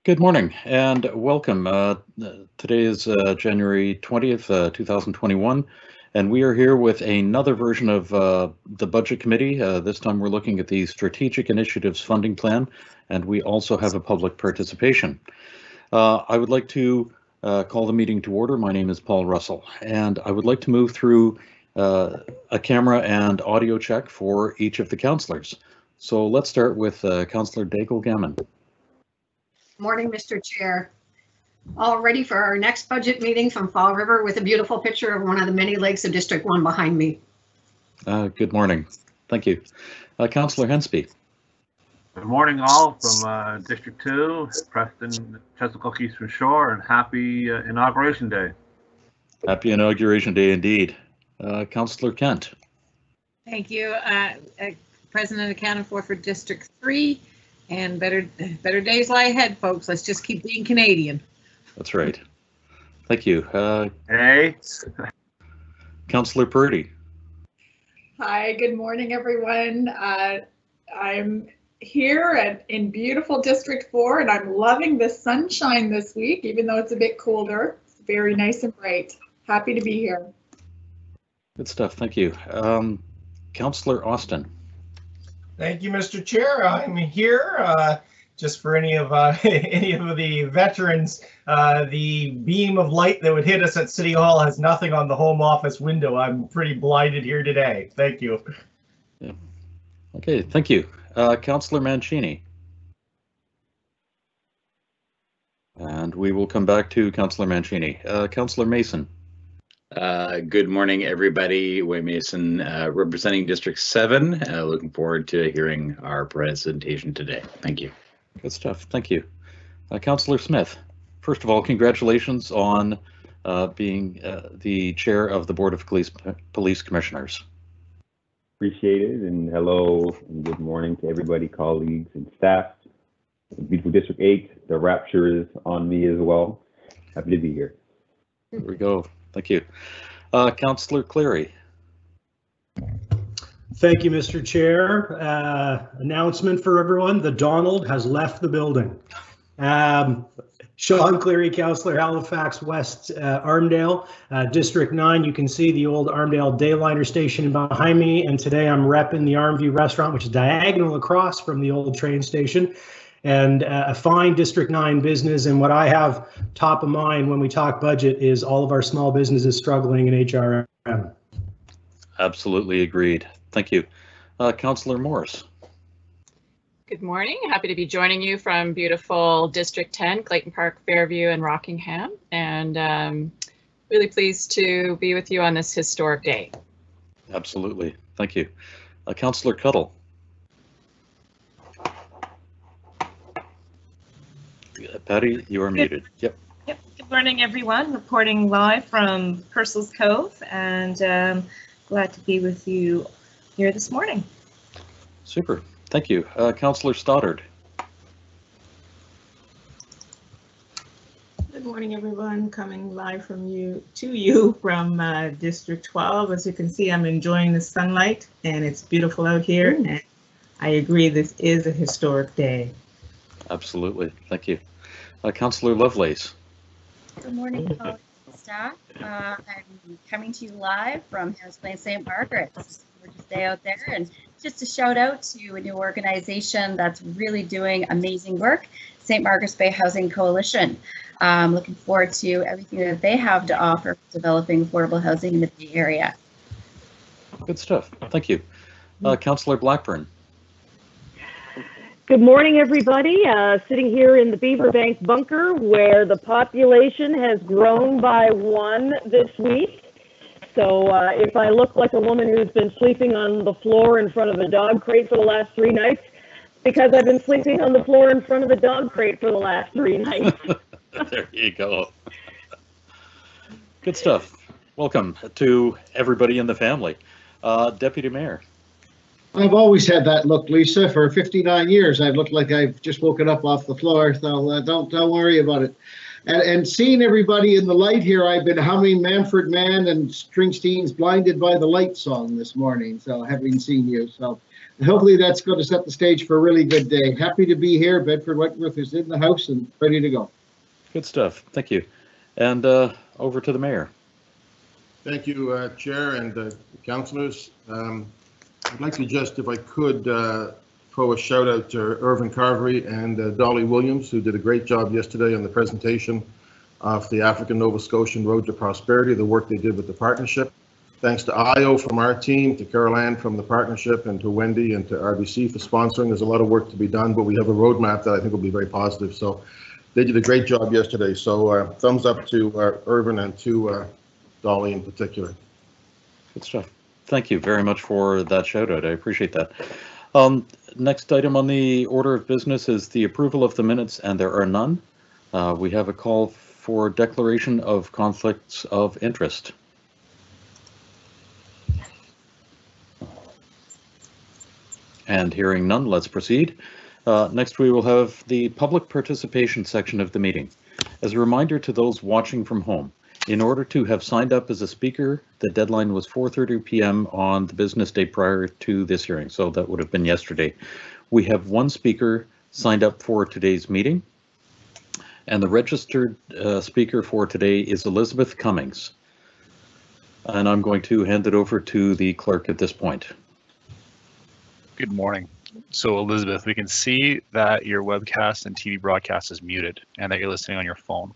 Good morning and welcome. Today is January 20th, 2021, and we are here with another version of the Budget Committee. This time we're looking at the Strategic Initiatives Funding Plan, and we also have a public participation. I would like to call the meeting to order. My name is Paul Russell, and I would like to move through a camera and audio check for each of the councillors. So let's start with Councillor Daigle-Gammon. Morning, Mr. Chair. All ready for our next budget meeting from Fall River with a beautiful picture of one of the many lakes of District 1 behind me. Good morning. Thank you. Councillor Hensby. Good morning, all from District 2, Preston, Chesapeake Eastern Shore, and happy Inauguration Day. Happy Inauguration Day indeed. Councillor Kent. Thank you. President accounted for District 3. And better days lie ahead, folks. Let's just keep being Canadian. That's right. Thank you. Hey. Councillor Purdy. Hi, good morning, everyone. I'm here in beautiful District 4, and I'm loving the sunshine this week, even though it's a bit colder. It's very nice and bright. Happy to be here. Good stuff. Thank you. Councillor Austin. Thank you, Mr. Chair. I'm here just for any of the veterans. The beam of light that would hit us at City Hall has nothing on the home office window. I'm pretty blinded here today. Thank you. Yeah. Okay, thank you. Councillor Mancini. And we will come back to Councillor Mancini. Councillor Mason. Good morning, everybody. Wayne Mason, representing District 7. Looking forward to hearing our presentation today. Thank you. Good stuff. Thank you. Councillor Smith, first of all, congratulations on being the chair of the Board of Police Commissioners. Appreciate it, and hello and good morning to everybody, colleagues and staff. Beautiful District 8, the rapture is on me as well. Happy to be here. There we go. Thank you. Councillor Cleary. Thank you, Mr. Chair. Announcement for everyone, the Donald has left the building. Sean Cleary, Councillor, Halifax West, Armdale, District 9. You can see the old Armdale Dayliner station behind me, and today I'm repping the Armview restaurant, which is diagonal across from the old train station. And a fine District 9 business. And what I have top of mind when we talk budget is all of our small businesses struggling in HRM. Absolutely agreed. Thank you. Councillor Morris. Good morning. Happy to be joining you from beautiful District 10, Clayton Park, Fairview, and Rockingham. And really pleased to be with you on this historic day. Absolutely. Thank you. Councillor Cuddle. Patty, you are muted. Yep. Good morning, everyone. Reporting live from Purcell's Cove, and glad to be with you here this morning. Super. Thank you. Councillor Stoddard. Good morning, everyone. Coming live from you from District 12. As you can see, I'm enjoying the sunlight, and it's beautiful out here. And I agree, this is a historic day. Absolutely. Thank you. Councillor Lovelace. Good morning, colleagues and staff. I'm coming to you live from Harris Plains St. Margaret. It's a gorgeous day out there, and just a shout out to a new organization that's really doing amazing work, St. Margaret's Bay Housing Coalition. Looking forward to everything that they have to offer developing affordable housing in the Bay Area. Good stuff. Thank you. Councillor Blackburn. Good morning, everybody. Sitting here in the Beaverbank bunker where the population has grown by 1 this week. So if I look like a woman who's been sleeping on the floor in front of a dog crate for the last 3 nights, because I've been sleeping on the floor in front of the dog crate for the last 3 nights. There you go. Good stuff. Welcome to everybody in the family. Deputy Mayor. I've always had that look, Lisa. For 59 years, I've looked like I've just woken up off the floor. So don't worry about it. And seeing everybody in the light here, I've been humming Manfred Mann and Springsteen's "Blinded by the Light" song this morning. So having seen you, so hopefully that's going to set the stage for a really good day. Happy to be here. Bedford Wentworth is in the house and ready to go. Good stuff. Thank you. And over to the mayor. Thank you, Chair and councillors. I'd like to just, if I could, throw a shout out to Irvin Carvery and Dolly Williams, who did a great job yesterday on the presentation of the African Nova Scotian Road to Prosperity, the work they did with the partnership. Thanks to Io from our team, to Carol Ann from the partnership, and to Wendy and to RBC for sponsoring. There's a lot of work to be done, but we have a roadmap that I think will be very positive. So they did a great job yesterday. So thumbs up to Irvin and to Dolly in particular. Good stuff. Thank you very much for that shout out. I appreciate that. Next item on the order of business is the approval of the minutes, and there are none. We have a call for declaration of conflicts of interest. And hearing none, let's proceed. Next, we will have the public participation section of the meeting. As a reminder to those watching from home, in order to have signed up as a speaker, the deadline was 4:30 p.m. on the business day prior to this hearing, so that would have been yesterday. We have one speaker signed up for today's meeting, and the registered speaker for today is Elizabeth Cummings. And I'm going to hand it over to the clerk at this point. Good morning. So Elizabeth, we can see that your webcast and TV broadcast is muted and that you're listening on your phone.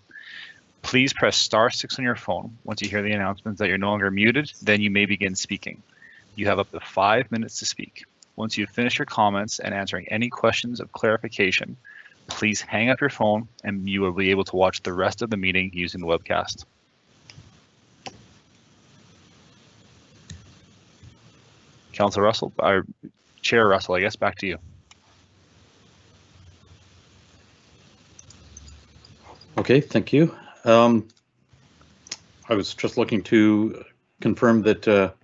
Please press *6 on your phone. Once you hear the announcements that you're no longer muted, then you may begin speaking. You have up to 5 minutes to speak. Once you've finished your comments and answering any questions of clarification, please hang up your phone and you will be able to watch the rest of the meeting using the webcast. Councillor Russell, Chair Russell, I guess back to you. Okay, thank you. I was just looking to confirm that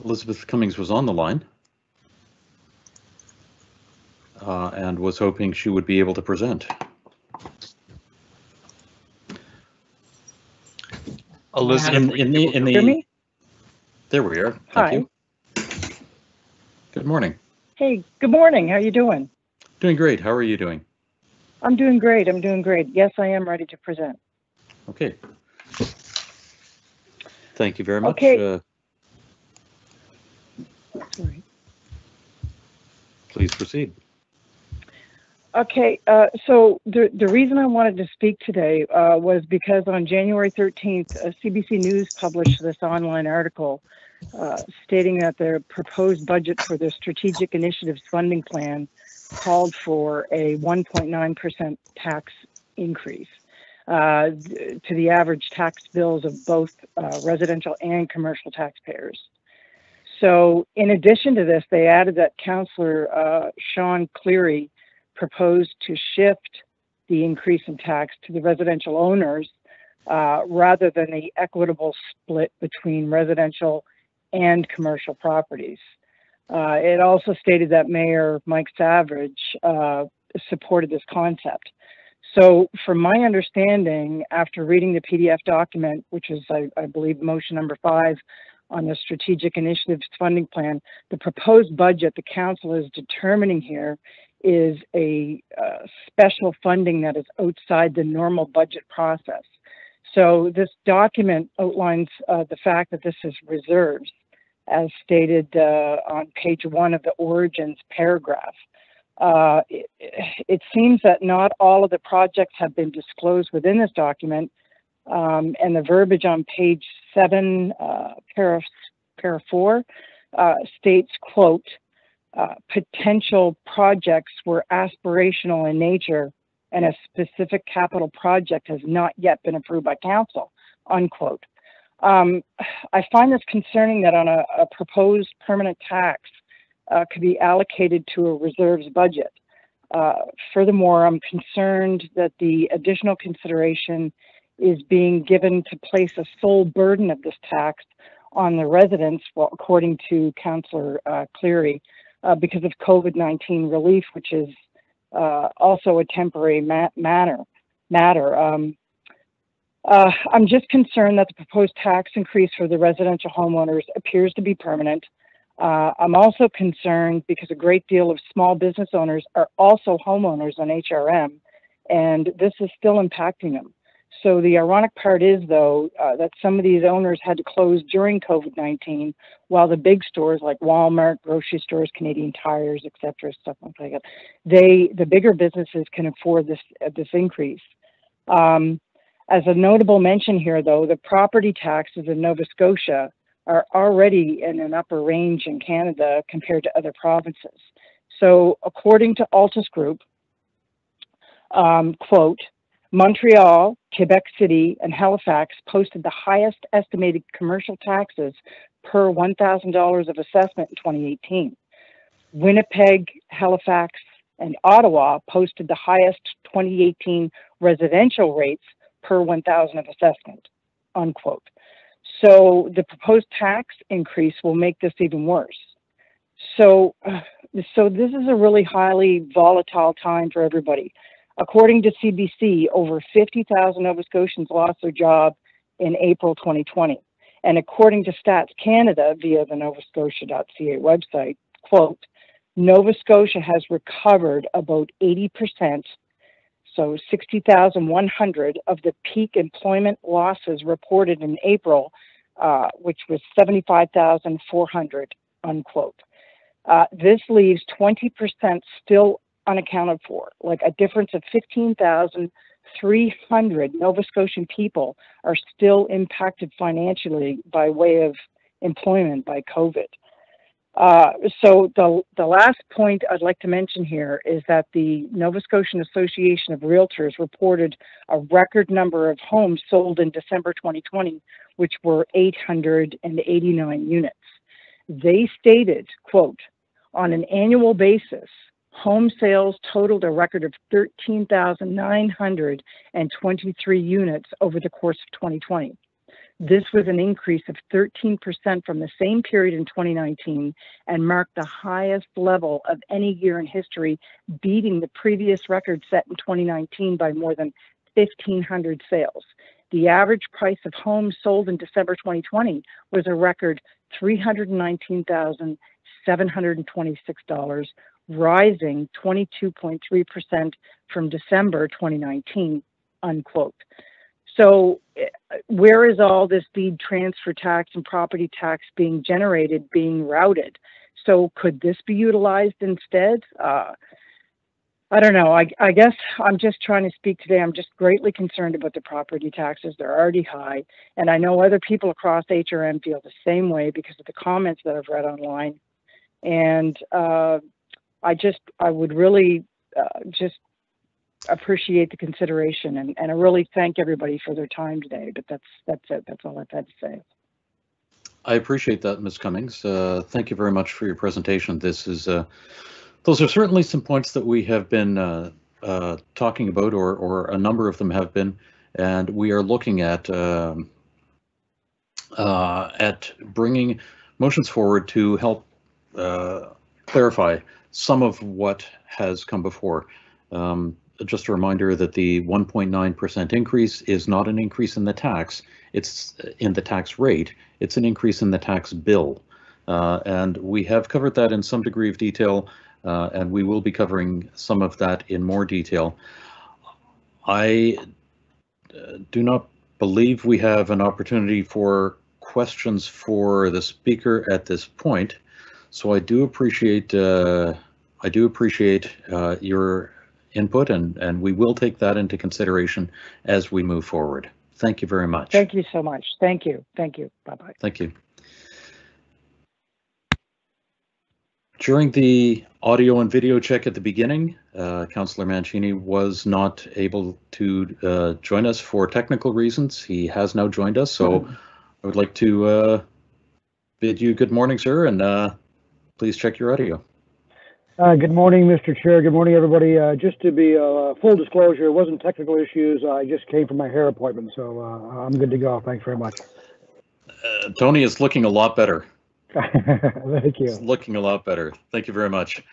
Elizabeth Cummings was on the line and was hoping she would be able to present. Elizabeth, there we are. Thank Hi. you. Good morning. Hey, good morning. How you doing? Doing great. How are you doing? I'm doing great. I'm doing great. Yes, I am ready to present. Okay. Thank you very much. Okay. Please proceed. Okay, so the reason I wanted to speak today was because on January 13th, CBC News published this online article stating that the proposed budget for the Strategic Initiatives Funding Plan called for a 1.9% tax increase to the average tax bills of both residential and commercial taxpayers. So in addition to this, they added that Councillor Sean Cleary proposed to shift the increase in tax to the residential owners rather than the equitable split between residential and commercial properties. It also stated that Mayor Mike Savage supported this concept. So from my understanding, after reading the PDF document, which is, I believe, motion number 5 on the Strategic Initiatives Funding Plan, the proposed budget the council is determining here is a special funding that is outside the normal budget process. So this document outlines the fact that this is reserves, as stated on page 1 of the origins paragraph. It seems that not all of the projects have been disclosed within this document, and the verbiage on page 7, para 4, states, quote, potential projects were aspirational in nature and a specific capital project has not yet been approved by council, unquote. I find this concerning that on a proposed permanent tax could be allocated to a reserves budget. Furthermore, I'm concerned that the additional consideration is being given to place a sole burden of this tax on the residents, well, according to Councillor Cleary, because of COVID-19 relief, which is also a temporary matter. I'm just concerned that the proposed tax increase for the residential homeowners appears to be permanent. I'm also concerned because a great deal of small business owners are also homeowners on HRM, and this is still impacting them. So the ironic part is, though, that some of these owners had to close during COVID-19, while the big stores like Walmart, grocery stores, Canadian Tires, etc., stuff like that, the bigger businesses can afford this increase. As a notable mention here, though, the property taxes in Nova Scotia are already in an upper range in Canada compared to other provinces. So according to Altus Group, quote, Montreal, Quebec City, and Halifax posted the highest estimated commercial taxes per $1,000 of assessment in 2018. Winnipeg, Halifax, and Ottawa posted the highest 2018 residential rates per 1,000 of assessment, unquote. So the proposed tax increase will make this even worse. So this is a really highly volatile time for everybody. According to CBC, over 50,000 Nova Scotians lost their job in April 2020. And according to Stats Canada via the novascotia.ca website, quote, Nova Scotia has recovered about 80%, so 60,100 of the peak employment losses reported in April, which was 75,400, unquote. This leaves 20% still unaccounted for, like a difference of 15,300 Nova Scotian people are still impacted financially by way of employment by COVID. So the last point I'd like to mention here is that the Nova Scotian Association of Realtors reported a record number of homes sold in December 2020, which were 889 units. They stated, quote, on an annual basis, home sales totaled a record of 13,923 units over the course of 2020. This was an increase of 13% from the same period in 2019 and marked the highest level of any year in history, beating the previous record set in 2019 by more than 1,500 sales. The average price of homes sold in December 2020 was a record $319,726, rising 22.3% from December 2019, unquote. So where is all this deed transfer tax and property tax being generated, being routed? So could this be utilized instead? I don't know. I guess I'm just trying to speak today. I'm just greatly concerned about the property taxes. They're already high. And I know other people across HRM feel the same way because of the comments that I've read online. And I would really just appreciate the consideration, and I really thank everybody for their time today. But that's it. That's all I've had to say. I appreciate that, Ms. Cummings. Thank you very much for your presentation. This is those are certainly some points that we have been talking about, or a number of them have been, and we are looking at bringing motions forward to help clarify some of what has come before. Just a reminder that the 1.9% increase is not an increase in the tax, it's in the tax rate, it's an increase in the tax bill. And we have covered that in some degree of detail, and we will be covering some of that in more detail. I do not believe we have an opportunity for questions for the speaker at this point, so I do appreciate your input, and we will take that into consideration as we move forward. Thank you very much. Thank you so much. Thank you. Thank you. Bye-bye. Thank you. During the audio and video check at the beginning, Councillor Mancini was not able to join us for technical reasons. He has now joined us, so I would like to bid you good morning, sir, and please check your audio. Good morning, Mr. Chair. Good morning, everybody. Just to be full disclosure, it wasn't technical issues. I just came from my hair appointment, so I'm good to go. Thanks very much. Tony is looking a lot better. Thank you. It's looking a lot better. Thank you very much.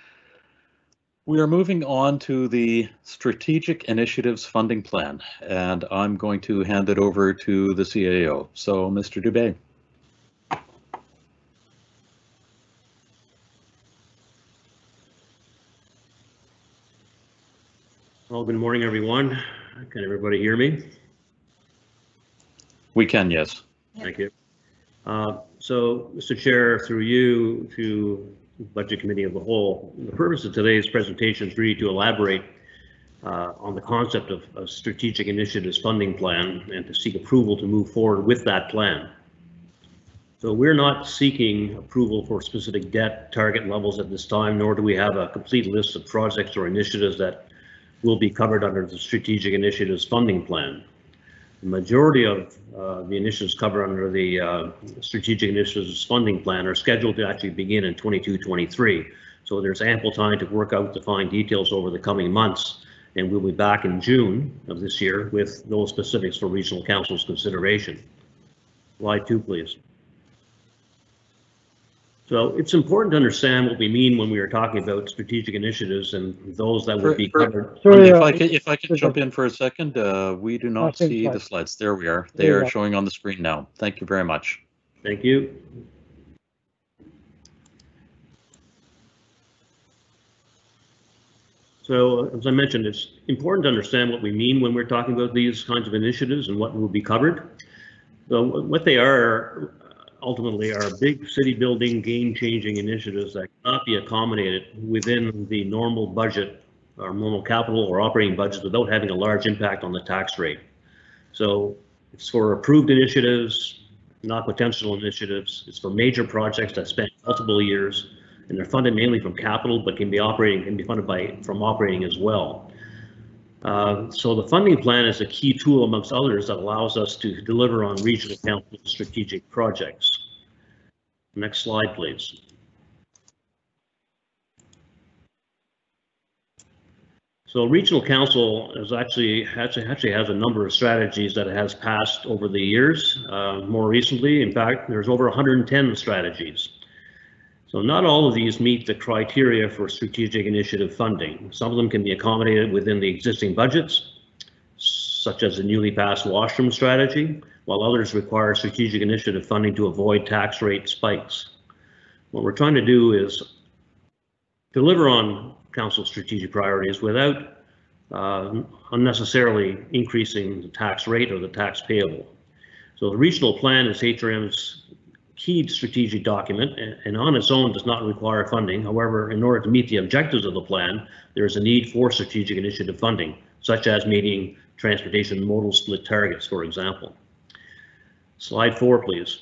We are moving on to the Strategic Initiatives Funding Plan, and I'm going to hand it over to the CAO. So, Mr. Dubé. Well, good morning, everyone. Can everybody hear me? We can, yes. Thank you. So, Mr. Chair, through you to Budget Committee of the Whole, the purpose of today's presentation is really to elaborate on the concept of a strategic initiatives funding plan and to seek approval to move forward with that plan. So we're not seeking approval for specific debt target levels at this time, nor do we have a complete list of projects or initiatives that will be covered under the strategic initiatives funding plan. The majority of the initiatives covered under the strategic initiatives funding plan are scheduled to actually begin in 22-23. So there's ample time to work out the fine details over the coming months, and we'll be back in June of this year with those specifics for Regional Council's consideration. Slide 2, please. So it's important to understand what we mean when we are talking about strategic initiatives and those that would be covered. Sorry, If I could jump in for a second, we do not see the slides. There we are. They are showing on the screen now. Thank you very much. Thank you. So, as I mentioned, it's important to understand what we mean when we're talking about these kinds of initiatives and what will be covered. So, what they are ultimately are big city building, game-changing initiatives that cannot be accommodated within the normal budget or normal capital or operating budgets without having a large impact on the tax rate. So it's for approved initiatives, not potential initiatives. It's for major projects that span multiple years, and they're funded mainly from capital, but can be funded from operating as well. So the funding plan is a key tool amongst others that allows us to deliver on regional council strategic projects. Next slide, please. So regional council is actually has a number of strategies that it has passed over the years. More recently, in fact, there's over 110 strategies. So not all of these meet the criteria for strategic initiative funding. Some of them can be accommodated within the existing budgets, such as the newly passed washroom strategy, while others require strategic initiative funding to avoid tax rate spikes. What we're trying to do is deliver on council strategic priorities without unnecessarily increasing the tax rate or the tax payable. So the regional plan is HRM's key strategic document, and on its own does not require funding. However, in order to meet the objectives of the plan, there is a need for strategic initiative funding, such as meeting transportation modal split targets, for example. Slide 4, please.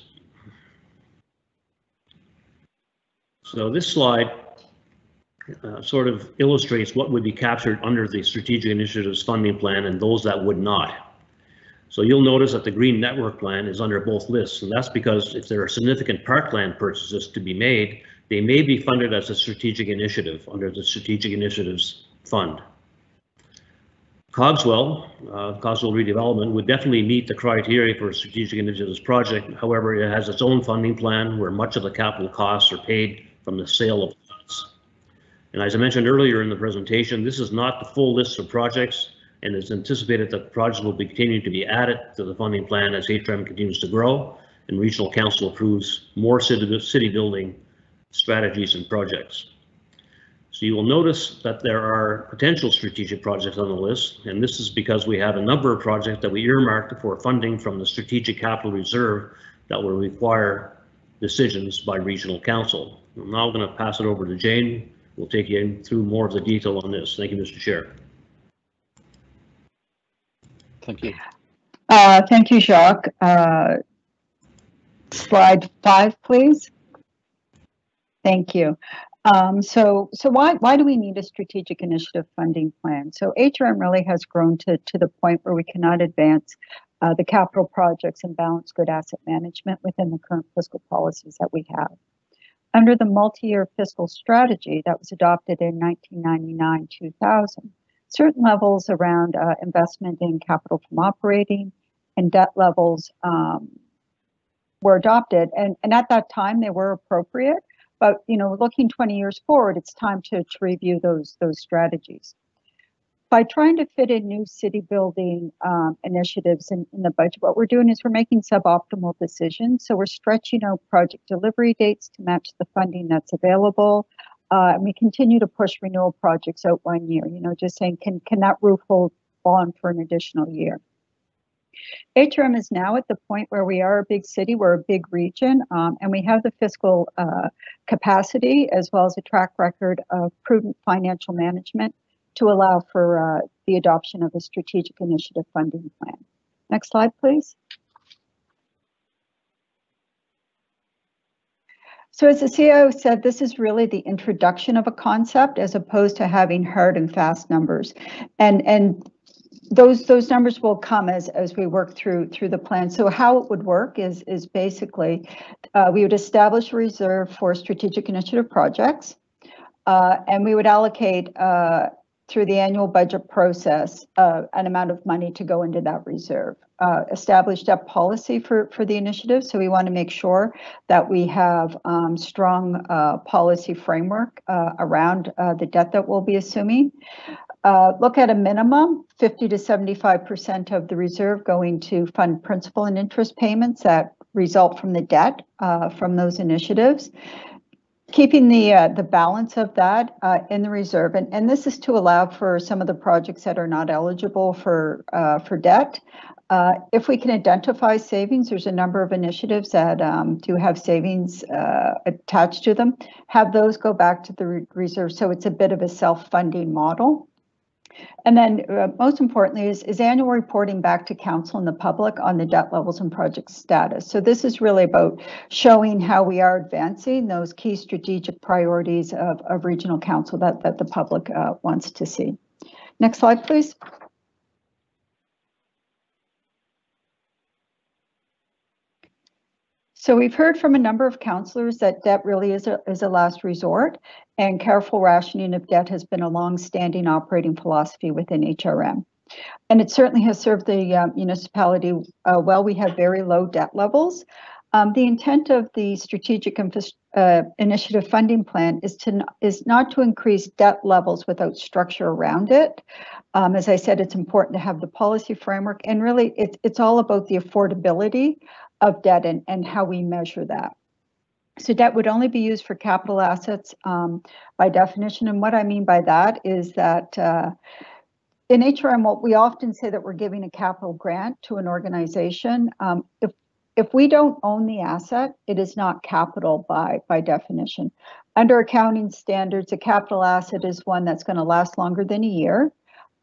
So this slide sort of illustrates what would be captured under the strategic initiatives funding plan and those that would not. So you'll notice that the green network plan is under both lists, and that's because if there are significant parkland purchases to be made, they may be funded as a strategic initiative under the strategic initiatives fund. Cogswell redevelopment would definitely meet the criteria for a strategic initiatives project. However, it has its own funding plan where much of the capital costs are paid from the sale of lots. And as I mentioned earlier in the presentation, this is not the full list of projects, and it's anticipated that the projects will be continuing to be added to the funding plan as HRM continues to grow and regional council approves more city building strategies and projects. So you will notice that there are potential strategic projects on the list, and this is because we have a number of projects that we earmarked for funding from the Strategic Capital Reserve that will require decisions by regional council. I'm now going to pass it over to Jane. We'll take you through more of the detail on this. Thank you, Mr. Chair. Thank you. Thank you, Jacques. Slide 5, please. Thank you. So why do we need a strategic initiative funding plan? So HRM really has grown to the point where we cannot advance the capital projects and balance good asset management within the current fiscal policies that we have. Under the multi-year fiscal strategy that was adopted in 1999-2000, certain levels around investment in capital from operating and debt levels were adopted, and at that time they were appropriate. But looking 20 years forward, it's time to review those strategies. By trying to fit in new city building initiatives in the budget, what we're doing is we're making suboptimal decisions. So we're stretching out project delivery dates to match the funding that's available. And we continue to push renewal projects out 1 year, just saying, can that roof hold on for an additional year? HRM is now at the point where we are a big city, we're a big region, and we have the fiscal capacity as well as a track record of prudent financial management to allow for the adoption of a strategic initiative funding plan. Next slide, please. So as the CIO said, this is really the introduction of a concept as opposed to having hard and fast numbers. And those numbers will come as we work through the plan. So how it would work is basically we would establish a reserve for strategic initiative projects, and we would allocate through the annual budget process an amount of money to go into that reserve. Establish debt policy for the initiative. So we want to make sure that we have strong policy framework around the debt that we'll be assuming. Look at a minimum 50 to 75% of the reserve going to fund principal and interest payments that result from the debt from those initiatives. Keeping the balance of that in the reserve, and this is to allow for some of the projects that are not eligible for debt. If we can identify savings, there's a number of initiatives that do have savings attached to them. Have those go back to the reserve, so it's a bit of a self-funding model. And then most importantly is annual reporting back to council and the public on the debt levels and project status. So this is really about showing how we are advancing those key strategic priorities of regional council that the public wants to see. Next slide, please. So we've heard from a number of councillors that debt really is a last resort, and careful rationing of debt has been a long-standing operating philosophy within HRM. And it certainly has served the municipality well. We have very low debt levels. The intent of the strategic initiative funding plan is not to increase debt levels without structure around it. As I said, it's important to have the policy framework, and really it's all about the affordability of debt and how we measure that. So debt would only be used for capital assets by definition. And what I mean by that is that in HRM, we often say that we're giving a capital grant to an organization. If we don't own the asset, it is not capital by definition. Under accounting standards, a capital asset is one that's going to last longer than a year.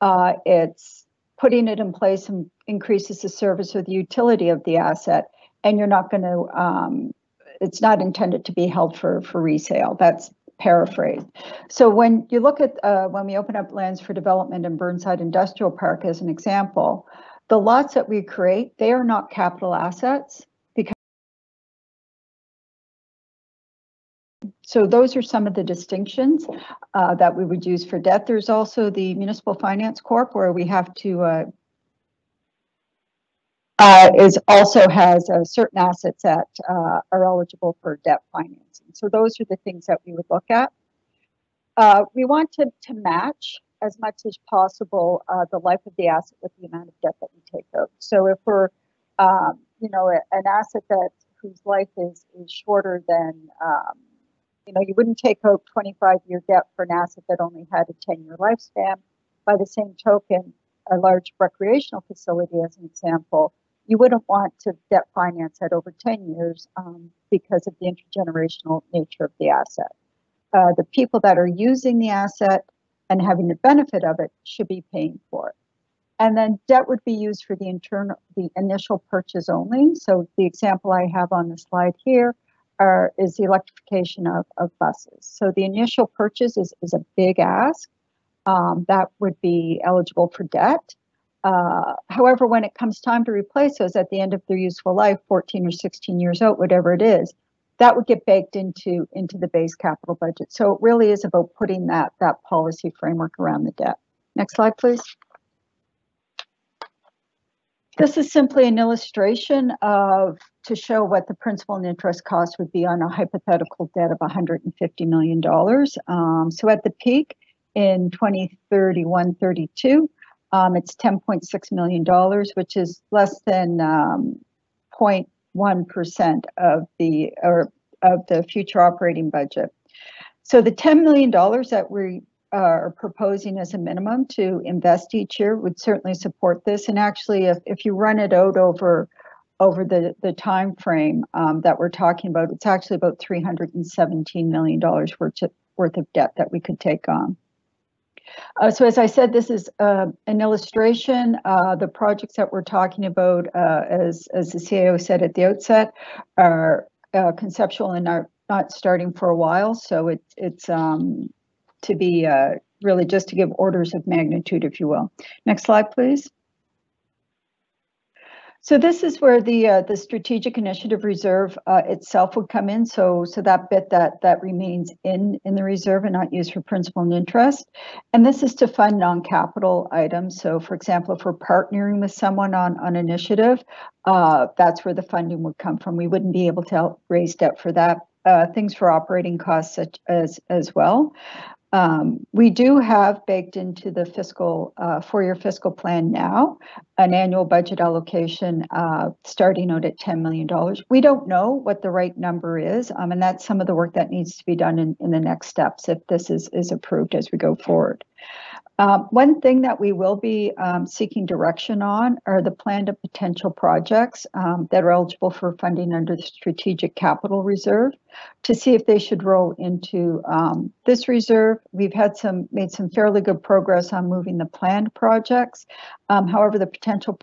It's putting it in place and increases the service or the utility of the asset. And you're not going to, it's not intended to be held for resale. That's paraphrased. So when you look at, when we open up lands for development in Burnside Industrial Park as an example, the lots that we create, they are not capital assets. So those are some of the distinctions that we would use for debt. There's also the Municipal Finance Corp, where we have to also has certain assets that are eligible for debt financing. So those are the things that we would look at. We want to match as much as possible the life of the asset with the amount of debt that we take out. So if we're, an asset whose life is shorter than, you wouldn't take out 25-year debt for an asset that only had a 10-year lifespan. By the same token, a large recreational facility, as an example, you wouldn't want to debt finance at over 10 years because of the intergenerational nature of the asset. The people that are using the asset and having the benefit of it should be paying for it. And then debt would be used for the initial purchase only. So the example I have on the slide here is the electrification of buses. So the initial purchase is a big ask. That would be eligible for debt. However, when it comes time to replace those at the end of their useful life, 14 or 16 years out, whatever it is, that would get baked into the base capital budget. So it really is about putting that policy framework around the debt. Next slide, please. This is simply an illustration to show what the principal and interest cost would be on a hypothetical debt of $150 million. So at the peak in 2031-32, it's $10.6 million, which is less than 0.1% of the future operating budget. So the $10 million that we are proposing as a minimum to invest each year would certainly support this. And actually, if you run it out over the time frame that we're talking about, it's actually about $317 million worth of debt that we could take on. So as I said, this is an illustration. The projects that we're talking about, as the CAO said at the outset, are conceptual and are not starting for a while. So it's to be really just to give orders of magnitude, if you will. Next slide, please. So this is where the strategic initiative reserve itself would come in. So that bit that remains in the reserve and not used for principal and interest. And this is to fund non-capital items. So for example, if we're partnering with someone on initiative, that's where the funding would come from. We wouldn't be able to raise debt for that. Things for operating costs such as well. We do have baked into the fiscal four-year fiscal plan now an annual budget allocation starting out at $10 million. We don't know what the right number is, and that's some of the work that needs to be done in the next steps if this is approved as we go forward. One thing that we will be seeking direction on are the planned and potential projects that are eligible for funding under the Strategic Capital Reserve to see if they should roll into this reserve. We've made some fairly good progress on moving the planned projects. However, the potential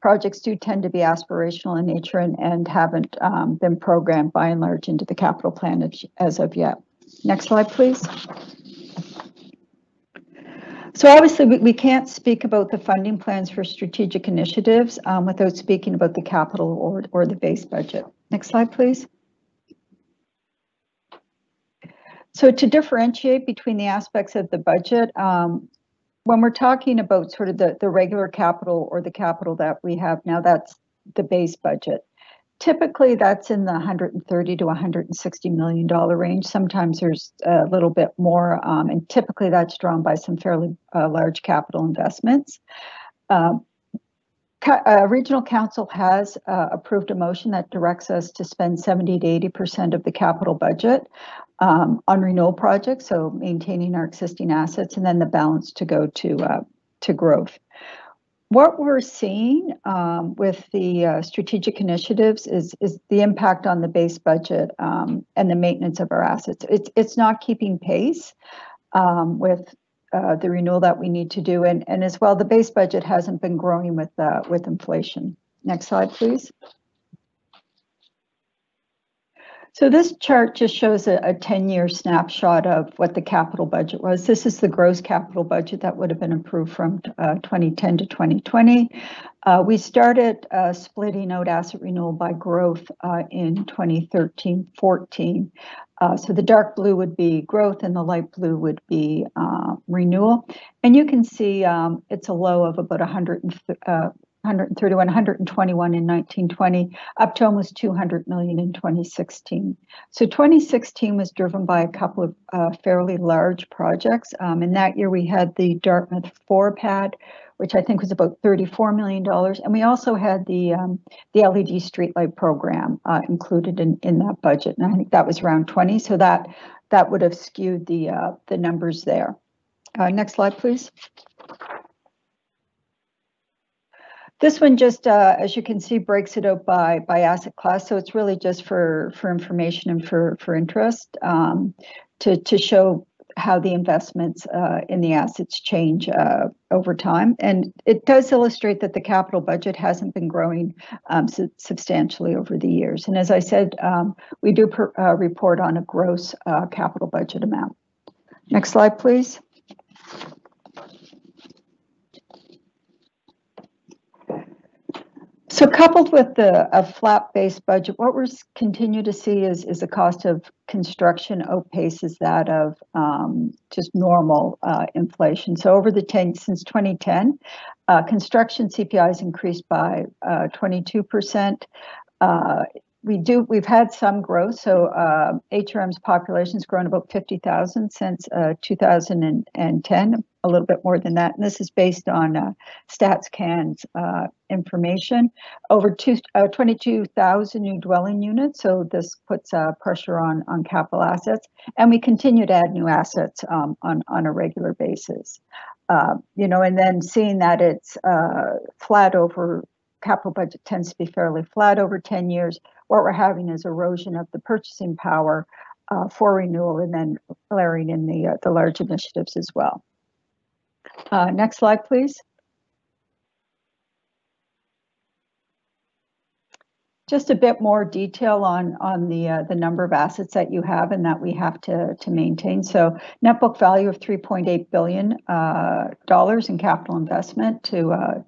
projects do tend to be aspirational in nature and haven't been programmed by and large into the capital plan as of yet. Next slide, please. So obviously, we can't speak about the funding plans for strategic initiatives without speaking about the capital or the base budget. Next slide, please. So to differentiate between the aspects of the budget, when we're talking about sort of the regular capital or the capital that we have now, that's the base budget. Typically, that's in the $130 to $160 million range. Sometimes there's a little bit more, and typically that's drawn by some fairly large capital investments. Regional Council has approved a motion that directs us to spend 70 to 80% of the capital budget on renewal projects, so maintaining our existing assets, and then the balance to go to growth. What we're seeing with the strategic initiatives is the impact on the base budget and the maintenance of our assets. It's not keeping pace with the renewal that we need to do, and as well, the base budget hasn't been growing with inflation. Next slide, please. So this chart just shows a 10-year snapshot of what the capital budget was. This is the gross capital budget that would have been approved from 2010 to 2020. We started splitting out asset renewal by growth in 2013-14. So the dark blue would be growth and the light blue would be renewal. And you can see it's a low of about 131, 121 in 1920, up to almost 200 million in 2016. So 2016 was driven by a couple of fairly large projects. In that year, we had the Dartmouth 4 pad, which I think was about $34 million. And we also had the LED streetlight program included in that budget. And I think that was around 20. So that would have skewed the numbers there. Next slide, please. This one just, as you can see, breaks it out by asset class. So it's really just for information and for interest to show how the investments in the assets change over time. And it does illustrate that the capital budget hasn't been growing substantially over the years. And as I said, we do report on a gross capital budget amount. Next slide, please. So coupled with a flat-based budget, what we're continue to see is the cost of construction outpaces that of just normal inflation. So over since 2010, construction CPI has increased by 22%. We've had some growth. So HRM's population has grown about 50,000 since 2010. a little bit more than that. And this is based on StatsCan's information. Over 22,000 new dwelling units. So this puts pressure on capital assets. And we continue to add new assets on a regular basis. You know, and then seeing that it's flat over, capital budget tends to be fairly flat over 10 years. What we're having is erosion of the purchasing power for renewal, and then layering in the large initiatives as well. Next slide, please. Just a bit more detail on the number of assets that you have and that we have to maintain. So net book value of $3.8 billion in capital investment to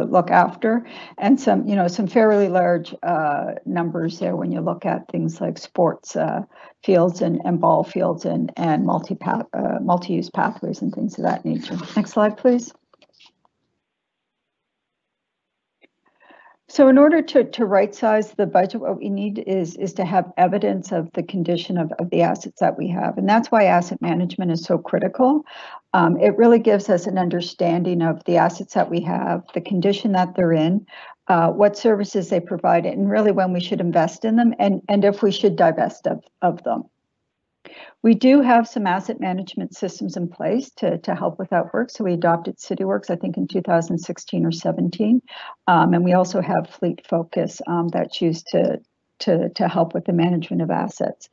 look after, and some fairly large numbers there when you look at things like sports fields and ball fields and multi-use pathways and things of that nature. Next slide, please. So in order to right-size the budget, what we need is to have evidence of the condition of the assets that we have. And that's why asset management is so critical. It really gives us an understanding of the assets that we have, the condition that they're in, what services they provide, and really when we should invest in them, and if we should divest of them. We do have some asset management systems in place to help with that work. So we adopted CityWorks, I think, in 2016 or 17. And we also have Fleet Focus that's used to help with the management of assets.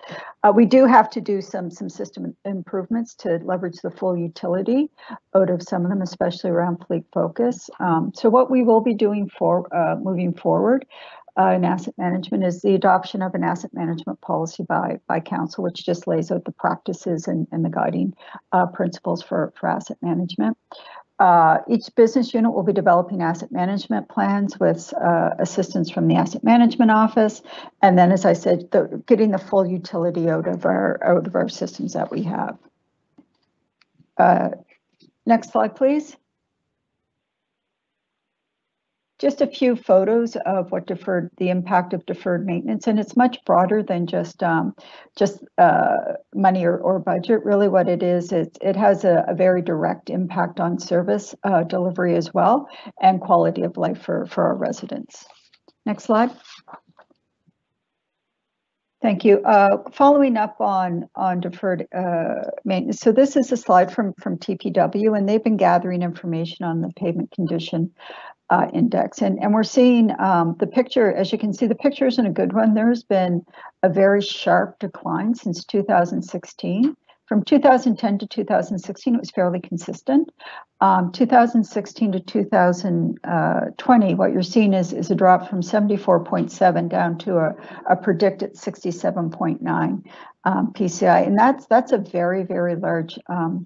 We do have to do some system improvements to leverage the full utility out of some of them, especially around Fleet Focus. So what we will be doing moving forward in asset management is the adoption of an asset management policy by council, which just lays out the practices and the guiding principles for asset management. Each business unit will be developing asset management plans with assistance from the asset management office, and then, as I said, getting the full utility out of our systems that we have. Next slide, please. Just a few photos of what the impact of deferred maintenance, and it's much broader than just money or budget. Really, what it is, it has a very direct impact on service delivery as well, and quality of life for our residents. Next slide. Thank you. Following up on deferred maintenance. So this is a slide from TPW, and they've been gathering information on the pavement condition index, and we're seeing the picture. As you can see, the picture isn't a good one. There's been a very sharp decline since 2016. From 2010 to 2016, it was fairly consistent. 2016 to 2020, what you're seeing is a drop from 74.7 down to a predicted 67.9 PCI, and that's a very, very large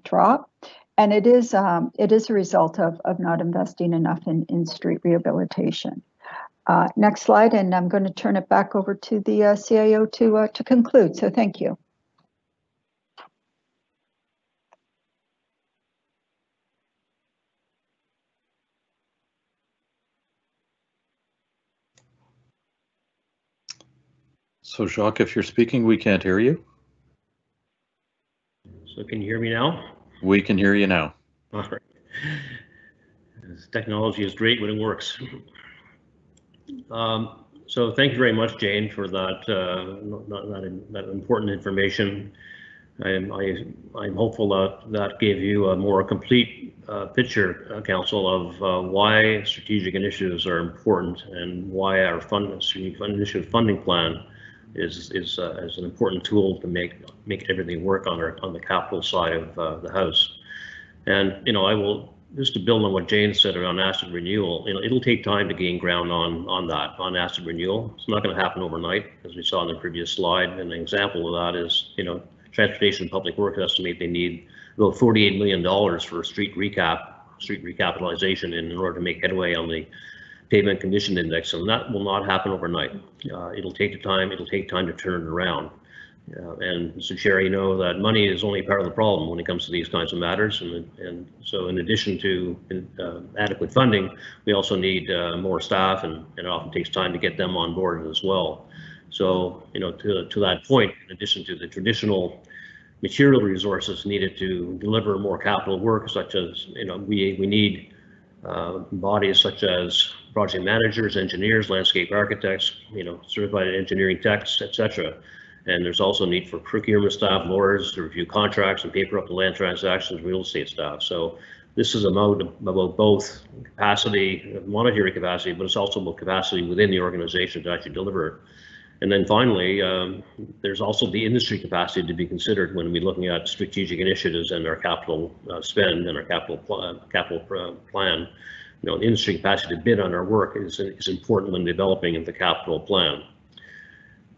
drop. And it is a result of not investing enough in street rehabilitation. Next slide, and I'm going to turn it back over to the CIO to conclude. So thank you. So Jacques, if you're speaking, we can't hear you. So can you hear me now? We can hear you now. All right. This technology is great when it works. So thank you very much, Jane, for that important information. I'm hopeful that gave you a more complete picture, Council, of why strategic initiatives are important and why our initiative funding plan is an important tool to make everything work on the capital side of the house. And I will, just to build on what Jane said around asset renewal, it'll take time to gain ground on asset renewal. It's not going to happen overnight, as we saw in the previous slide. And an example of that is, Transportation and Public Works estimate they need about $48 million for street recapitalization in order to make headway on the pavement condition index, and that will not happen overnight. It'll take time to turn it around. And Mr. Chair, that money is only part of the problem when it comes to these kinds of matters. And so in addition to adequate funding, we also need more staff, and it often takes time to get them on board as well. So, to that point, in addition to the traditional material resources needed to deliver more capital work, such as, we need bodies such as project managers, engineers, landscape architects, certified engineering techs, etc. And there's also need for procurement staff, lawyers to review contracts and paper up the land transactions, real estate staff. So this is about both capacity, monetary capacity, but it's also about capacity within the organization to actually deliver. And then finally, there's also the industry capacity to be considered when we're looking at strategic initiatives and our capital spend and our capital plan. Industry capacity to bid on our work is important when developing the capital plan.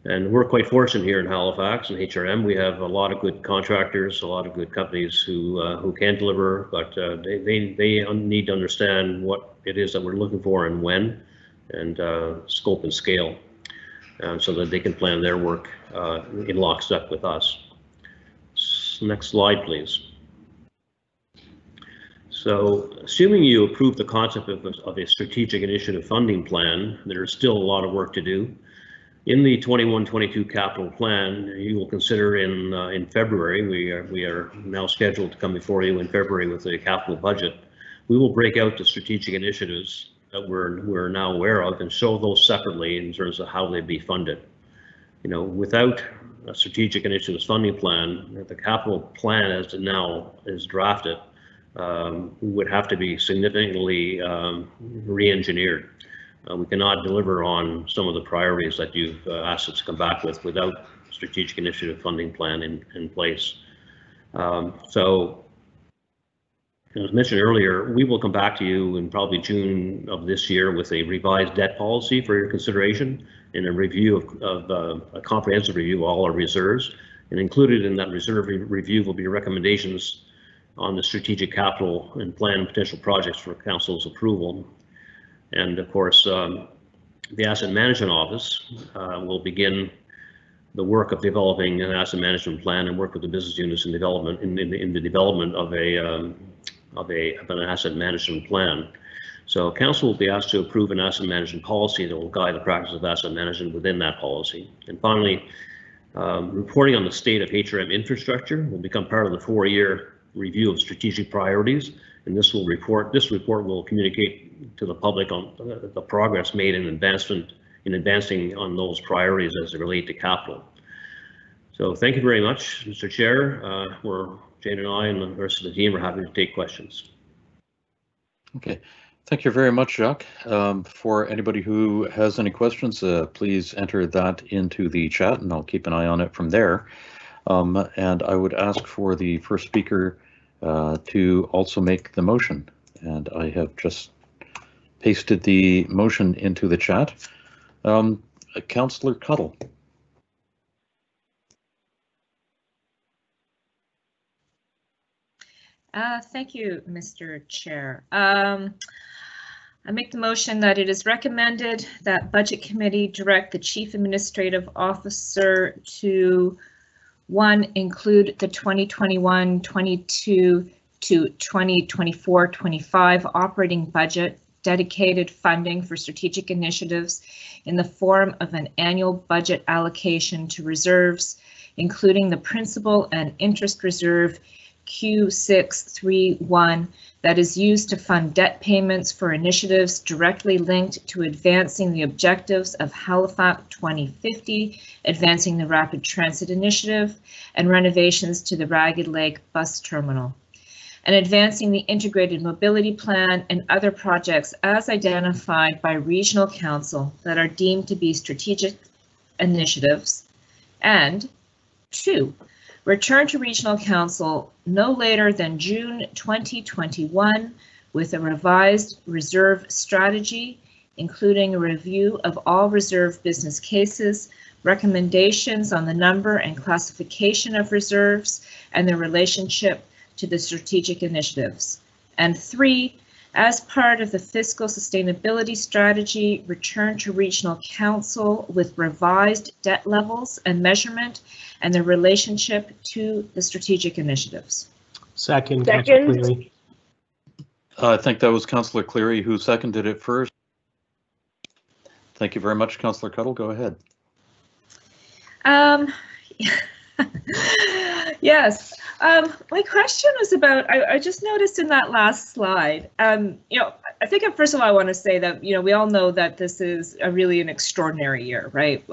And we're quite fortunate here in Halifax and HRM. We have a lot of good contractors, a lot of good companies who can deliver, but they need to understand what it is that we're looking for and when, and scope and scale, so that they can plan their work in lockstep with us. Next slide, please. So, assuming you approve the concept of a strategic initiative funding plan, there's still a lot of work to do. In the 21-22 capital plan, you will consider in February, we are now scheduled to come before you in February with a capital budget. We will break out the strategic initiatives that we're now aware of and show those separately in terms of how they be funded. Without a strategic initiatives funding plan, the capital plan as it now is drafted would have to be significantly re-engineered. We cannot deliver on some of the priorities that you've asked us to come back with without strategic initiative funding plan in place. So, as mentioned earlier, we will come back to you in probably June of this year with a revised debt policy for your consideration and a review of a comprehensive review of all our reserves. And included in that reserve review will be recommendations on the strategic capital and plan potential projects for Council's approval. And of course, the Asset Management Office will begin the work of developing an asset management plan and work with the business units in development in the development of an asset management plan. So Council will be asked to approve an asset management policy that will guide the practice of asset management within that policy. And finally, reporting on the state of HRM infrastructure will become part of the 4-year review of strategic priorities. And this report will communicate to the public on the progress made in advancing on those priorities as they relate to capital. So thank you very much, Mr. Chair. Jane and I and the rest of the team are happy to take questions. Okay, thank you very much, Jacques. For anybody who has any questions, please enter that into the chat and I'll keep an eye on it from there. And I would ask for the first speaker to also make the motion. And I have just pasted the motion into the chat. Councillor Cuttle. Thank you, Mr. Chair. I make the motion that it is recommended that Budget Committee direct the Chief Administrative Officer to 1, include the 2021-22 to 2024-25 operating budget dedicated funding for strategic initiatives in the form of an annual budget allocation to reserves, including the principal and interest reserve Q631 that is used to fund debt payments for initiatives directly linked to advancing the objectives of Halifax 2050, advancing the Rapid Transit Initiative, and renovations to the Ragged Lake Bus Terminal, and advancing the Integrated Mobility Plan and other projects as identified by Regional Council that are deemed to be strategic initiatives. And 2, return to Regional Council no later than June 2021 with a revised reserve strategy, including a review of all reserve business cases, recommendations on the number and classification of reserves, and their relationship to the strategic initiatives. And 3, as part of the fiscal sustainability strategy, return to Regional Council with revised debt levels and measurement and their relationship to the strategic initiatives. Second. Councillor Cleary. I think that was Councillor Cleary who seconded it first. Thank you very much, Councillor Cuttle. Go ahead. Yes. My question was about, I just noticed in that last slide, you know, I think first of all, I want to say that, you know, we all know that this is really an extraordinary year, right?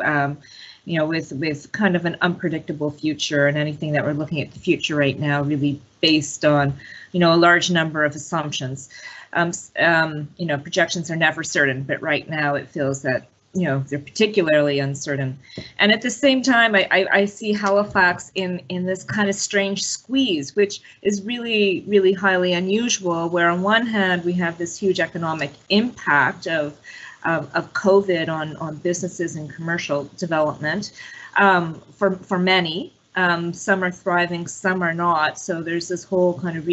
You know, with kind of an unpredictable future, and anything that we're looking at the future right now really based on, you know, a large number of assumptions. You know, projections are never certain, but right now it feels that, you know, they're particularly uncertain. And at the same time, I see Halifax in this kind of strange squeeze, which is really, really highly unusual, where on one hand, we have this huge economic impact of COVID on businesses and commercial development for many. Some are thriving, some are not. So there's this whole kind of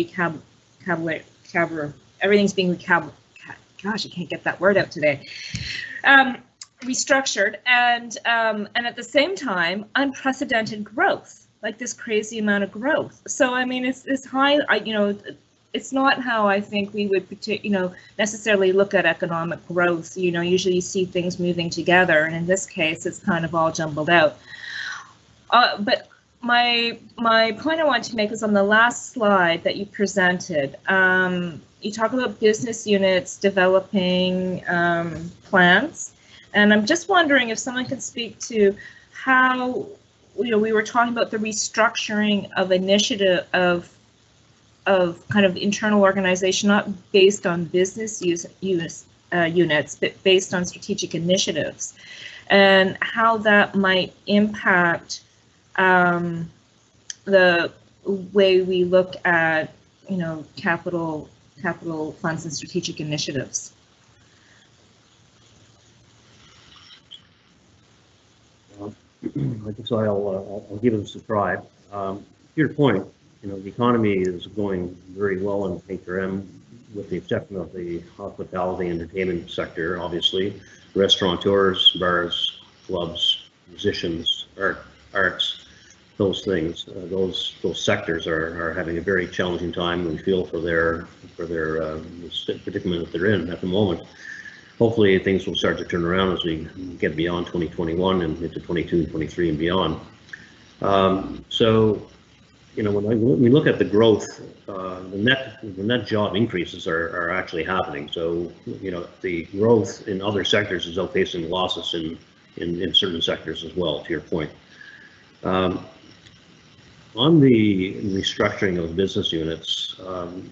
everything's being gosh, I can't get that word out today. Restructured, and at the same time, unprecedented growth, like this crazy amount of growth. So I mean, it's high. You know, it's not how I think we would, you know, necessarily look at economic growth. You know, usually you see things moving together, and in this case, it's kind of all jumbled out. But my point I wanted to make was on the last slide that you presented. You talk about business units developing plans, and I'm just wondering if someone could speak to how, you know, we were talking about the restructuring of initiative of kind of internal organization, not based on business units, but based on strategic initiatives, and how that might impact the way we look at, you know, capital funds and strategic initiatives. I think so. I'll give this a try. To your point, you know, the economy is going very well in HRM, with the exception of the hospitality entertainment sector. Obviously, restaurateurs, bars, clubs, musicians, arts, those things, those sectors are having a very challenging time. We feel for their predicament that they're in at the moment. Hopefully things will start to turn around as we get beyond 2021 and into 22, 23 and beyond. So, you know, when we look at the growth, the net job increases are actually happening. So, you know, the growth in other sectors is outpacing losses in certain sectors as well, to your point. On the restructuring of business units, I'm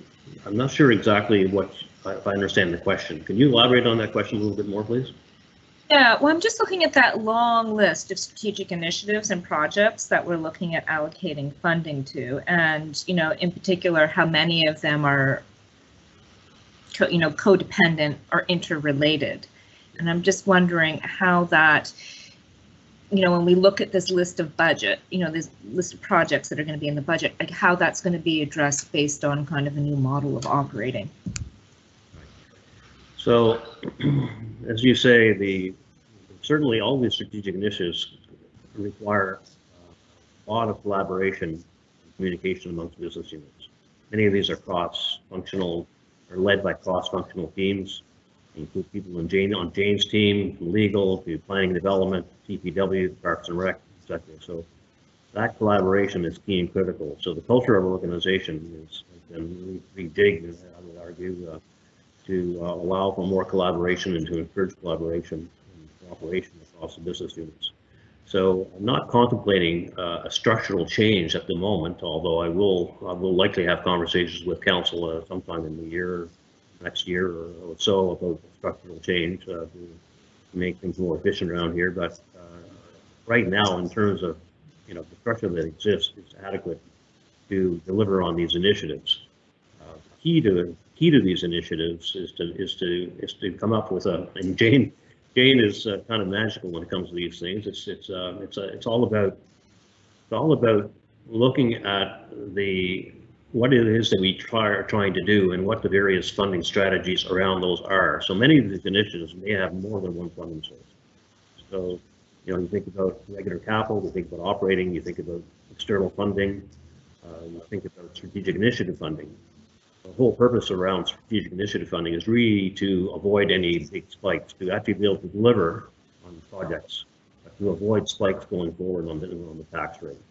not sure exactly if I understand the question. Can you elaborate on that question a little bit more, please? Yeah, well, I'm just looking at that long list of strategic initiatives and projects that we're looking at allocating funding to, and, you know, in particular, how many of them are, you know, codependent or interrelated. And I'm just wondering how that, you know, when we look at this list of budget, you know, this list of projects that are going to be in the budget, like how that's going to be addressed based on kind of a new model of operating. So, as you say, certainly all these strategic initiatives require a lot of collaboration and communication amongst business units. Many of these are cross-functional, or led by cross-functional teams. They include people on Jane's team, from legal to planning and development, TPW, Parks and Rec, etc. So that collaboration is key and critical. So the culture of our organization has been rejigged, I would argue, to allow for more collaboration and to encourage collaboration and cooperation across the business units. So I'm not contemplating a structural change at the moment, although I will likely have conversations with council sometime in the year, next year or so, about structural change to make things more efficient around here. But right now, in terms of, you know, the structure that exists is adequate to deliver on these initiatives. Key to these initiatives is to come up with and Jane is kind of magical when it comes to these things. It's all about looking at what it is that we are trying to do and what the various funding strategies around those are. So many of these initiatives may have more than one funding source. So, you know, you think about regular capital, you think about operating, you think about external funding, you think about strategic initiative funding. The whole purpose around strategic initiative funding is really to avoid any big spikes, to actually be able to deliver on projects, to avoid spikes going forward on the tax rate.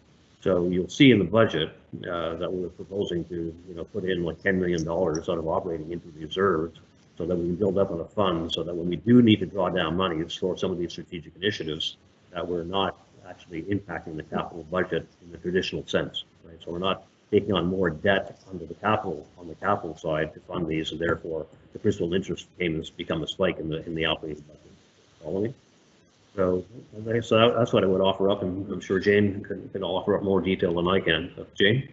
So you'll see in the budget that we're proposing to, put in like $10 million out of operating into the reserves, so that we can build up on a fund, so that when we do need to draw down money for some of these strategic initiatives, that we're not actually impacting the capital budget in the traditional sense, right? So we're not taking on more debt on the capital side to fund these, and therefore the principal and interest payments become a spike in the operating budget. Follow me? So that's what I would offer up, and I'm sure Jane can offer up more detail than I can. Jane?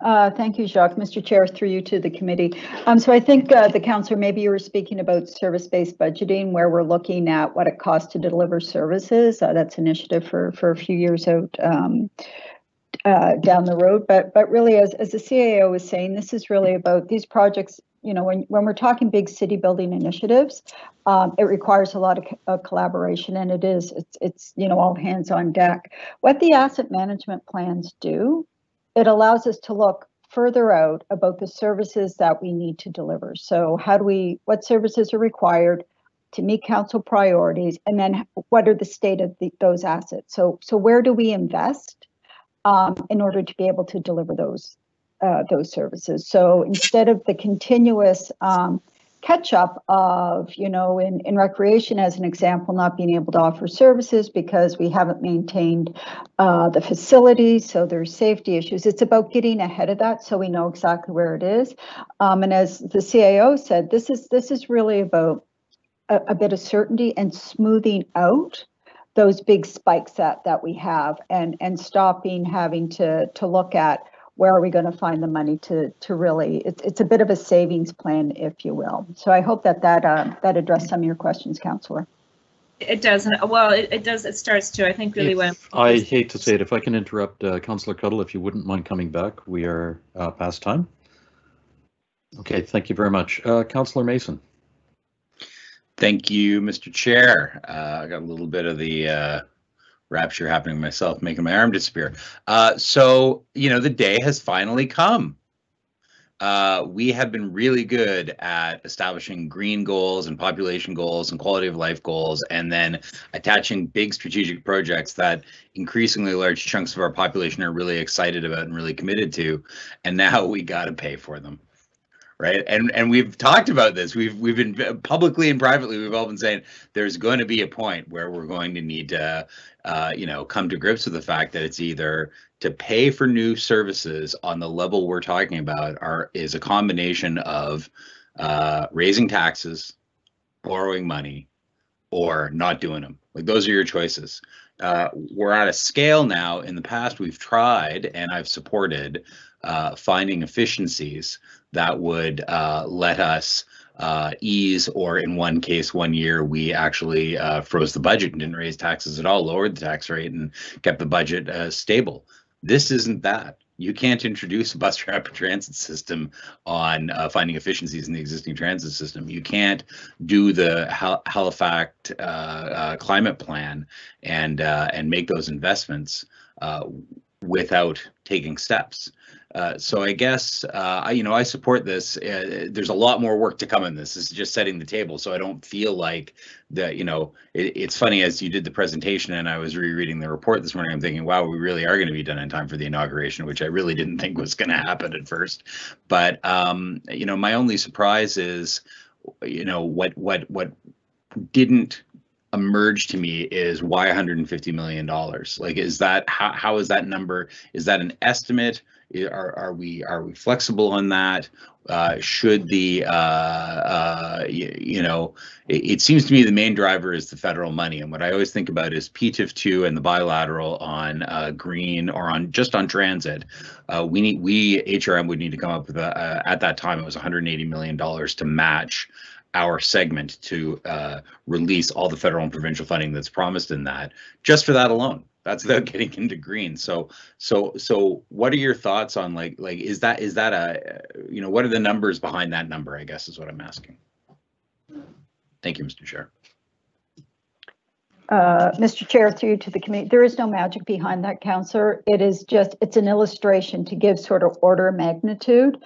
Thank you, Jacques. Mr. Chair, through you to the committee. So I think the councillor, maybe you were speaking about service-based budgeting, where we're looking at what it costs to deliver services. That's an initiative for a few years out down the road. But really, as the CAO was saying, this is really about these projects. When we're talking big city building initiatives, it requires a lot of collaboration, and it's all hands on deck. What the asset management plans do, it allows us to look further out about the services that we need to deliver. So what services are required to meet council priorities, and then what are the state of those assets? So where do we invest in order to be able to deliver those services? So instead of the continuous catch up of, in recreation, as an example, not being able to offer services because we haven't maintained the facilities, so there's safety issues. It's about getting ahead of that so we know exactly where it is. And as the CAO said, this is really about a bit of certainty and smoothing out those big spikes that we have, and stopping having to look at where are we going to find the money to really, it's a bit of a savings plan, if you will. So I hope that addressed some of your questions, Councillor. It does, well, it does. It starts to. I think really when I hate to say it, if I can interrupt, Councillor Cuddle, if you wouldn't mind coming back, we are past time. Okay, thank you very much, Councillor Mason. Thank you, Mr. Chair. I got a little bit of the rapture happening myself, making my arm disappear. So, the day has finally come. We have been really good at establishing green goals and population goals and quality of life goals, and then attaching big strategic projects that increasingly large chunks of our population are really excited about and really committed to. And now we got to pay for them. Right. And we've talked about this. We've been publicly and privately, we've all been saying there's going to be a point where we're going to need to, come to grips with the fact that it's either to pay for new services on the level we're talking about is a combination of raising taxes, borrowing money, or not doing them. Like, those are your choices. We're at a scale now. In the past, we've tried, and I've supported finding efficiencies that would let us ease, or in one case, 1 year, we actually froze the budget and didn't raise taxes at all, lowered the tax rate and kept the budget stable. This isn't that. You can't introduce a bus rapid transit system on finding efficiencies in the existing transit system. You can't do the Halifax climate plan and make those investments without taking steps. So I guess, I support this. There's a lot more work to come in this. This is just setting the table. So I don't feel like that, it's funny, as you did the presentation and I was rereading the report this morning, I'm thinking, wow, we really are going to be done in time for the inauguration, which I really didn't think was going to happen at first. But, my only surprise is, what didn't emerge to me is why $150 million? Like, is that, how is that number? Is that an estimate? Are we flexible on that? Should the it seems to me the main driver is the federal money, and what I always think about is PTIF2 and the bilateral on green, or on transit. We HRM would need to come up with at that time it was $180 million to match our segment to release all the federal and provincial funding that's promised in that, just for that alone. That's without getting into green. So what are your thoughts on like is that a, what are the numbers behind that number, I guess, is what I'm asking. Thank you, Mr. Chair. Mr. Chair, through you to the committee, there is no magic behind that, Councillor. It's an illustration to give sort of order of magnitude.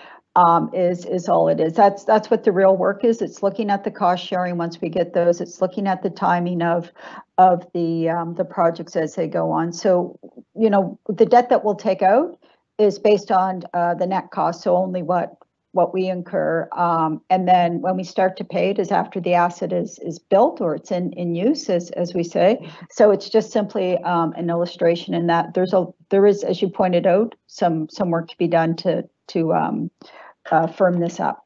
Is all it is. That's what the real work is. It's looking at the cost sharing once we get those. It's looking at the timing of the projects as they go on. So you know, the debt that we'll take out is based on the net cost, so only what we incur. And then when we start to pay it is after the asset is built or it's in use, as we say. So it's just simply an illustration in that there is, as you pointed out, some work to be done to firm this up.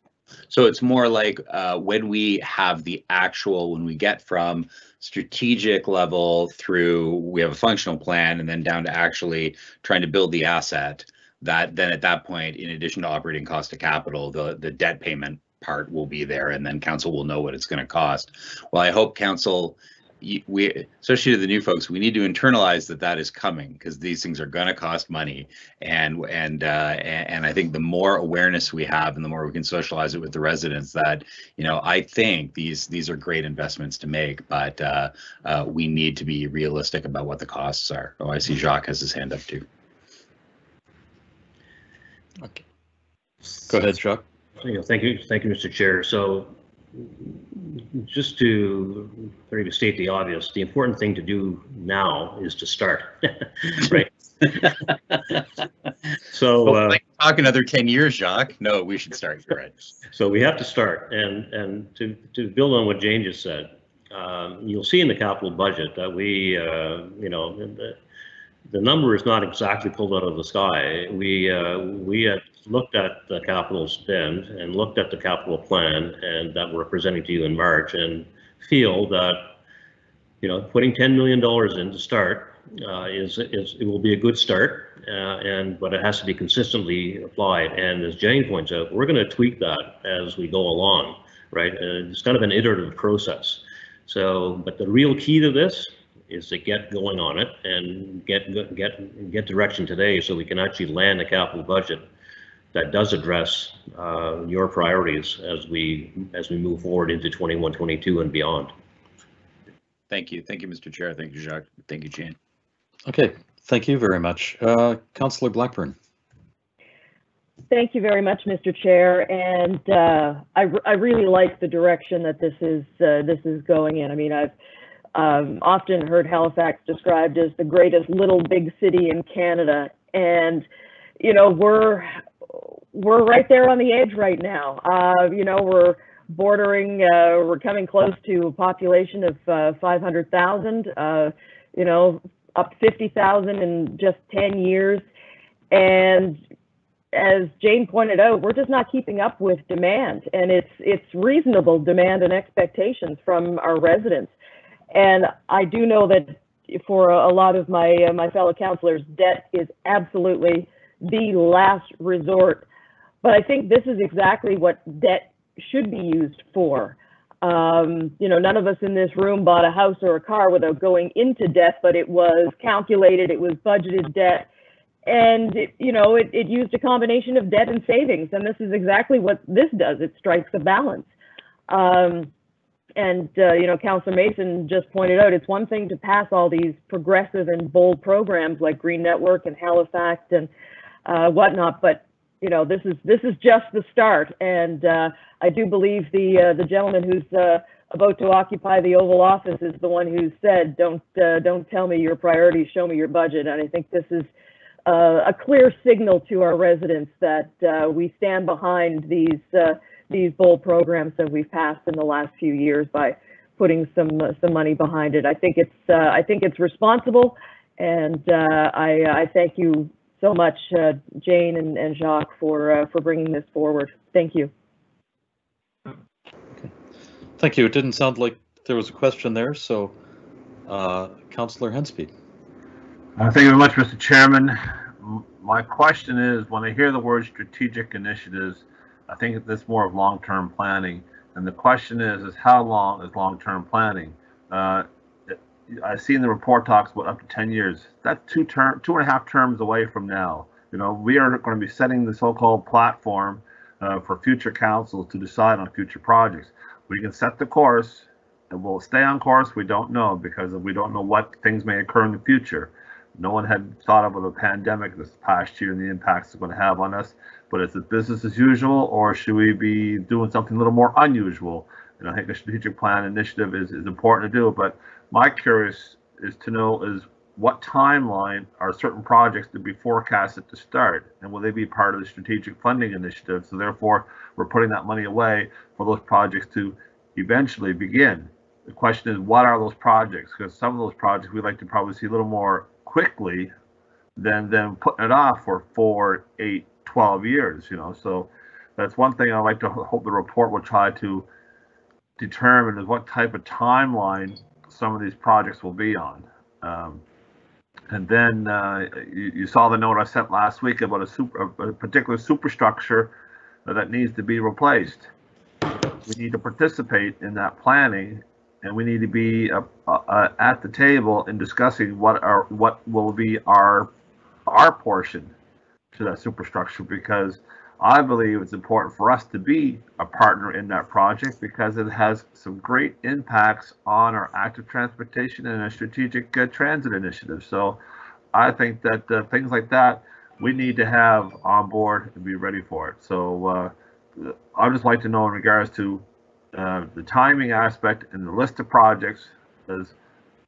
So it's more like when we have the actual, when we get from strategic level through, we have a functional plan and then down to actually trying to build the asset, that then at that point, in addition to operating cost of capital, the debt payment part will be there, and then council will know what it's going to cost. Well, I hope council, we, especially to the new folks, we need to internalize that is coming, because these things are going to cost money, and I think the more awareness we have and the more we can socialize it with the residents, that, you know, I think these are great investments to make, but we need to be realistic about what the costs are. Oh, I see Jacques has his hand up too. Okay. Go ahead, Jacques. Thank you, Mr. Chair. So, just to maybe state the obvious, the important thing to do now is to start, right? So, well, talk another 10 years, Jacques. No, we should start. You're right. So we have to start, and to build on what Jane just said, you'll see in the capital budget that we, you know, the number is not exactly pulled out of the sky. We had looked at the capital spend and looked at the capital plan, and that we're presenting to you in March, and feel that, you know, putting $10 million in to start it will be a good start, but it has to be consistently applied. And as Jane points out, we're going to tweak that as we go along, right? It's kind of an iterative process. So, but the real key to this is to get going on it and get direction today, so we can actually land a capital budget that does address your priorities as we move forward into 21, 22 and beyond. Thank you, Mr. Chair. Thank you, Jacques. Thank you, Jane. Okay, thank you very much, Councillor Blackburn. Thank you very much, Mr. Chair, and I really like the direction that this is going in. I mean, I've often heard Halifax described as the greatest little big city in Canada, and you know, we're right there on the edge right now. You know, we're bordering, we're coming close to a population of 500,000. You know, up 50,000 in just 10 years, and as Jane pointed out, we're just not keeping up with demand, and it's reasonable demand and expectations from our residents. And I do know that for a lot of my fellow councillors, debt is absolutely the last resort. But I think this is exactly what debt should be used for. You know, none of us in this room bought a house or a car without going into debt, but it was calculated, it was budgeted debt, and it used a combination of debt and savings. And this is exactly what this does. It strikes a balance. You know, Councillor Mason just pointed out, it's one thing to pass all these progressive and bold programs like Green Network and Halifax and whatnot, but you know, this is just the start. And I do believe the gentleman who's about to occupy the Oval Office is the one who said, "Don't tell me your priorities, show me your budget." And I think this is a clear signal to our residents that we stand behind these bold programs that we've passed in the last few years by putting some money behind it. I think it's responsible, and I thank you so much, Jane and Jacques, for bringing this forward. Thank you. Okay. Thank you. It didn't sound like there was a question there, so Councillor Henspeed. Thank you very much, Mr. Chairman. My question is, when I hear the word strategic initiatives, I think that's more of long-term planning. And the question is how long is long-term planning? I've seen the report talks about up to 10 years. That's 2.5 terms away from now. You know, we are going to be setting the so-called platform for future councils to decide on future projects. We can set the course, and we'll stay on course. We don't know, because we don't know what things may occur in the future. No one had thought about a pandemic this past year and the impacts it's going to have on us. But is it business as usual, or should we be doing something a little more unusual? And I think a strategic plan initiative is important to do. But my curious is to know is what timeline are certain projects to be forecasted to start, and will they be part of the strategic funding initiative? So therefore, we're putting that money away for those projects to eventually begin. The question is, what are those projects? Because some of those projects we'd like to probably see a little more quickly than putting it off for 4, 8, 12 years, you know. So that's one thing I like to hope the report will try to determine is what type of timeline some of these projects will be on. And then you saw the note I sent last week about a particular superstructure that needs to be replaced. We need to participate in that planning, and we need to be at the table in discussing what will be our portion to that superstructure, because I believe it's important for us to be a partner in that project because it has some great impacts on our active transportation and our strategic transit initiative. So I think that things like that we need to have on board and be ready for it. So I'd just like to know in regards to the timing aspect and the list of projects, is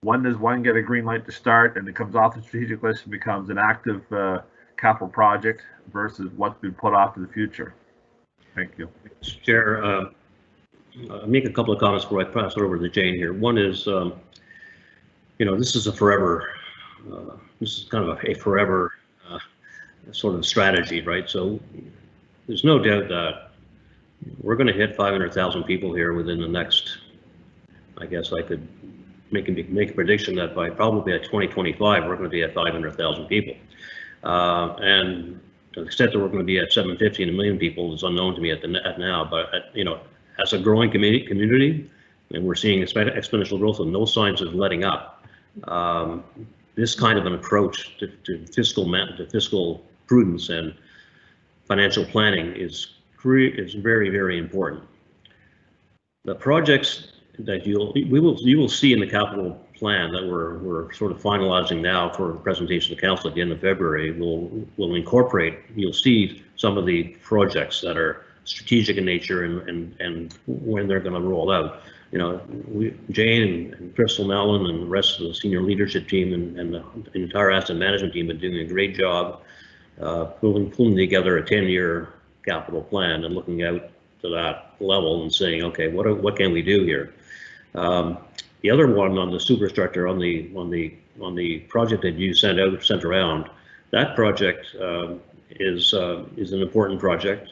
when does one get a green light to start and it comes off the strategic list and becomes an active capital project versus what's been put off to the future. Thank you. Chair, I'll make a couple of comments before I pass it over to Jane here. One is, you know, this is a forever, this is kind of a forever sort of strategy, right? So there's no doubt that we're going to hit 500,000 people here within the next, I guess I could make a prediction that by probably at 2025, we're going to be at 500,000 people. And to the extent that we're going to be at 750 and 1 million people is unknown to me at now, but you know, as a growing community, and we're seeing exponential growth and no signs of letting up. This kind of an approach to fiscal prudence and financial planning is very, very important. The projects that you will see in the capital plan that we're sort of finalizing now for presentation to council at the end of February will incorporate. You'll see some of the projects that are strategic in nature and when they're going to roll out. You know, Jane and Crystal Mellon and the rest of the senior leadership team and the entire asset management team have been doing a great job pulling together a 10-year capital plan and looking out to that level and saying, okay, what can we do here? The other one on the superstructure on the project that you sent around, that project is an important project.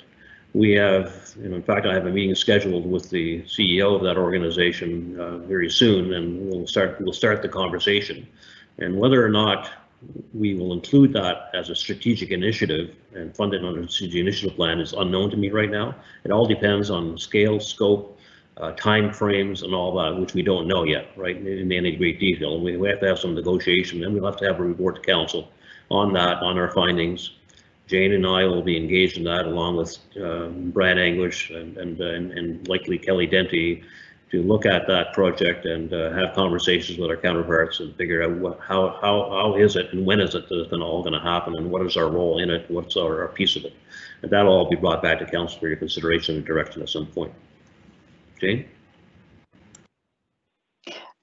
We have, in fact, I have a meeting scheduled with the CEO of that organization very soon, and we'll start the conversation. And whether or not we will include that as a strategic initiative and fund it under the strategic initiative plan is unknown to me right now. It all depends on scale, scope, time frames, and all that, which we don't know yet, right, in any great detail. And we have to have some negotiation, and we'll have to have a report to council on that, on our findings. Jane and I will be engaged in that, along with Brad Anglish and likely Kelly Denty, to look at that project and have conversations with our counterparts and figure out how is it and when is it that it's all going to happen, and what is our role in it, what's our piece of it. And that'll all be brought back to council for your consideration and direction at some point. Jane?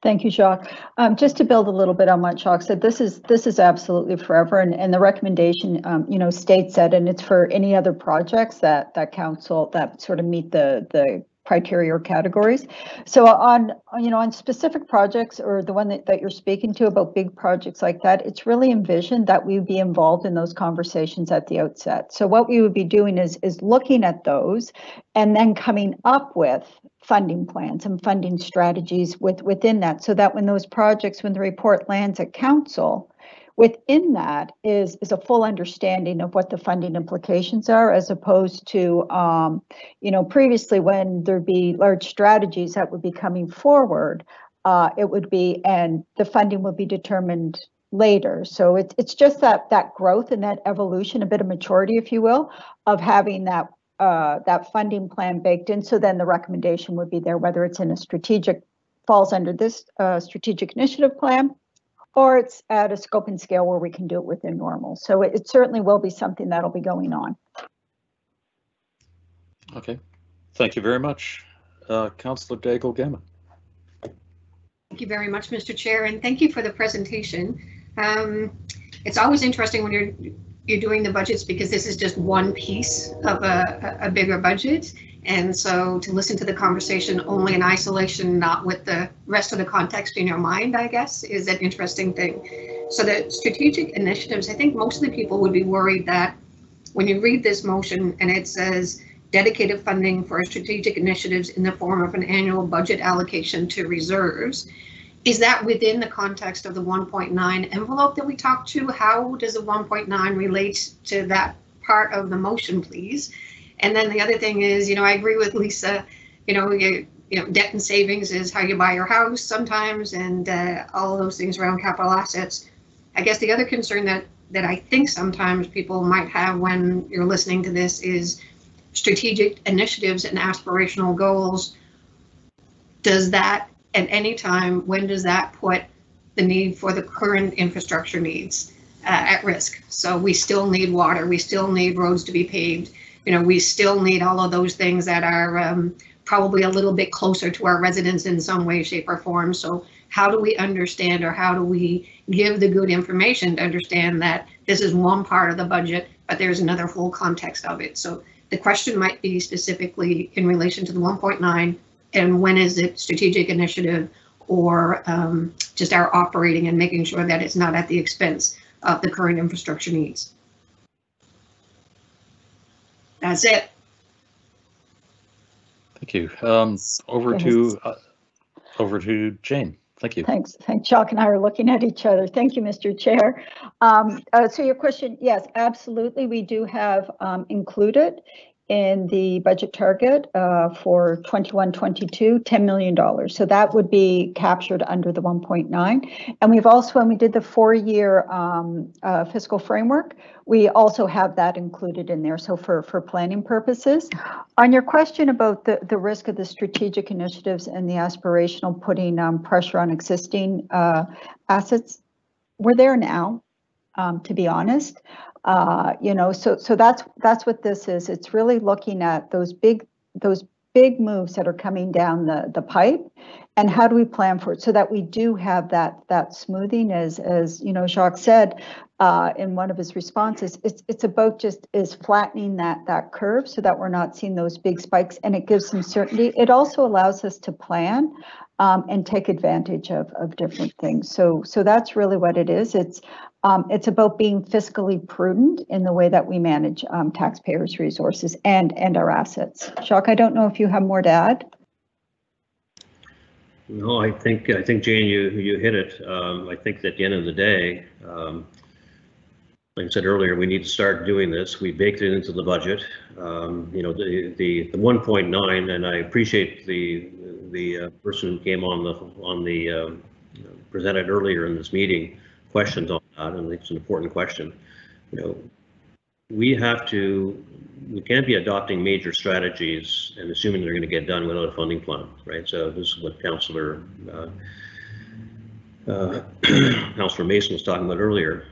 Thank you, Jacques. Just to build a little bit on what Jacques said, this is absolutely forever, and the recommendation, you know, states that, and it's for any other projects that council that sort of meet the criteria or categories. So on specific projects, or the one that you're speaking to about big projects like that, it's really envisioned that we would be involved in those conversations at the outset. So what we would be doing is looking at those and then coming up with funding plans and funding strategies within that, so that when the report lands at council, within that is a full understanding of what the funding implications are, as opposed to, previously when there'd be large strategies that would be coming forward, it would be, and the funding would be determined later. So it's just that growth and that evolution, a bit of maturity, if you will, of having that funding plan baked in. So then the recommendation would be there, whether it's in falls under this strategic initiative plan, or it's at a scope and scale where we can do it within normal. So it certainly will be something that'll be going on. Okay, thank you very much. Councillor Daigle-Gammon. Thank you very much, Mr. Chair, and thank you for the presentation. It's always interesting when you're doing the budgets because this is just one piece of a bigger budget. And so to listen to the conversation only in isolation, not with the rest of the context in your mind, I guess, is an interesting thing. So the strategic initiatives, I think most of the people would be worried that when you read this motion and it says dedicated funding for strategic initiatives in the form of an annual budget allocation to reserves, is that within the context of the 1.9 envelope that we talked to? How does the 1.9 relate to that part of the motion, please? And then the other thing is, I agree with Lisa, debt and savings is how you buy your house sometimes, and all of those things around capital assets. I guess the other concern that I think sometimes people might have when you're listening to this is strategic initiatives and aspirational goals. Does that at any time, when does that put the need for the current infrastructure needs at risk? So we still need water, we still need roads to be paved, we still need all of those things that are probably a little bit closer to our residents in some way, shape, or form. So how do we understand, or how do we give the good information to understand that this is one part of the budget, but there's another whole context of it? So the question might be specifically in relation to the 1.9, and when is it strategic initiative or just our operating and making sure that it's not at the expense of the current infrastructure needs. That's it. Thank you. Over to Jane. Thank you. Thanks. Chuck and I are looking at each other. Thank you, Mr. Chair. So your question, yes, absolutely. We do have included in the budget target for 21-22, $10 million. So that would be captured under the 1.9. And we've also, when we did the 4-year fiscal framework, we also have that included in there. So for planning purposes. On your question about the risk of the strategic initiatives and the aspirational putting pressure on existing assets, we're there now, to be honest. So that's what this is. It's really looking at those big moves that are coming down the pipe, and how do we plan for it so that we do have that smoothing, as Jacques said in one of his responses. It's about just flattening that curve so that we're not seeing those big spikes, and it gives some certainty. It also allows us to plan and take advantage of different things. So that's really what it is. It's about being fiscally prudent in the way that we manage taxpayers' resources and our assets. Jacques, I don't know if you have more to add. No, I think Jane, you hit it. I think that at the end of the day, like I said earlier, we need to start doing this. We baked it into the budget. The 1.9, and I appreciate the person who came on the presented earlier in this meeting questions on that, and I think it's an important question. We can't be adopting major strategies and assuming they're going to get done without a funding plan, right? So this is what Councillor Mason was talking about earlier.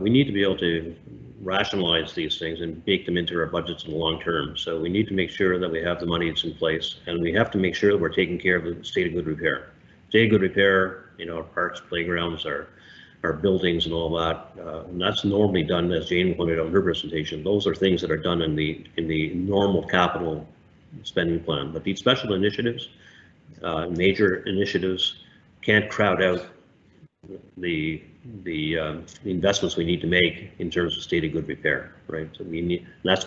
We need to be able to rationalize these things and bake them into our budgets in the long term. So we need to make sure that we have the money that's in place, and we have to make sure that we're taking care of the state of good repair. State of good repair, our parks, playgrounds, our buildings and all that, and that's normally done, as Jane pointed out in her presentation. Those are things that are done in the normal capital spending plan. But these special initiatives, major initiatives, can't crowd out the investments we need to make in terms of state of good repair, right? So we need. That's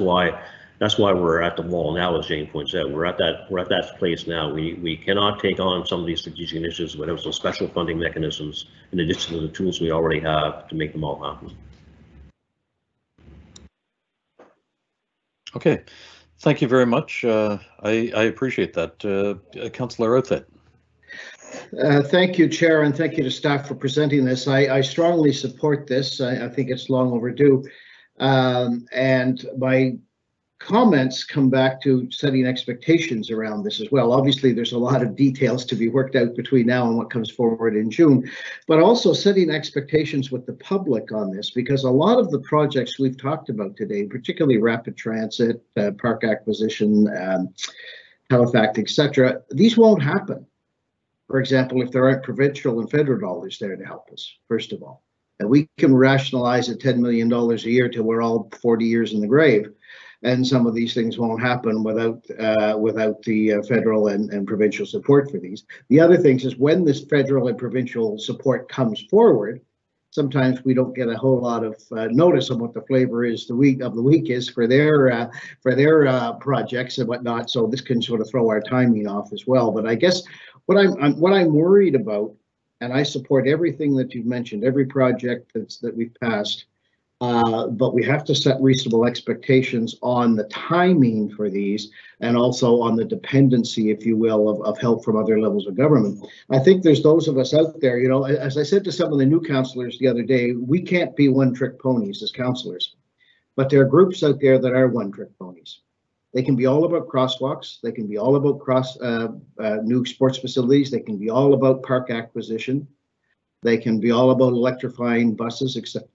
why we're at the wall now, as Jane points out. We're at that place now. We cannot take on some of these strategic initiatives without some special funding mechanisms in addition to the tools we already have to make them all happen. Okay, thank you very much. I appreciate that. Councillor Outfit. Thank you, Chair, and thank you to staff for presenting this. I strongly support this. I think it's long overdue. And my comments come back to setting expectations around this as well. Obviously, there's a lot of details to be worked out between now and what comes forward in June, but also setting expectations with the public on this, because a lot of the projects we've talked about today, particularly rapid transit, park acquisition, Halifax, etc., these won't happen. For example, if there aren't provincial and federal dollars there to help us, first of all. And we can rationalize at $10 million a year till we're all 40 years in the grave. And some of these things won't happen without the federal and provincial support for these. The other things is when this federal and provincial support comes forward, sometimes we don't get a whole lot of notice on what the flavor is the week is for their projects and whatnot. So this can sort of throw our timing off as well. But I guess what I'm worried about, and I support everything that you've mentioned, every project that we've passed. But we have to set reasonable expectations on the timing for these and also on the dependency, if you will, of help from other levels of government. I think there's those of us out there, you know, as I said to some of the new councillors the other day, we can't be one-trick ponies as councillors, but there are groups out there that are one-trick ponies. They can be all about crosswalks. They can be all about new sports facilities. They can be all about park acquisition. They can be all about electrifying buses, etc.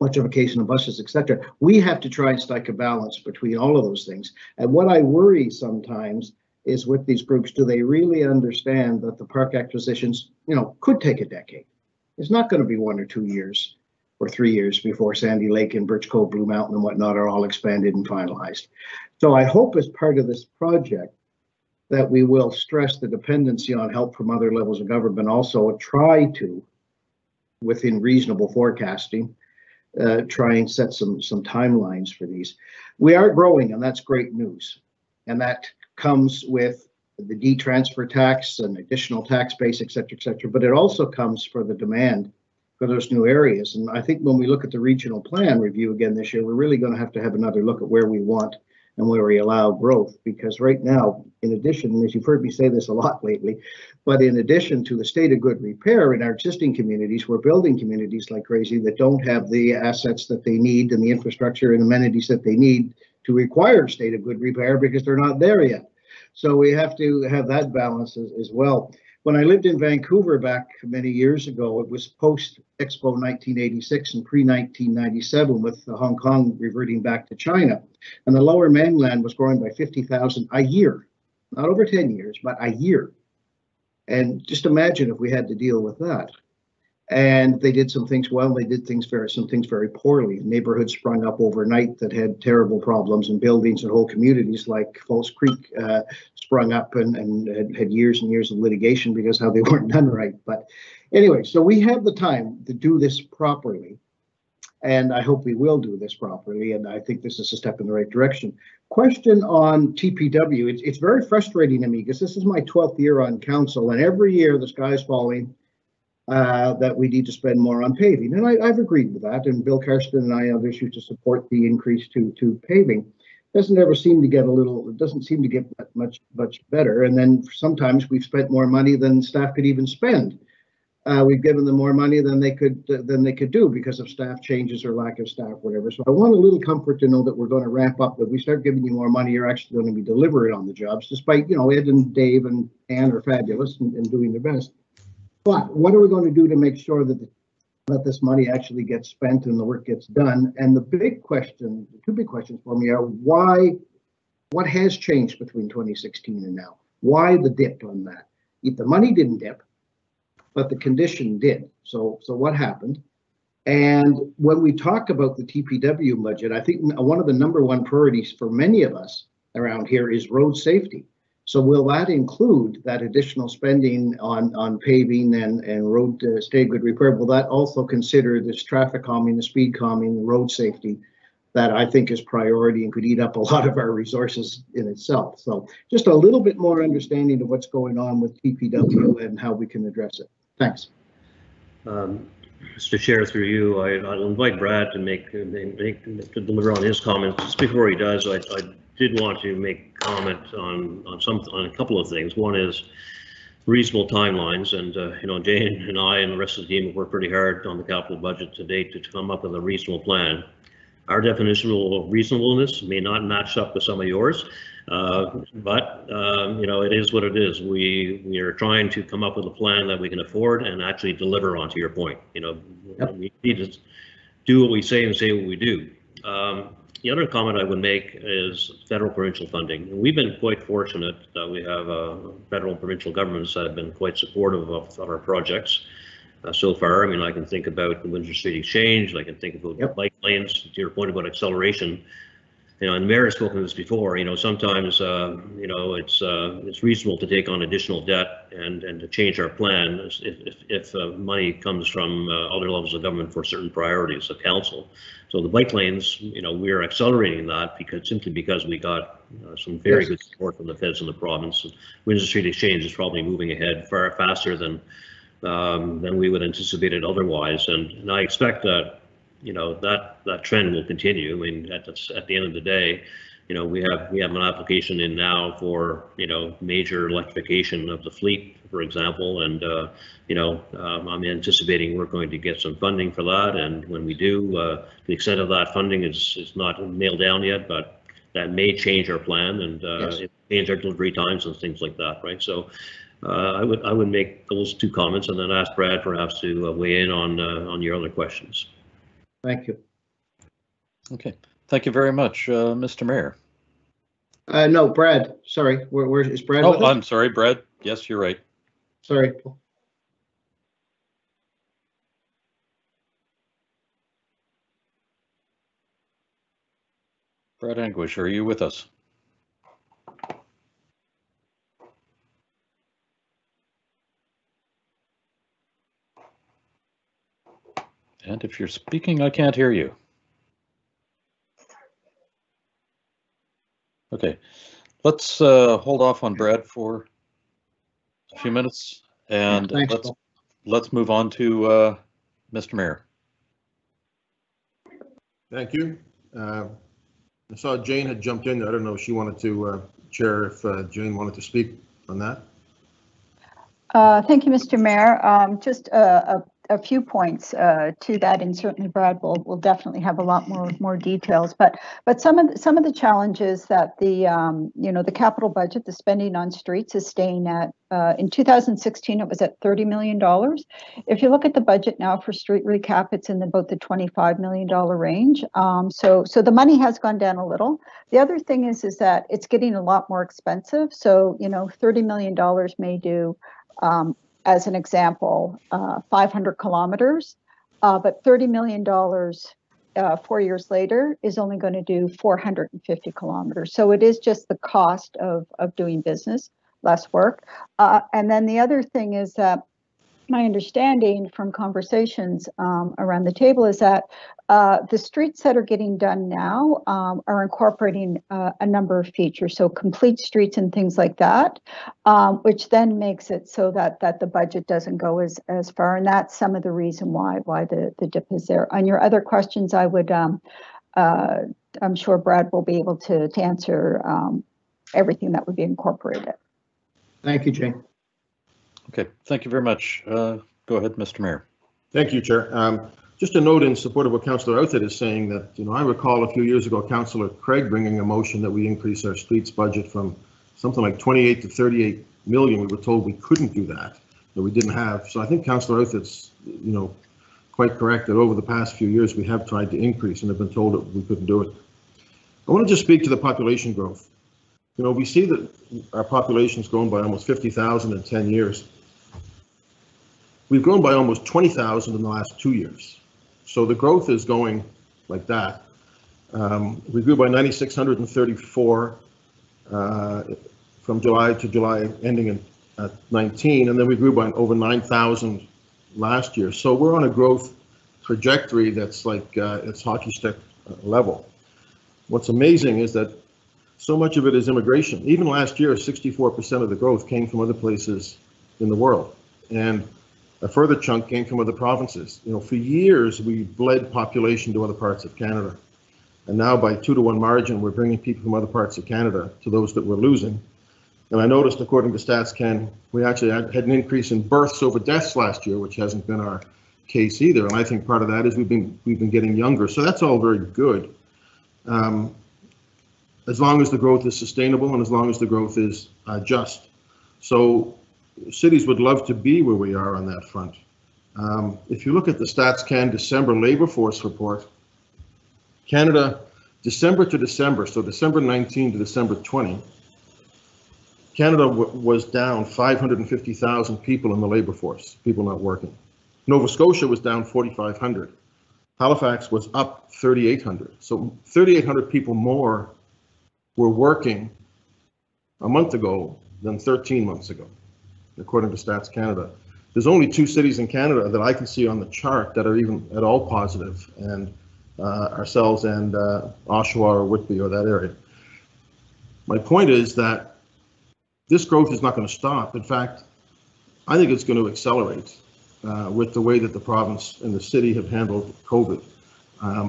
Electrification of buses, etc. We have to try and strike a balance between all of those things. And what I worry sometimes is with these groups, do they really understand that the park acquisitions, you know, could take a decade? It's not going to be 1 or 2 years or 3 years before Sandy Lake and Birch Cove, Blue Mountain and whatnot are all expanded and finalized. So I hope as part of this project that we will stress the dependency on help from other levels of government, also try to, within reasonable forecasting, try and set some timelines for these. We are growing, and that's great news. And that comes with the de-transfer tax and additional tax base, et cetera, but it also comes for the demand for those new areas. And I think when we look at the regional plan review again this year, we're really going to have another look at where we want and where we allow growth, because right now, in addition, as you've heard me say this a lot lately, but in addition to the state of good repair in our existing communities, we're building communities like crazy that don't have the assets that they need and the infrastructure and amenities that they need to require state of good repair because they're not there yet. So we have to have that balance as well. When I lived in Vancouver back many years ago, it was post-Expo 1986 and pre-1997 with Hong Kong reverting back to China. And the Lower Mainland was growing by 50,000 a year, not over 10 years, but a year. And just imagine if we had to deal with that. And they did some things well, they did some things very poorly. Neighborhoods sprung up overnight that had terrible problems, and buildings and whole communities like Falls Creek sprung up and had years and years of litigation because how they weren't done right. But anyway, so we have the time to do this properly. And I hope we will do this properly. And I think this is a step in the right direction. Question on TPW. It's very frustrating to me because this is my 12th year on council, and every year the sky's falling. That we need to spend more on paving, and I've agreed with that. And Bill Karsten and I have issues to support the increase to paving. Doesn't seem to get much better. And then sometimes we've spent more money than staff could even spend. We've given them more money than they could do because of staff changes or lack of staff, whatever. So I want a little comfort to know that we're going to ramp up. That we start giving you more money, you're actually going to be delivering on the jobs, despite Ed and Dave and Ann are fabulous and doing their best. But what are we going to do to make sure that this money actually gets spent and the work gets done? And the two big questions for me are what has changed between 2016 and now? Why the dip on that? The money didn't dip, but the condition did. So what happened? And when we talk about the TPW budget, I think one of the number 1 priorities for many of us around here is road safety. So will that include that additional spending on paving and road state good repair? Will that also consider this traffic calming, the speed calming, the road safety that I think is priority and could eat up a lot of our resources in itself? So just a little bit more understanding of what's going on with TPW and how we can address it. Thanks. Mr. Chair, through you, I'll invite Brad to deliver on his comments. Just before he does, I did want to make comment on a couple of things. One is reasonable timelines, and Jane and I and the rest of the team have worked pretty hard on the capital budget to date to come up with a reasonable plan. Our definition of reasonableness may not match up with some of yours, but it is what it is. We are trying to come up with a plan that we can afford and actually deliver on. To your point, Yep. We need to do what we say and say what we do. The other comment I would make is federal provincial funding. And we've been quite fortunate that we have federal and provincial governments that have been quite supportive of our projects. so far. I mean, I can think about the Windsor Street Exchange. I can think about bike lanes. To your point about acceleration, you know, and the mayor has spoken to this before. You know, sometimes you know, it's reasonable to take on additional debt and to change our plan if money comes from other levels of government for certain priorities of council. So the bike lanes, you know, we are accelerating that simply because we got some very good support from the feds and the province. Windsor Street Exchange is probably moving ahead far faster than we would anticipate it otherwise, and I expect that, you know, that trend will continue. I mean, at the end of the day, you know, we have an application in now for, you know, major electrification of the fleet, for example, and you know, I'm anticipating we're going to get some funding for that, and when we do, the extent of that funding is not nailed down yet, but that may change our plan and change our delivery times and things like that, right? So I would make those two comments and then ask Brad perhaps to weigh in on your other questions. Thank you. Okay, thank you very much, Mr. Mayor. No, Brad, sorry, where is Brad? Oh, I'm sorry, Brad. Yes, you're right. Sorry. Brad Anguish, are you with us? And if you're speaking, I can't hear you. Okay, let's hold off on Brad for a few minutes, and let's move on to Mr. Mayor. Thank you. I saw Jane had jumped in there. I don't know if she wanted to chair, if Jane wanted to speak on that. Thank you, Mr. Mayor. Just a few points to that, and certainly Brad will definitely have a lot more details. But some of the challenges that the you know, the capital budget, the spending on streets is staying at. In 2016, it was at $30 million. If you look at the budget now for street recap, it's in about the $25 million range. So the money has gone down a little. The other thing is that it's getting a lot more expensive. So, you know, $30 million may do, as an example, 500 kilometers, but $30 million 4 years later is only going to do 450 kilometers. So it is just the cost of doing business, less work. And then the other thing is that my understanding from conversations around the table is that the streets that are getting done now are incorporating a number of features, so complete streets and things like that, which then makes it so that the budget doesn't go as far, and that's some of the reason why the dip is there. On your other questions, I would I'm sure Brad will be able to answer everything that would be incorporated. Thank you, Jane. Okay, thank you very much. Go ahead, Mr. Mayor. Thank you, Chair. Just a note in support of what Councillor Outset is saying, that, you know, I recall a few years ago, Councillor Craig bringing a motion that we increase our streets budget from something like 28 to 38 million. We were told we couldn't do that we didn't have. So I think Councillor Outset's, you know, quite correct that over the past few years we have tried to increase and have been told that we couldn't do it. I want to just speak to the population growth. You know, we see that our population's grown by almost 50,000 in 10 years. We've grown by almost 20,000 in the last 2 years. So the growth is going like that. We grew by 9,634 from July to July, ending in 19, and then we grew by over 9,000 last year. So we're on a growth trajectory that's like it's hockey stick level. What's amazing is that so much of it is immigration. Even last year, 64% of the growth came from other places in the world, and a further chunk came from other provinces. You know, for years we bled population to other parts of Canada, and now by 2-to-1 margin, we're bringing people from other parts of Canada to those that we're losing. And I noticed, according to StatsCan, we actually had an increase in births over deaths last year, which hasn't been our case either. And I think part of that is we've been getting younger, so that's all very good. As long as the growth is sustainable and as long as the growth is just. So cities would love to be where we are on that front. If you look at the StatsCan December labor force report, Canada, December to December, so December 19 to December 20, Canada was down 550,000 people in the labor force, people not working. Nova Scotia was down 4,500. Halifax was up 3,800. So 3,800 people more were working a month ago than 13 months ago, according to Stats Canada. There's only 2 cities in Canada that I can see on the chart that are even at all positive, and ourselves and Oshawa or Whitby or that area. My point is that this growth is not going to stop. In fact, I think it's going to accelerate with the way that the province and the city have handled COVID.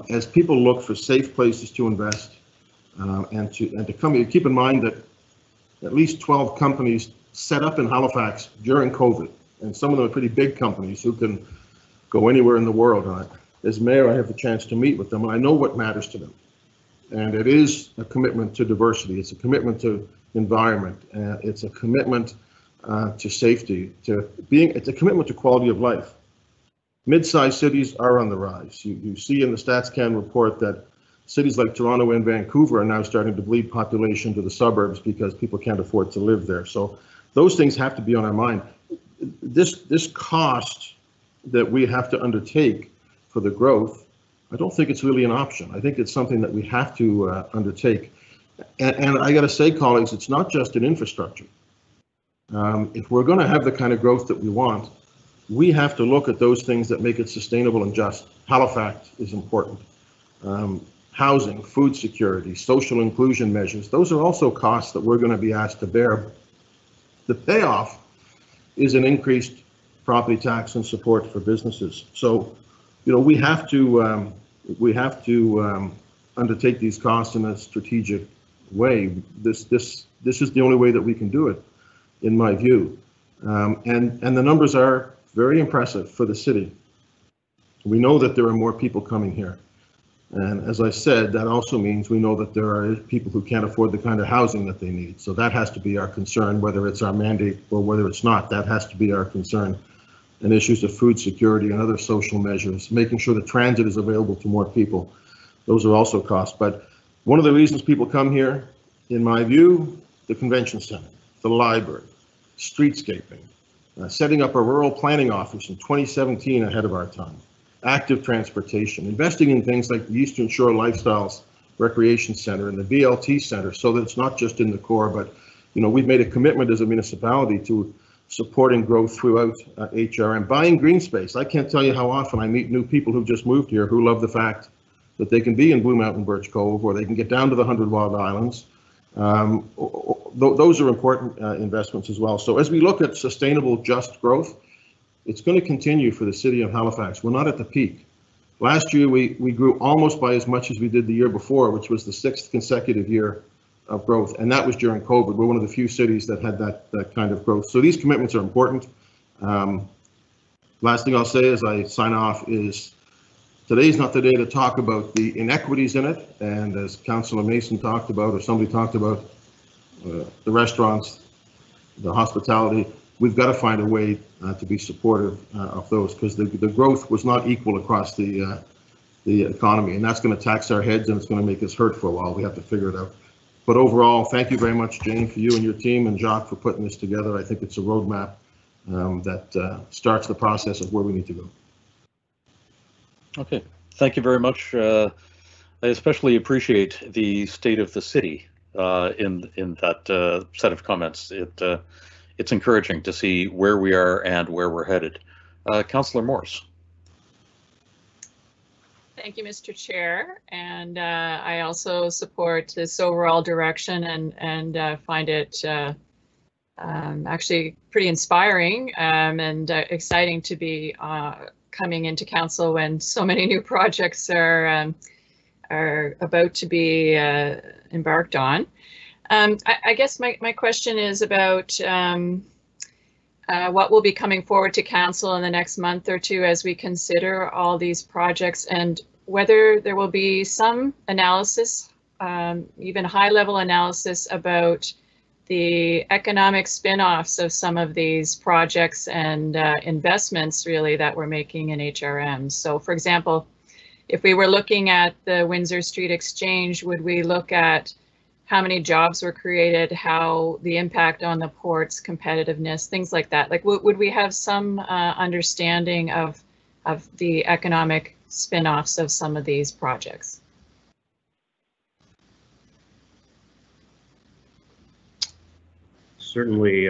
As people look for safe places to invest and to come here, keep in mind that at least 12 companies set up in Halifax during COVID, and some of them are pretty big companies who can go anywhere in the world. And as mayor, I have the chance to meet with them, and I know what matters to them. And it is a commitment to diversity. It's a commitment to environment. It's a commitment to safety. It's a commitment to quality of life. Mid-sized cities are on the rise. You see in the StatsCan report that cities like Toronto and Vancouver are now starting to bleed population to the suburbs because people can't afford to live there. So those things have to be on our mind. This cost that we have to undertake for the growth, I don't think it's really an option. I think it's something that we have to undertake. And I got to say, colleagues, it's not just an infrastructure. If we're going to have the kind of growth that we want, we have to look at those things that make it sustainable and just. Halifax is important. Housing, food security, social inclusion measures, those are also costs that we're going to be asked to bear. The payoff is an increased property tax and support for businesses. So, we have to undertake these costs in a strategic way. This is the only way that we can do it, in my view. And the numbers are very impressive for the city. We know that there are more people coming here. And as I said, that also means we know that there are people who can't afford the kind of housing that they need. So that has to be our concern, whether it's our mandate or whether it's not. That has to be our concern. And issues of food security and other social measures, making sure that transit is available to more people. Those are also costs. But one of the reasons people come here, in my view, the convention center, the library, streetscaping, setting up a rural planning office in 2017 ahead of our time, active transportation, investing in things like the Eastern Shore Lifestyles Recreation Center and the VLT Center, so that it's not just in the core, but we've made a commitment as a municipality to supporting growth throughout HRM. Buying green space. I can't tell you how often I meet new people who've just moved here who love the fact that they can be in Blue Mountain Birch Cove, or they can get down to the 100 Wild Islands. Those are important investments as well. So as we look at sustainable, just growth, it's going to continue for the city of Halifax. We're not at the peak. Last year, we grew almost by as much as we did the year before, which was the 6th consecutive year of growth. And that was during COVID. We're one of the few cities that had that kind of growth. So these commitments are important. Last thing I'll say as I sign off is today's not the day to talk about the inequities in it. And as Councillor Mason talked about, or somebody talked about, the restaurants, the hospitality, we've got to find a way to be supportive of those, because the growth was not equal across the economy, and that's going to tax our heads and it's going to make us hurt for a while. We have to figure it out. But overall, thank you very much, Jane, for you and your team, and Jacques for putting this together. I think it's a roadmap that starts the process of where we need to go. Okay, thank you very much. I especially appreciate the state of the city in that set of comments. It's encouraging to see where we are and where we're headed. Councillor Morse. Thank you, Mr. Chair. And I also support this overall direction and find it actually pretty inspiring and exciting to be coming into council when so many new projects are about to be embarked on. I guess my question is about what will be coming forward to council in the next month or two as we consider all these projects, and whether there will be some analysis, even high-level analysis about the economic spin-offs of some of these projects and investments really that we're making in HRM. So for example, if we were looking at the Windsor Street Exchange, would we look at how many jobs were created, how the impact on the port's competitiveness, things like that. Like, would we have some understanding of the economic spin-offs of some of these projects? Certainly,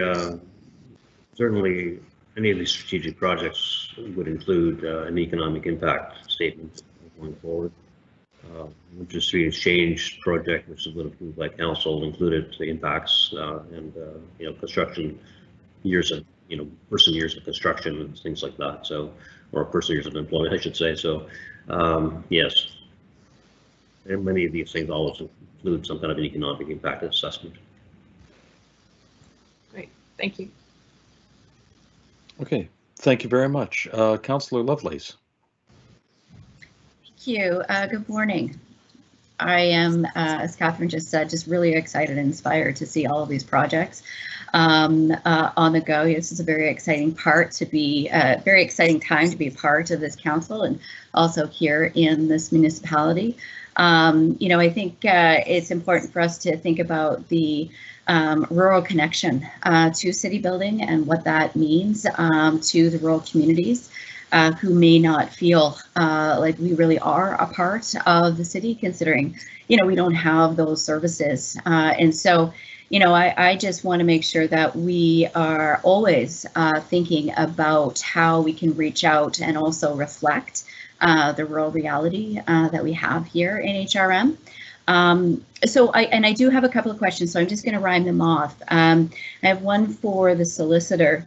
certainly any of these strategic projects would include an economic impact statement going forward. Interest rate exchange project, which has been approved by council, included the impacts and you know, construction years of, you know, person years of construction and things like that. So, or person years of employment, I should say. So, yes, and many of these things always include some kind of an economic impact assessment. Great, thank you. Okay, thank you very much. Councillor Lovelace. Thank you. Good morning. I am, as Catherine just said, just really excited and inspired to see all of these projects on the go. This is a very exciting part to be, very exciting time to be part of this council and also here in this municipality. You know, I think it's important for us to think about the rural connection to city building and what that means to the rural communities. Who may not feel like we really are a part of the city, considering, you know, we don't have those services. And so, you know, I just want to make sure that we are always thinking about how we can reach out and also reflect the rural reality that we have here in HRM. So I do have a couple of questions, so I'm just going to rhyme them off. I have one for the solicitor.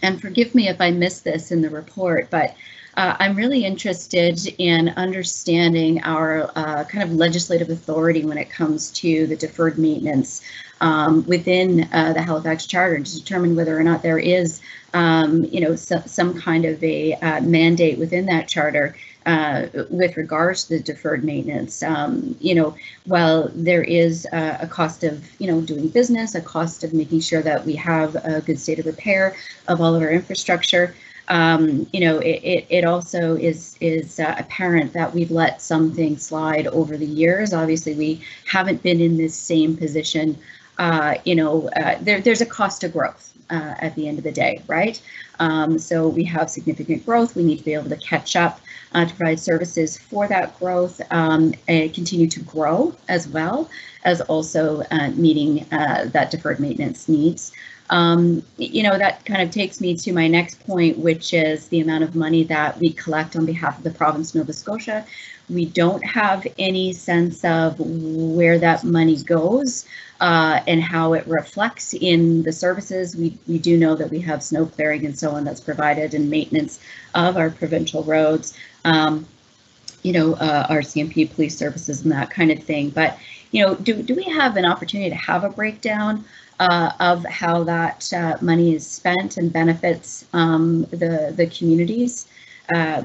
And forgive me if I missed this in the report, but I'm really interested in understanding our kind of legislative authority when it comes to the deferred maintenance within the Halifax Charter to determine whether or not there is, you know, some kind of a mandate within that charter with regards to the deferred maintenance. You know, while there is a cost of, you know, doing business, a cost of making sure that we have a good state of repair of all of our infrastructure, you know, it also is apparent that we've let some things slide over the years. Obviously, we haven't been in this same position. You know, there's a cost to growth at the end of the day, right? So we have significant growth. We need to be able to catch up to provide services for that growth and continue to grow, as well as also meeting that deferred maintenance needs. You know, that kind of takes me to my next point, which is the amount of money that we collect on behalf of the province of Nova Scotia. We don't have any sense of where that money goes and how it reflects in the services. We do know that we have snow clearing and so on that's provided, and maintenance of our provincial roads, you know, our CMP police services and that kind of thing. But, you know, do we have an opportunity to have a breakdown of how that money is spent and benefits the communities?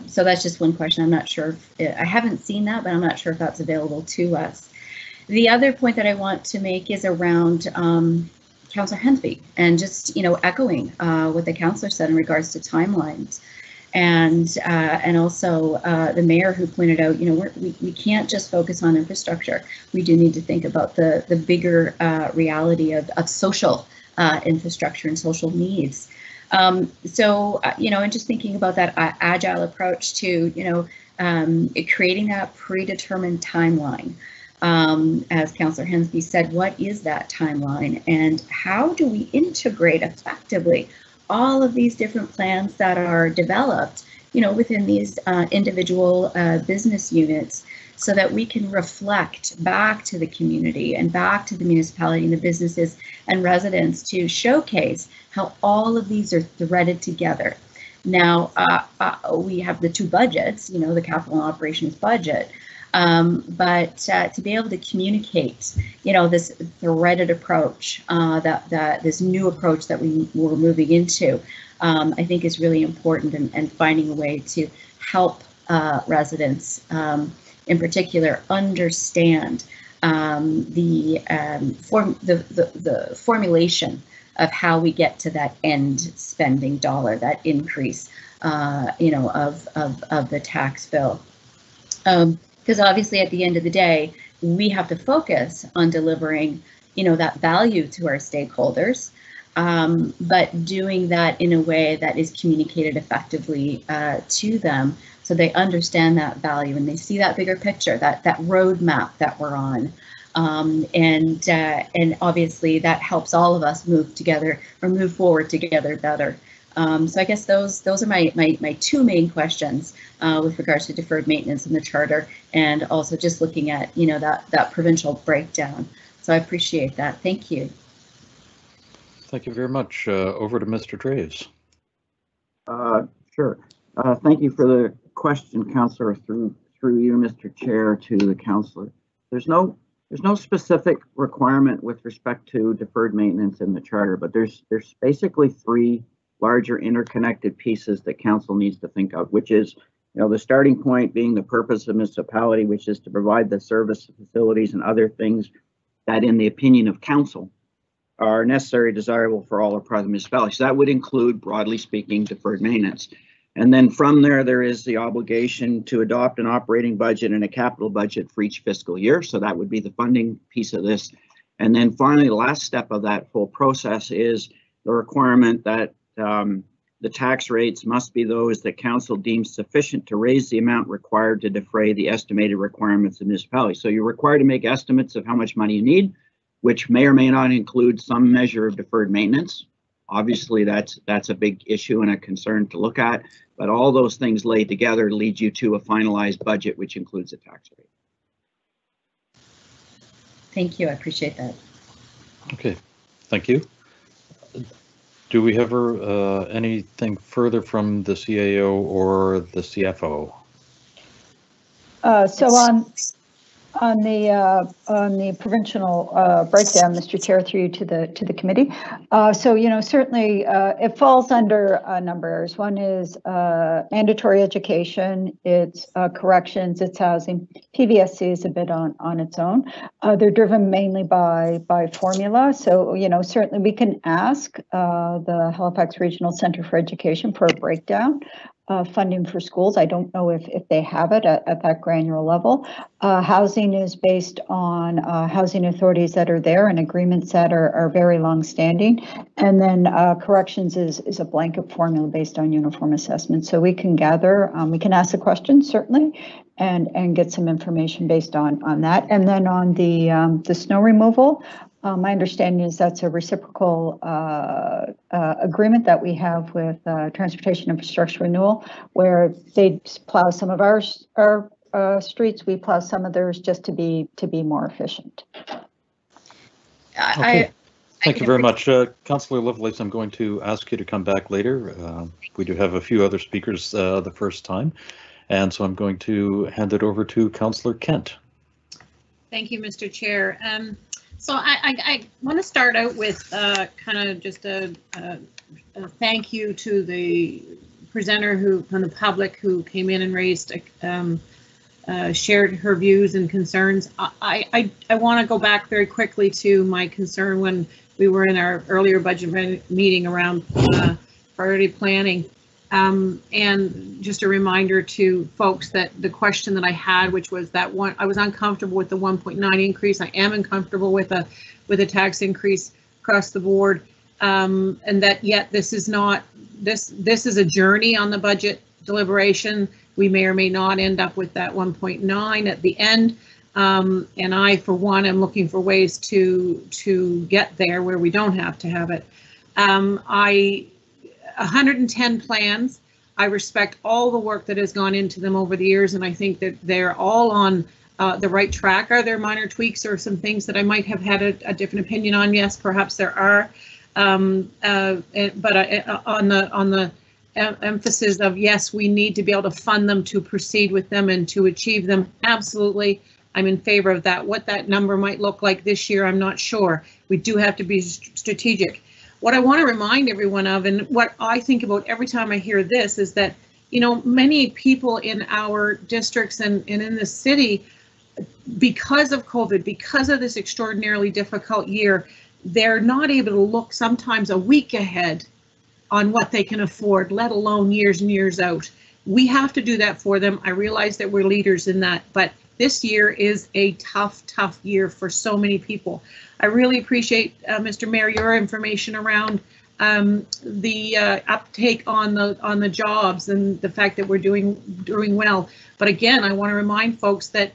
So that's just one question. I'm not sure if, I haven't seen that, but I'm not sure if that's available to us. The other point that I want to make is around Councillor Hensby, and just, you know, echoing what the councillor said in regards to timelines. And also the mayor, who pointed out, you know, we can't just focus on infrastructure. We do need to think about the bigger reality of social infrastructure and social needs. So, you know, and just thinking about that agile approach to, you know, creating that predetermined timeline. As Councillor Hensby said, what is that timeline, and how do we integrate effectively all of these different plans that are developed, you know, within these individual business units, so that we can reflect back to the community and back to the municipality and the businesses and residents to showcase how all of these are threaded together. Now, we have the two budgets, you know, the capital and operations budget, but to be able to communicate, you know, this threaded approach, this new approach that we're moving into, I think is really important, and finding a way to help residents, in particular, understand the formulation of how we get to that end spending dollar, that increase, you know, of the tax bill. Because obviously, at the end of the day, we have to focus on delivering, that value to our stakeholders, but doing that in a way that is communicated effectively to them, so they understand that value and they see that bigger picture, that roadmap that we're on. And obviously that helps all of us move forward together better. So I guess those are my two main questions with regards to deferred maintenance in the charter, and also just looking at that provincial breakdown. So I appreciate that. Thank you. Thank you very much. Over to Mr. Draves. Sure. Thank you for the question, Councillor, through you, Mr. Chair, to the councillor. There's no specific requirement with respect to deferred maintenance in the charter, but there's basically three larger interconnected pieces that council needs to think of, which is, the starting point being the purpose of municipality, which is to provide the service, facilities, and other things that, in the opinion of council, are necessary, desirable for all or part of the municipality. So that would include, broadly speaking, deferred maintenance. And then from there is the obligation to adopt an operating budget and a capital budget for each fiscal year. So that would be the funding piece of this. And then finally, the last step of that whole process is the requirement that the tax rates must be those that council deems sufficient to raise the amount required to defray the estimated requirements of the municipality. So you're required to make estimates of how much money you need, which may or may not include some measure of deferred maintenance. Obviously, that's a big issue and a concern to look at, but all those things laid together lead you to a finalized budget, which includes a tax rate. Thank you. I appreciate that. Okay, thank you. Do we have anything further from the CAO or the CFO? So on the provincial breakdown, Mr. Chair, through you to the committee. So certainly it falls under a number of areas. One is mandatory education, it's corrections, it's housing. PVSC is a bit on its own. They're driven mainly by formula. So certainly we can ask the Halifax Regional Centre for Education for a breakdown. Funding for schools. I don't know if they have it at that granular level. Housing is based on housing authorities that are there and agreements that are very long standing. And then corrections is a blanket formula based on uniform assessment. So we can gather, we can ask the question certainly and get some information based on that. And then on the snow removal, my understanding is that's a reciprocal agreement that we have with Transportation Infrastructure Renewal, where they plow some of our streets, we plow some of theirs, just to be more efficient. Okay. Thank you very much. Councillor Lovelace, I'm going to ask you to come back later. We do have a few other speakers the first time, and so I'm going to hand it over to Councillor Kent. Thank you, Mr. Chair. So I want to start out with kind of just a thank you to the presenter from the public who came in and raised, shared her views and concerns. I want to go back very quickly to my concern when we were in our earlier budget meeting around priority planning. And just a reminder to folks that the question that I had, which was that one, I was uncomfortable with the 1.9 increase. I am uncomfortable with a tax increase across the board, and that yet this is not this is a journey on the budget deliberation. We may or may not end up with that 1.9 at the end, and I, for one, am looking for ways to get there where we don't have to have it. 110 plans. I respect all the work that has gone into them over the years, and I think that they're all on the right track. Are there minor tweaks or some things that I might have had a different opinion on? Yes, perhaps there are. But on the emphasis of, yes, we need to be able to fund them to proceed with them and to achieve them. Absolutely, I'm in favor of that. What that number might look like this year, I'm not sure. We do have to be strategic. What I want to remind everyone of, and what I think about every time I hear this, is that, many people in our districts and in the city, because of COVID, because of this extraordinarily difficult year, they're not able to look sometimes a week ahead on what they can afford, let alone years and years out. We have to do that for them. I realize that we're leaders in that, but this year is a tough year for so many people. I really appreciate, Mr. Mayor, your information around the uptake on the jobs and the fact that we're doing well. But again, I want to remind folks that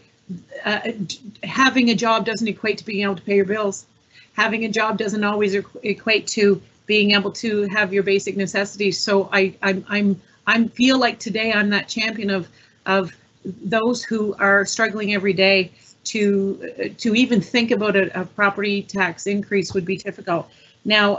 having a job doesn't equate to being able to pay your bills. Having a job doesn't always equate to being able to have your basic necessities. So I feel like today I'm that champion of those who are struggling every day. To even think about a property tax increase would be difficult. Now,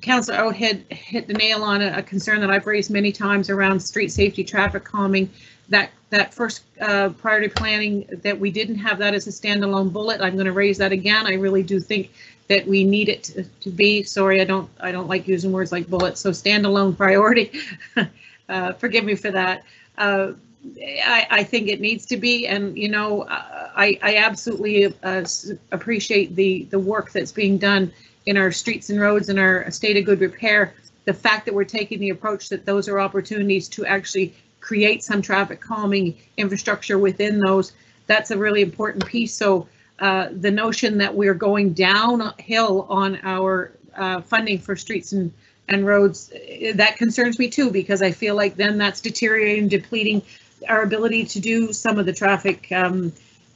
Councillor Oat hit the nail on a concern that I've raised many times around street safety, traffic calming. That first priority planning, that we didn't have that as a standalone bullet. I'm going to raise that again. I really do think that we need it to be. Sorry, I don't like using words like bullet. So standalone priority. Forgive me for that. I think it needs to be, and you know, I absolutely appreciate the work that's being done in our streets and roads and our state of good repair. The fact that we're taking the approach that those are opportunities to actually create some traffic calming infrastructure within those, that's a really important piece. So the notion that we're going downhill on our funding for streets and roads, that concerns me too, because I feel like then that's deteriorating, depleting our ability to do some of the traffic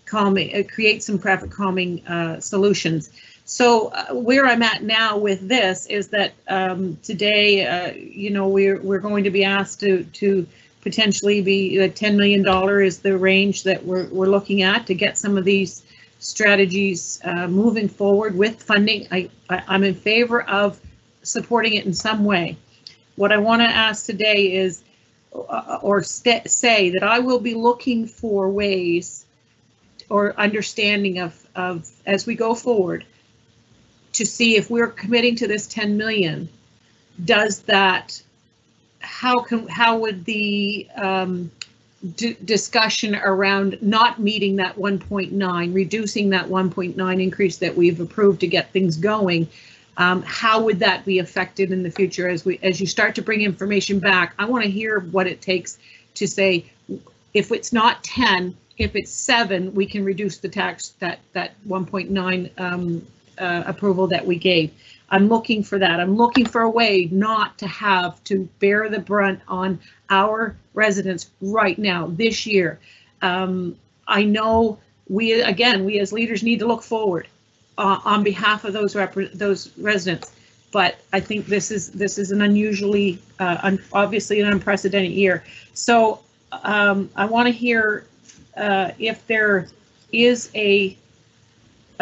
calming, create some traffic calming solutions. So where I'm at now with this is that today, you know, we're going to be asked to potentially be $10 million is the range that we're looking at to get some of these strategies moving forward with funding. I'm in favor of supporting it in some way. What I want to ask today is, or say that I will be looking for ways or understanding of as we go forward to see if we're committing to this 10 million, does that, how would the discussion around not meeting that 1.9, reducing that 1.9 increase that we've approved to get things going, how would that be affected in the future as you start to bring information back? I want to hear what it takes to say, if it's not 10, if it's 7, we can reduce the tax, that 1.9 approval that we gave. I'm looking for that. I'm looking for a way not to have to bear the brunt on our residents right now, this year. I know we as leaders need to look forward on behalf of those residents, but I think this is an unusually, obviously an unprecedented year. So I want to hear if there is a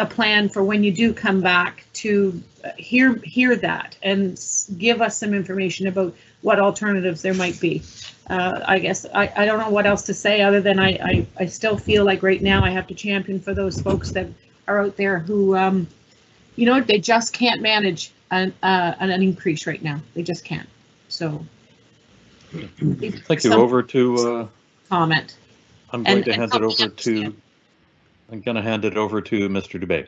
plan for when you do come back to hear that and give us some information about what alternatives there might be. I guess I don't know what else to say other than I still feel like right now I have to champion for those folks that are out there who, you know, they just can't manage an increase right now. They just can't. So thank you. Over to comment. I'm going to hand it over to. I'm going to hand it over to Mr. Dubé.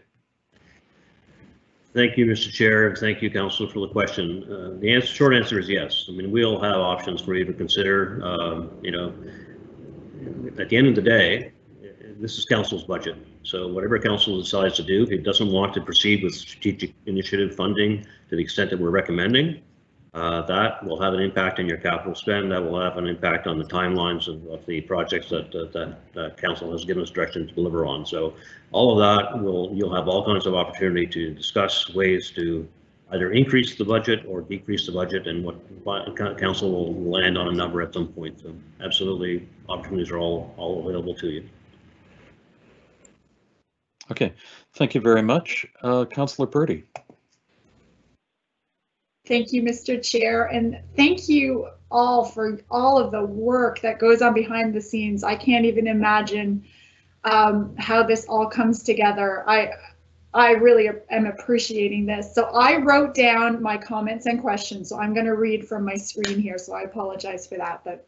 Thank you, Mr. Chair. Thank you, Councillor, for the question. The short answer is yes. I mean, we'll have options for you to consider. You know, at the end of the day, this is Council's budget. So whatever Council decides to do, if it doesn't want to proceed with strategic initiative funding to the extent that we're recommending, that will have an impact on your capital spend. That will have an impact on the timelines of the projects that Council has given us direction to deliver on. So all of that, you'll have all kinds of opportunity to discuss ways to either increase the budget or decrease the budget, and what Council will land on a number at some point. So absolutely, opportunities are all available to you. Okay, thank you very much. Councillor Purdy. Thank you, Mr. Chair, and thank you all for all of the work that goes on behind the scenes. I can't even imagine how this all comes together. I really am appreciating this. So I wrote down my comments and questions, so I'm going to read from my screen here, so I apologize for that. But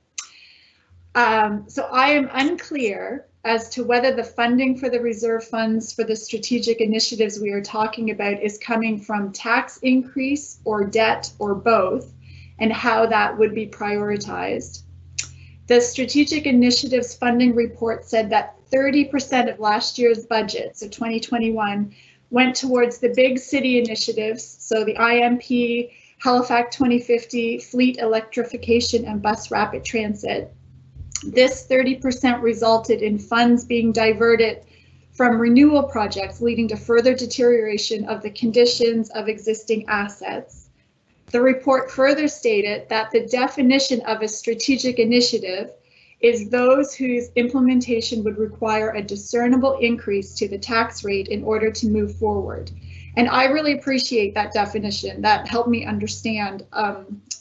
so I am unclear as to whether the funding for the reserve funds for the strategic initiatives we are talking about is coming from tax increase or debt or both, and how that would be prioritized. The Strategic Initiatives Funding Report said that 30% of last year's budget, so 2021, went towards the big city initiatives, so the IMP, Halifax 2050, fleet electrification, and bus rapid transit. This 30% resulted in funds being diverted from renewal projects, leading to further deterioration of the conditions of existing assets. The report further stated that the definition of a strategic initiative is those whose implementation would require a discernible increase to the tax rate in order to move forward. And I really appreciate that definition. That helped me understand,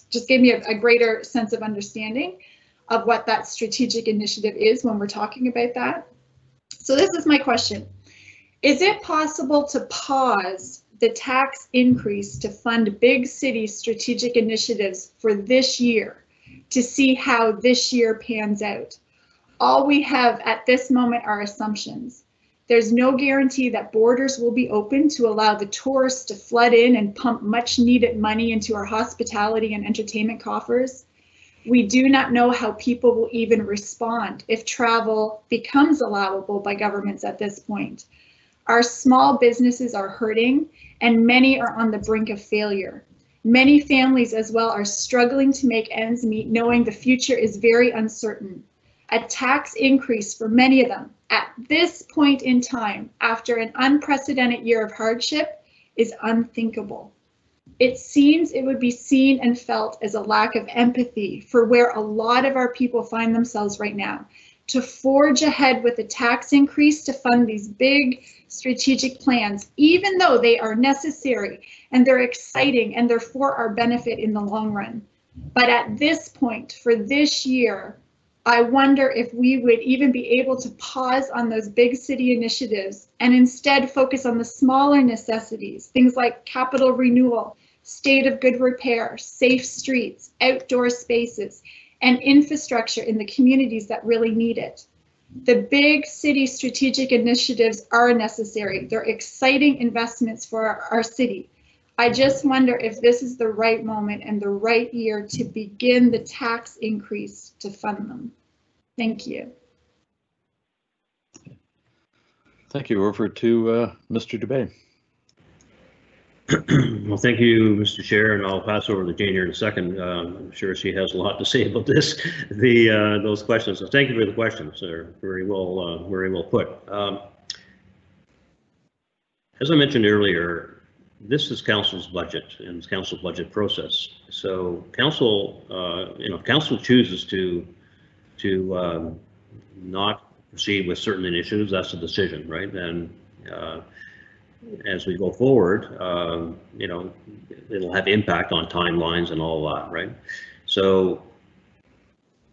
just gave me a greater sense of understanding of what that strategic initiative is when we're talking about that. So this is my question. Is it possible to pause the tax increase to fund big city strategic initiatives for this year to see how this year pans out? All we have at this moment are assumptions. There's no guarantee that borders will be open to allow the tourists to flood in and pump much needed money into our hospitality and entertainment coffers. We do not know how people will even respond if travel becomes allowable by governments at this point. Our small businesses are hurting and many are on the brink of failure. Many families as well are struggling to make ends meet, knowing the future is very uncertain. A tax increase for many of them at this point in time, after an unprecedented year of hardship, is unthinkable. It seems it would be seen and felt as a lack of empathy for where a lot of our people find themselves right now. To forge ahead with a tax increase to fund these big strategic plans, even though they are necessary and they're exciting and they're for our benefit in the long run. But at this point, for this year, I wonder if we would even be able to pause on those big city initiatives and instead focus on the smaller necessities, things like capital renewal, state of good repair, safe streets, outdoor spaces, and infrastructure in the communities that really need it. The big city strategic initiatives are necessary. They're exciting investments for our city. I just wonder if this is the right moment and the right year to begin the tax increase to fund them. Thank you. Thank you. Over to Mr. Dubé. Well, thank you, Mr. Chair, and I'll pass over to Jane here in a second. I'm sure she has a lot to say about this, those questions. So thank you for the questions. They're very well put. As I mentioned earlier, this is council's budget and it's council's budget process. So council, if council chooses to not proceed with certain initiatives, that's a decision, right? And as we go forward, it'll have impact on timelines and all that, right? So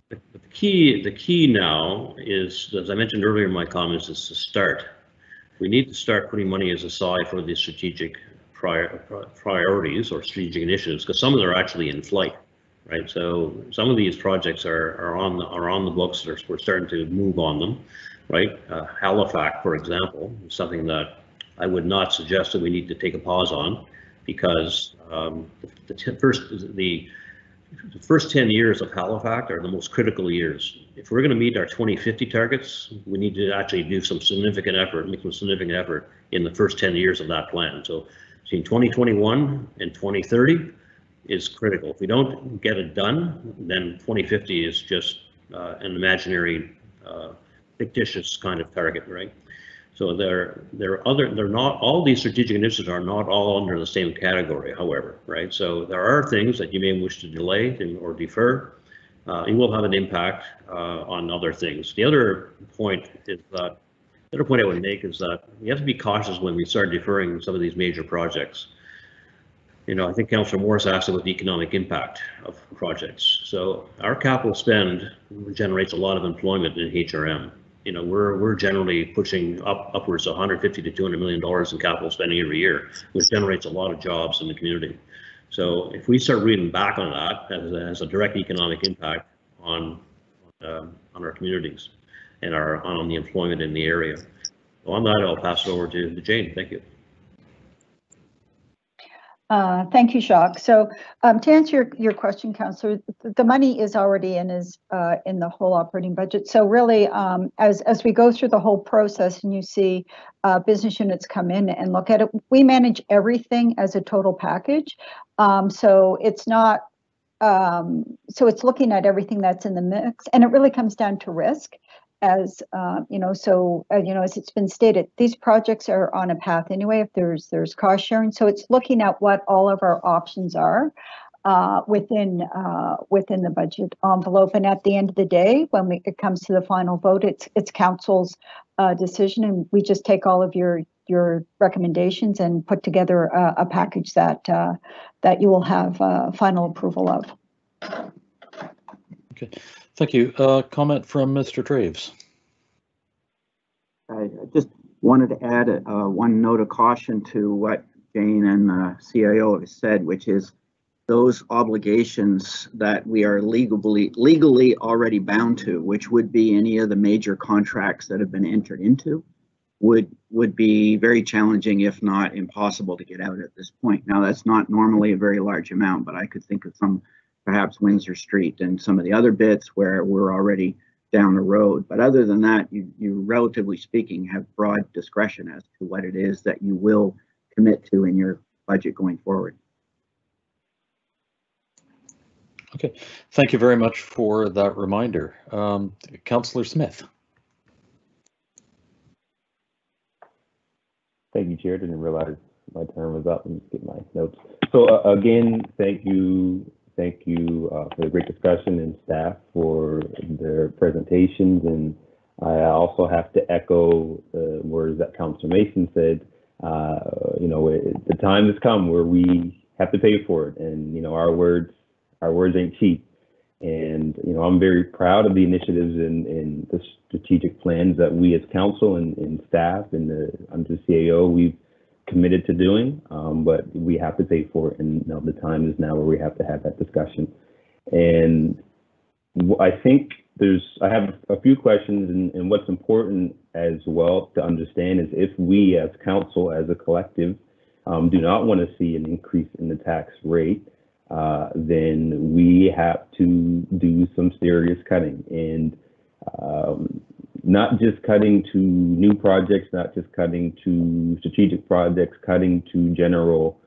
the key now is, as I mentioned earlier in my comments, is to start. We need to start putting money aside for the strategic priorities or strategic initiatives, because some of them are actually in flight, right? So some of these projects are on the books. We're starting to move on them, right? Halifax, for example, is something that I would not suggest that we need to take a pause on, because the first 10 years of Halifax are the most critical years. If we're going to meet our 2050 targets, we need to actually do some significant effort, make some significant effort in the first 10 years of that plan. So between 2021 and 2030 is critical. If we don't get it done, then 2050 is just an imaginary, fictitious kind of target, right? So they're not, all these strategic initiatives are not all under the same category, however, right? So there are things that you may wish to delay or defer. It will have an impact on other things. The other point is that, the other point I would make is that we have to be cautious when we start deferring some of these major projects. I think Councillor Morris asked about the economic impact of projects. So our capital spend generates a lot of employment in HRM. We're generally pushing upwards of $150 to $200 million in capital spending every year, which generates a lot of jobs in the community. So if we start reading back on that, that has a direct economic impact on our communities and on the employment in the area. So on that, I'll pass it over to Jane. Thank you. Thank you, Jacques. So to answer your question, Councillor, the money is already in the whole operating budget. So really, as we go through the whole process and you see business units come in and look at it, we manage everything as a total package. So it's not, so it's looking at everything that's in the mix, and it really comes down to risk. As you know, so as it's been stated, these projects are on a path anyway. If there's cost sharing, so it's looking at what all of our options are within the budget envelope. And at the end of the day, when it comes to the final vote, it's council's decision, and we just take all of your recommendations and put together a package that you will have final approval of. Okay, thank you. Comment from Mr. Traves. I just wanted to add one note of caution to what Jane and the CIO have said, which is those obligations that we are legally already bound to, which would be any of the major contracts that have been entered into, would be very challenging, if not impossible, to get out at this point. Now, that's not normally a very large amount, but I could think of some, perhaps Windsor Street and some of the other bits where we're already down the road. But other than that, you relatively speaking have broad discretion as to what it is that you will commit to in your budget going forward. Okay, thank you very much for that reminder. Councillor Smith. Thank you, Chair. Didn't realize my term was up. Let me get my notes. So again, thank you for the great discussion and staff for their presentations. And I also have to echo the words that Councillor Mason said. The time has come where we have to pay for it, and our words ain't cheap. And I'm very proud of the initiatives and the strategic plans that we as council and staff and under the CAO we've committed to doing, but we have to pay for it, and the time is now where we have to have that discussion. And I think I have a few questions, and what's important as well to understand is if we as council, as a collective, do not want to see an increase in the tax rate, then we have to do some serious cutting, and not just cutting to new projects, not just cutting to strategic projects, cutting to general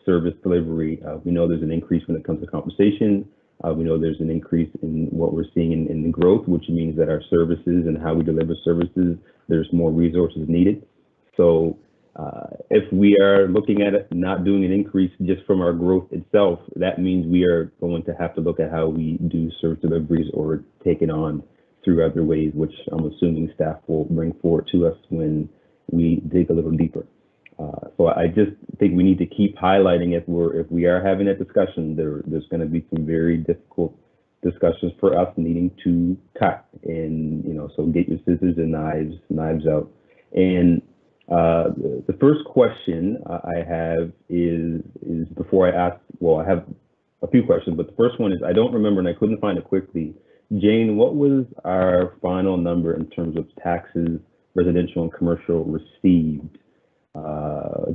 service delivery. We know there's an increase when it comes to compensation. We know there's an increase in what we're seeing in the growth, which means that our services and how we deliver services, there's more resources needed. So if we are looking at it, not doing an increase just from our growth itself, that means we are going to have to look at how we do service deliveries or take it on through other ways, which I'm assuming staff will bring forward to us when we dig a little deeper. So I just think we need to keep highlighting if we are having that discussion, there's going to be some very difficult discussions for us needing to cut, and so get your scissors and knives out. And the first question I have is before I ask, well, I have a few questions, but the first one is, I don't remember and I couldn't find it quickly. Jane, what was our final number in terms of taxes, residential and commercial received?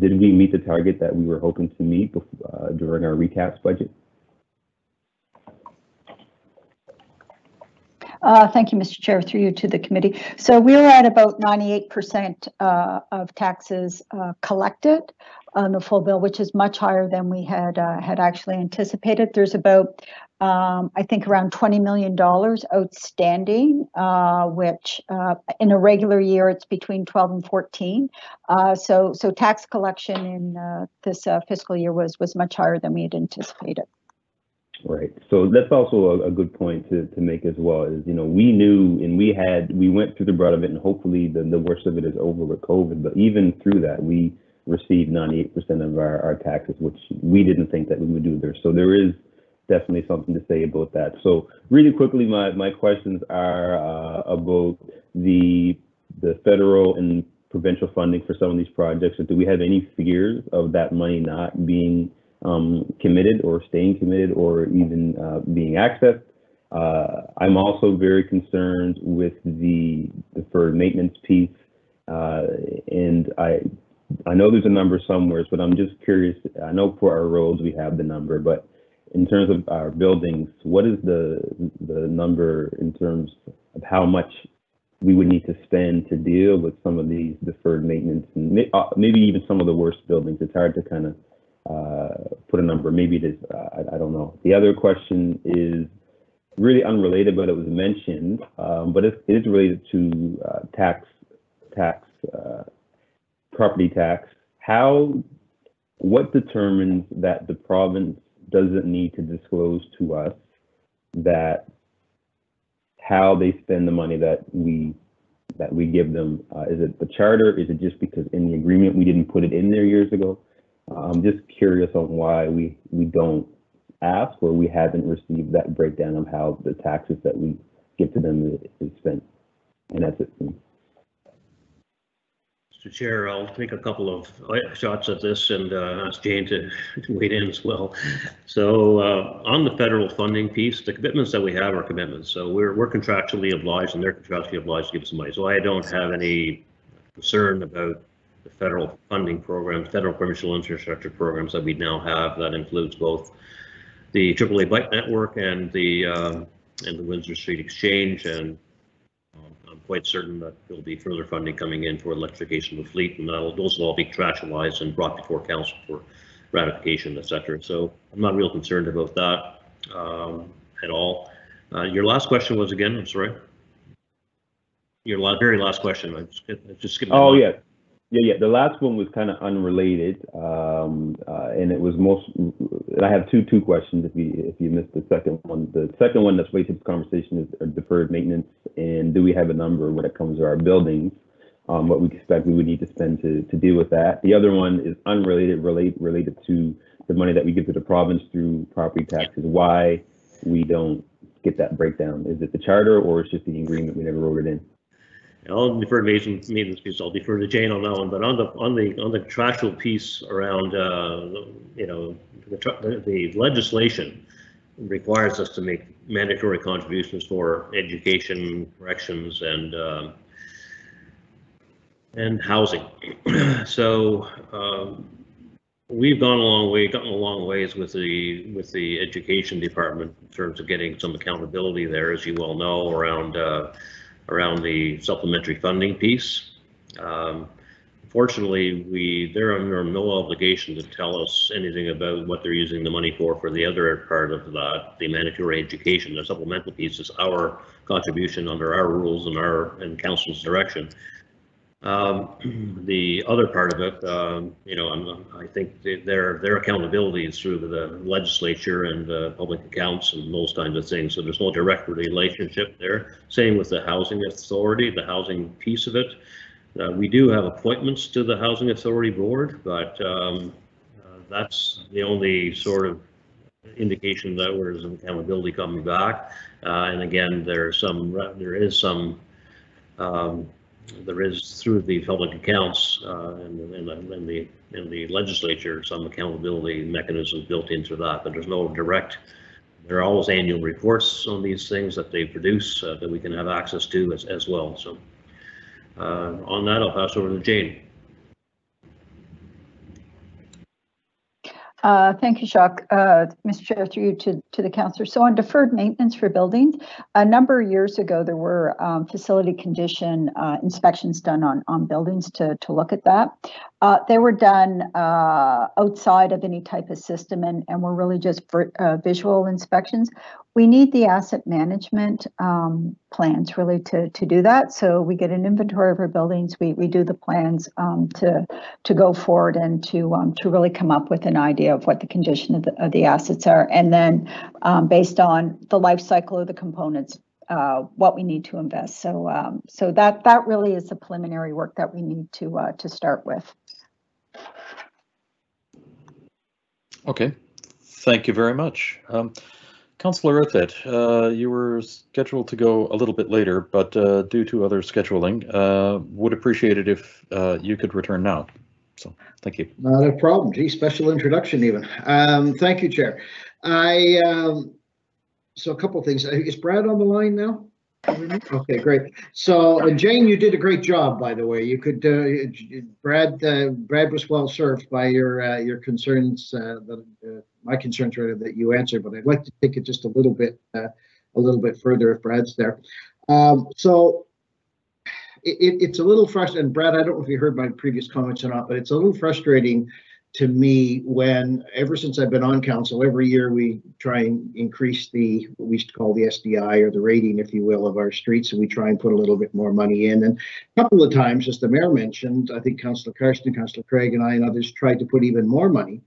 Did we meet the target that we were hoping to meet during our recaps budget? Thank you, Mr. Chair, through you to the committee. So we were at about 98% of taxes collected on the full bill, which is much higher than we had actually anticipated. There's about, I think, around $20 million outstanding, which in a regular year, it's between 12 and 14. So tax collection in this fiscal year was much higher than we had anticipated. Right. So that's also a good point to make as well, is, we knew and we went through the brunt of it, and hopefully the worst of it is over with COVID. But even through that, we received 98% of our taxes, which we didn't think that we would do there. So there is definitely something to say about that. So really quickly, my questions are about the federal and provincial funding for some of these projects. So do we have any fears of that money not being committed or staying committed or even being accessed? I'm also very concerned with the deferred maintenance piece, and I know there's a number somewhere, but I'm just curious. I know for our roads we have the number, but in terms of our buildings, what is the number in terms of how much we would need to spend to deal with some of these deferred maintenance and maybe even some of the worst buildings? It's hard to kind of put a number. Maybe it is. I don't know. The other question is really unrelated, but it was mentioned. But it is related to property tax. What determines that the province doesn't need to disclose to us that how they spend the money that we give them? Is it the charter? Is it just because in the agreement we didn't put it in there years ago? I'm just curious on why we don't ask, or we haven't received that breakdown of how the taxes that we give to them is spent. And that's it for me. Mr. Chair, I'll take a couple of shots at this and ask Jane to weigh in as well. So on the federal funding piece, the commitments that we have are commitments. So we're contractually obliged, and they're contractually obliged to give us money. So I don't have any concern about the federal funding programs, federal commercial infrastructure programs that we now have. That includes both the AAA bike network and the Windsor Street Exchange, and I'm quite certain that there'll be further funding coming in for electrification of the fleet, and those will all be contractualized and brought before council for ratification, etc. So I'm not real concerned about that at all. Your last question was again, I'm sorry. Your very last question. I just skipped. Oh yeah. Yeah. The last one was kind of unrelated, and it was and I have two questions. If you missed the second one, that's related to this conversation is deferred maintenance, and do we have a number when it comes to our buildings? What we expect we would need to spend to deal with that. The other one is unrelated, related to the money that we give to the province through property taxes. Why we don't get that breakdown? Is it the charter, or it's just the agreement we never wrote it in? I'll defer maintenance piece. I'll defer to Jane on that one. But on the contractual piece around, the legislation requires us to make mandatory contributions for education, corrections, and housing. So we've gotten a long ways with the education department in terms of getting some accountability there, as you well know, around the supplementary funding piece. Fortunately, they're under no obligation to tell us anything about what they're using the money for the other part of that, the mandatory education. The supplemental piece is our contribution under our rules and council's direction. The other part of it, I think their accountability is through the legislature and public accounts and those kinds of things. So there's no direct relationship there. Same with the housing authority, the housing piece of it. We do have appointments to the Housing Authority Board, but that's the only sort of indication that there's an accountability coming back. And again, there is through the public accounts and the legislature some accountability mechanisms built into that, but there's no direct. There are always annual reports on these things that they produce that we can have access to as well. So on that, I'll pass over to Jane. Thank you, Jacques. Mr. Chair, through you to the councillor. So on deferred maintenance for buildings, a number of years ago, there were facility condition inspections done on buildings to look at that. They were done outside of any type of system and were really just visual inspections. We need the asset management plans really to do that. So we get an inventory of our buildings. We do the plans to go forward and to really come up with an idea of what the condition of the assets are, and then based on the life cycle of the components, what we need to invest. So so that really is the preliminary work that we need to start with. Okay, thank you very much. Councillor Earthet, you were scheduled to go a little bit later, but due to other scheduling, would appreciate it if you could return now. So thank you. Not a problem. Gee, special introduction even. Thank you, Chair. So a couple of things. Is Brad on the line now? Okay, great. So, Jane, you did a great job, by the way. You could, Brad was well served by your concerns, my concerns rather, that you answered. But I'd like to take it just a little bit further if Brad's there. So, it's a little frustrating. And Brad, I don't know if you heard my previous comments or not, but it's a little frustrating to me when, ever since I've been on council, every year we try and increase what we used to call the SDI, or the rating, if you will, of our streets, and we try and put a little bit more money in. And a couple of times, as the mayor mentioned, I think Councillor Carson, Councillor Craig, and I and others tried to put even more money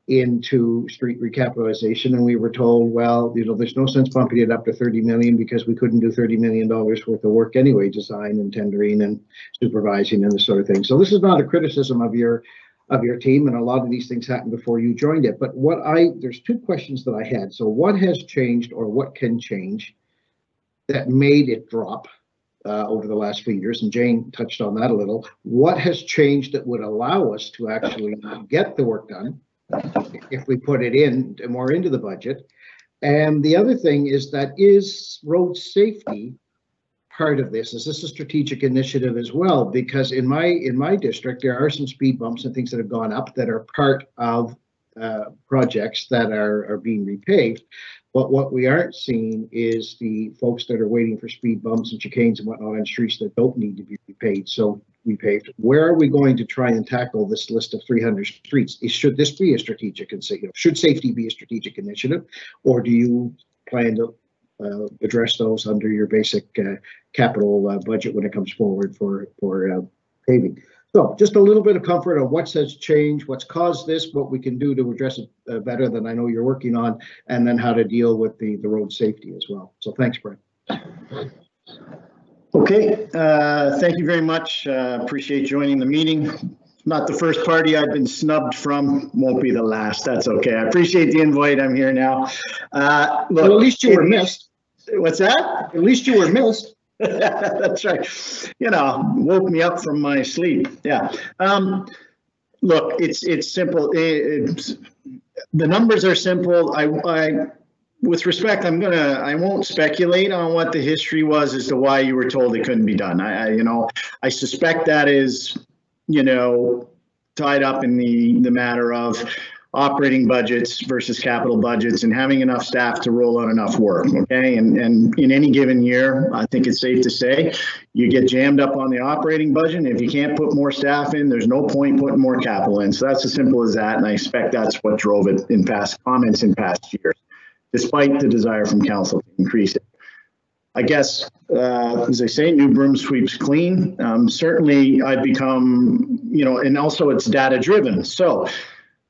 into street recapitalization, and we were told, well, there's no sense bumping it up to 30 million because we couldn't do $30 million worth of work anyway, design and tendering and supervising and the sort of thing. So this is not a criticism of your team, and a lot of these things happened before you joined it. But there's two questions that I had. So what has changed, or what can change, that made it drop over the last few years? And Jane touched on that a little. What has changed that would allow us to actually get the work done if we put it in more into the budget? And the other thing is is road safety part of this? Is this a strategic initiative as well? Because in my district, there are some speed bumps and things that have gone up that are part of projects that are being repaved. But what we aren't seeing is the folks that are waiting for speed bumps and chicanes and whatnot on streets that don't need to be repaved. Where are we going to try and tackle this list of 300 streets? Should this be a strategic, should safety be a strategic initiative, or do you plan to address those under your basic capital budget when it comes forward for paving? So just a little bit of comfort on what has changed, what's caused this, what we can do to address it better than I know you're working on, and then how to deal with the road safety as well. So thanks, Brad. Okay, thank you very much. Appreciate joining the meeting. Not the first party I've been snubbed from, won't be the last. That's okay. I appreciate the invite. I'm here now. Look, well, at least you were missed. What's that? At least you were missed. That's right. Woke me up from my sleep. Yeah. Look, it's simple. The numbers are simple. With respect, I won't speculate on what the history was as to why you were told it couldn't be done. I suspect that is, tied up in the matter of operating budgets versus capital budgets and having enough staff to roll out enough work, okay? And in any given year, I think it's safe to say, you get jammed up on the operating budget, and if you can't put more staff in, there's no point putting more capital in. So that's as simple as that, and I expect that's what drove it in past comments in past years, despite the desire from council to increase it. I guess, as I say, new broom sweeps clean. Certainly I've become, and also it's data driven. So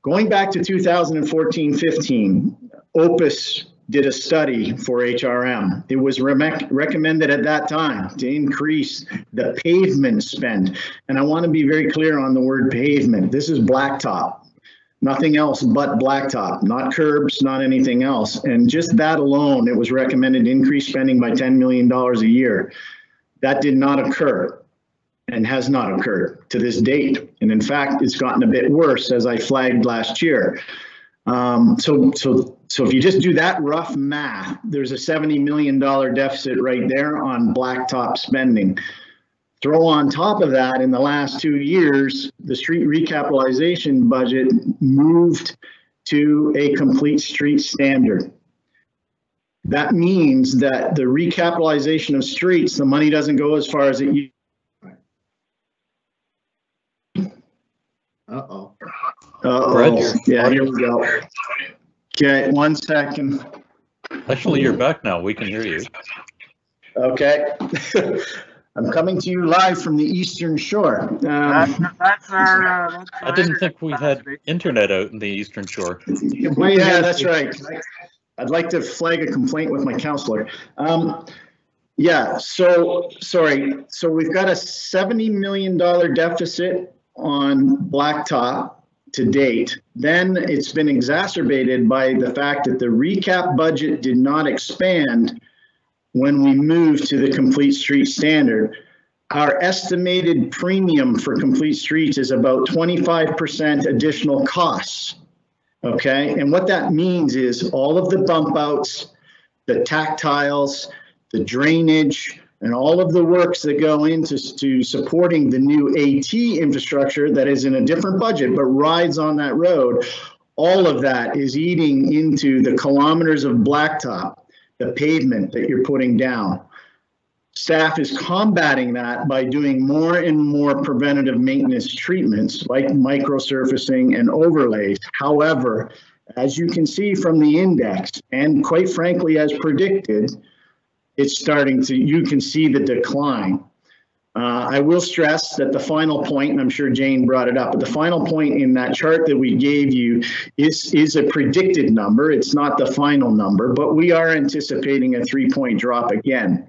going back to 2014-15, Opus did a study for HRM. It was recommended at that time to increase the pavement spend. And I want to be very clear on the word pavement. This is blacktop. Nothing else but blacktop, not curbs, not anything else. And just that alone, it was recommended to increase spending by $10 million a year. That did not occur and has not occurred to this date. And in fact, it's gotten a bit worse, as I flagged last year. So if you just do that rough math, there's a $70 million deficit right there on blacktop spending. Throw on top of that, in the last 2 years, the street recapitalization budget moved to a complete street standard. That means that the recapitalization of streets, the money doesn't go as far as it used. Uh-oh. Yeah, here we go. Okay, 1 second. Actually, you're back now. We can hear you. Okay. I'm coming to you live from the Eastern Shore. I didn't think we had internet out in the Eastern Shore. Yeah, that's right. I'd like to flag a complaint with my counselor. Yeah, so sorry. So we've got a $70 million deficit on blacktop to date. Then it's been exacerbated by the fact that the recap budget did not expand when we moved to the complete street standard. Our estimated premium for complete streets is about 25% additional costs, okay? And what that means is all of the bump outs, the tactiles, the drainage, and all of the works that go into supporting the new AT infrastructure that is in a different budget but rides on that road, all of that is eating into the kilometers of blacktop, the pavement that you're putting down. Staff is combating that by doing more and more preventative maintenance treatments like microsurfacing and overlays. However, as you can see from the index, and quite frankly, as predicted, it's starting to, you can see the decline. I will stress that the final point, and I'm sure Jane brought it up, but the final point in that chart that we gave you is a predicted number. It's not the final number, but we are anticipating a 3-point drop again.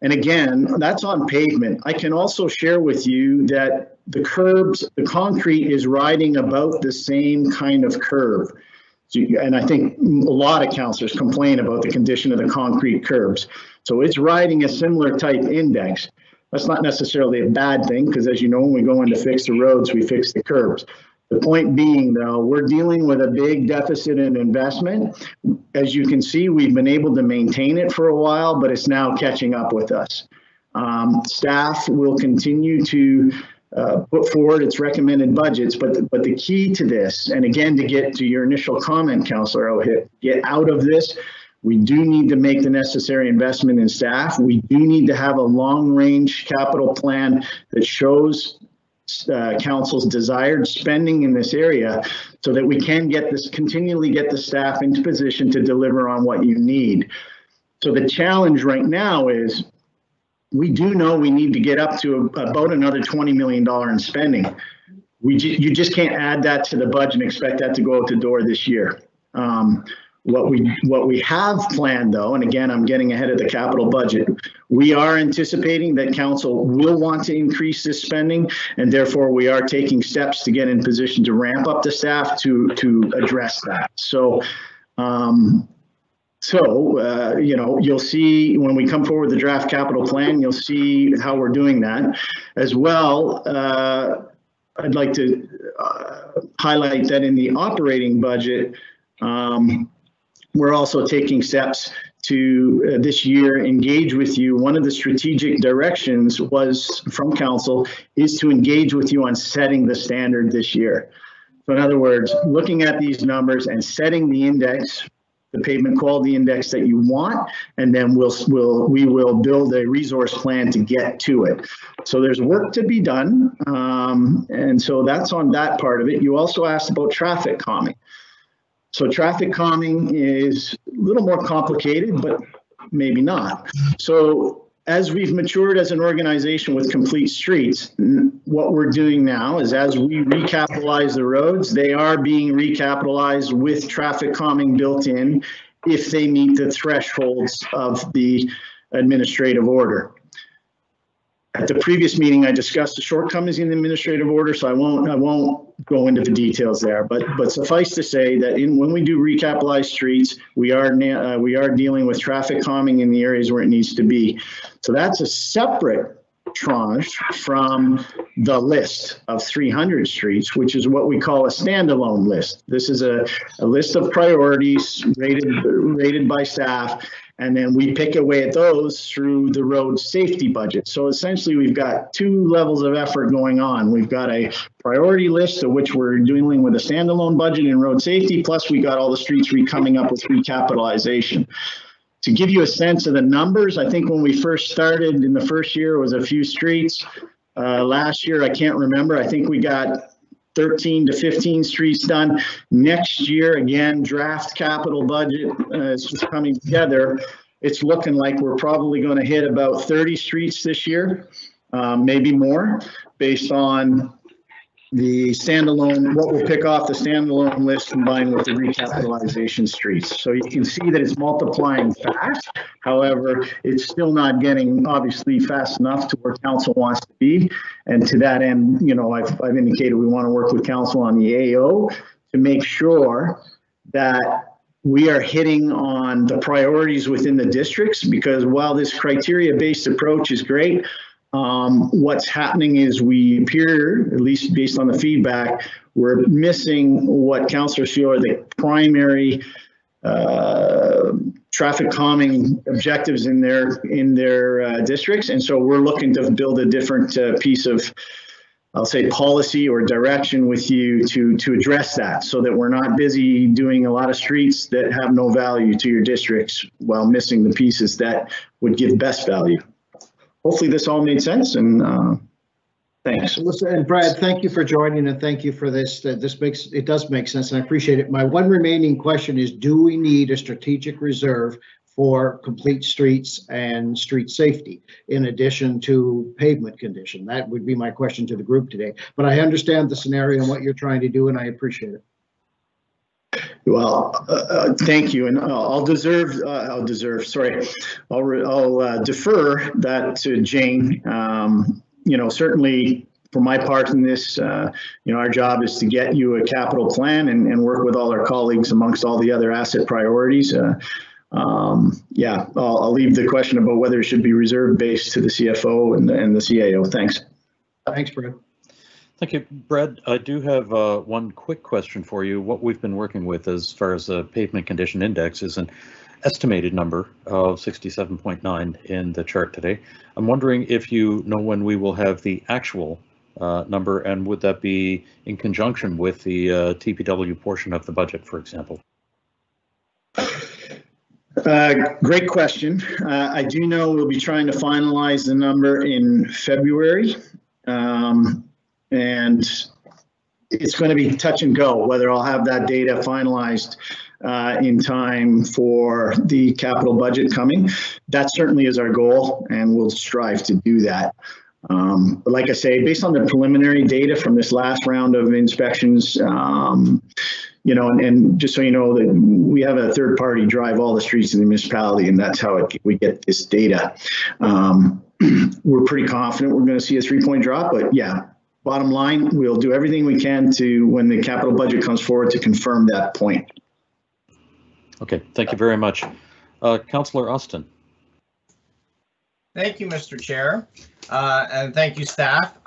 And again, that's on pavement. I can also share with you that the curbs, the concrete is riding about the same kind of curve. And I think a lot of councillors complain about the condition of the concrete curbs. So it's riding a similar type index. That's not necessarily a bad thing, because as you know, when we go in to fix the roads, we fix the curbs. The point being, though, we're dealing with a big deficit in investment. As you can see, we've been able to maintain it for a while, but it's now catching up with us. Staff will continue to put forward its recommended budgets, but the key to this, and again, to get to your initial comment, Councillor O'Hip, get out of this, we do need to make the necessary investment in staff. We do need to have a long-range capital plan that shows council's desired spending in this area so that we can continually get the staff into position to deliver on what you need. So the challenge right now is we do know we need to get up to about another $20 million in spending. You just can't add that to the budget and expect that to go out the door this year. What we have planned, though, and again, I'm getting ahead of the capital budget, we are anticipating that council will want to increase this spending, and therefore we are taking steps to get in position to ramp up the staff to address that. So, you know, you'll see when we come forward with the draft capital plan, you'll see how we're doing that. As well, I'd like to highlight that in the operating budget, we're also taking steps to this year engage with you. One of the strategic directions was from council is to engage with you on setting the standard this year. So in other words, looking at these numbers and setting the index, the pavement quality index that you want, and then we will build a resource plan to get to it. So there's work to be done, and so that's on that part of it. You also asked about traffic calming. So traffic calming is a little more complicated, but maybe not. So as we've matured as an organization with Complete Streets, what we're doing now is as we recapitalize the roads, they are being recapitalized with traffic calming built in if they meet the thresholds of the administrative order. At the previous meeting, I discussed the shortcomings in the administrative order, so I won't go into the details there. But suffice to say that when we do recapitalize streets, we are dealing with traffic calming in the areas where it needs to be. So that's a separate tranche from the list of 300 streets, which is what we call a standalone list. This is a list of priorities rated by staff. And then we pick away at those through the road safety budget. So essentially, we've got two levels of effort going on. We've got a priority list of which we're dealing with a standalone budget in road safety, plus we got all the streets coming up with recapitalization. To give you a sense of the numbers, I think when we first started in the first year, it was a few streets. Last year, I can't remember. I think we got 13 to 15 streets done. Next year, again, draft capital budget is just coming together. It's looking like we're probably going to hit about 30 streets this year, maybe more, based on the standalone, what we'll pick off the standalone list combined with the recapitalization streets. So you can see that it's multiplying fast. However, it's still not getting obviously fast enough to where council wants to be. And to that end, you know, I've indicated we want to work with council on the AO to make sure that we are hitting on the priorities within the districts, because while this criteria-based approach is great, what's happening is we appear, at least based on the feedback, we're missing what councillors feel are the primary traffic calming objectives in their districts. And so we're looking to build a different piece of, I'll say, policy or direction with you to address that, so that we're not busy doing a lot of streets that have no value to your districts while missing the pieces that would give best value. Hopefully this all made sense, and thanks. Listen, and Brad, thank you for joining, and thank you for this. It does make sense, and I appreciate it. My one remaining question is, do we need a strategic reserve for complete streets and street safety in addition to pavement condition? That would be my question to the group today. But I understand the scenario and what you're trying to do, and I appreciate it. Well, thank you, and I'll defer that to Jane. Certainly for my part in this, our job is to get you a capital plan and work with all our colleagues amongst all the other asset priorities. I'll leave the question about whether it should be reserve based to the CFO and the CAO. Thanks. Thanks, Brad. Thank you, Brad. I do have one quick question for you. What we've been working with as far as the pavement condition index is an estimated number of 67.9 in the chart today. I'm wondering if you know when we will have the actual number, and would that be in conjunction with the TPW portion of the budget, for example? Great question. I do know we'll be trying to finalize the number in February. And it's going to be touch and go whether I'll have that data finalized in time for the capital budget coming. That certainly is our goal, and we'll strive to do that. But like I say, based on the preliminary data from this last round of inspections, and just so you know, that we have a third party drive all the streets in the municipality, and that's how we get this data. We're pretty confident we're going to see a 3-point drop, but yeah. Bottom line, we'll do everything we can to, when the capital budget comes forward, to confirm that point. Okay, thank you very much. Councillor Austin. Thank you, Mr. Chair, and thank you, staff.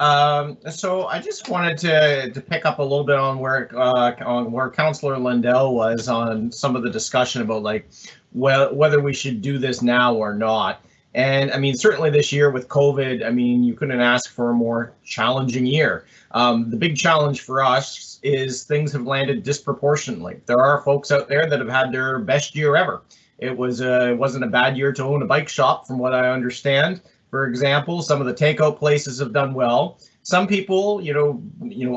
So I just wanted to pick up a little bit on where Councillor Lindell was on some of the discussion about whether we should do this now or not. And I mean, certainly this year with COVID, I mean, you couldn't ask for a more challenging year. The big challenge for us is things have landed disproportionately. There are folks out there that have had their best year ever. It wasn't a bad year to own a bike shop, from what I understand. For example, some of the takeout places have done well. Some people,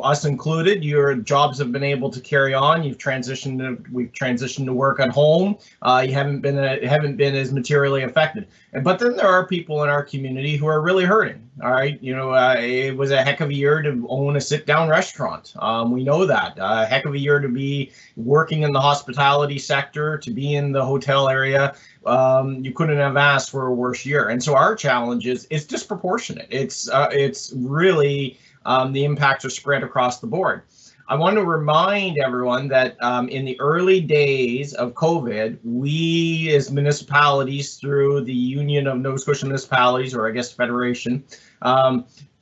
us included, your jobs have been able to carry on. We've transitioned to work at home. You haven't been as materially affected. But then there are people in our community who are really hurting. All right, it was a heck of a year to own a sit-down restaurant. We know that. A heck of a year to be working in the hospitality sector, to be in the hotel area. You couldn't have asked for a worse year. And so our challenge is it's disproportionate. It's really the impacts are spread across the board. I want to remind everyone that in the early days of COVID, we as municipalities, through the Union of Nova Scotia Municipalities, or I guess Federation,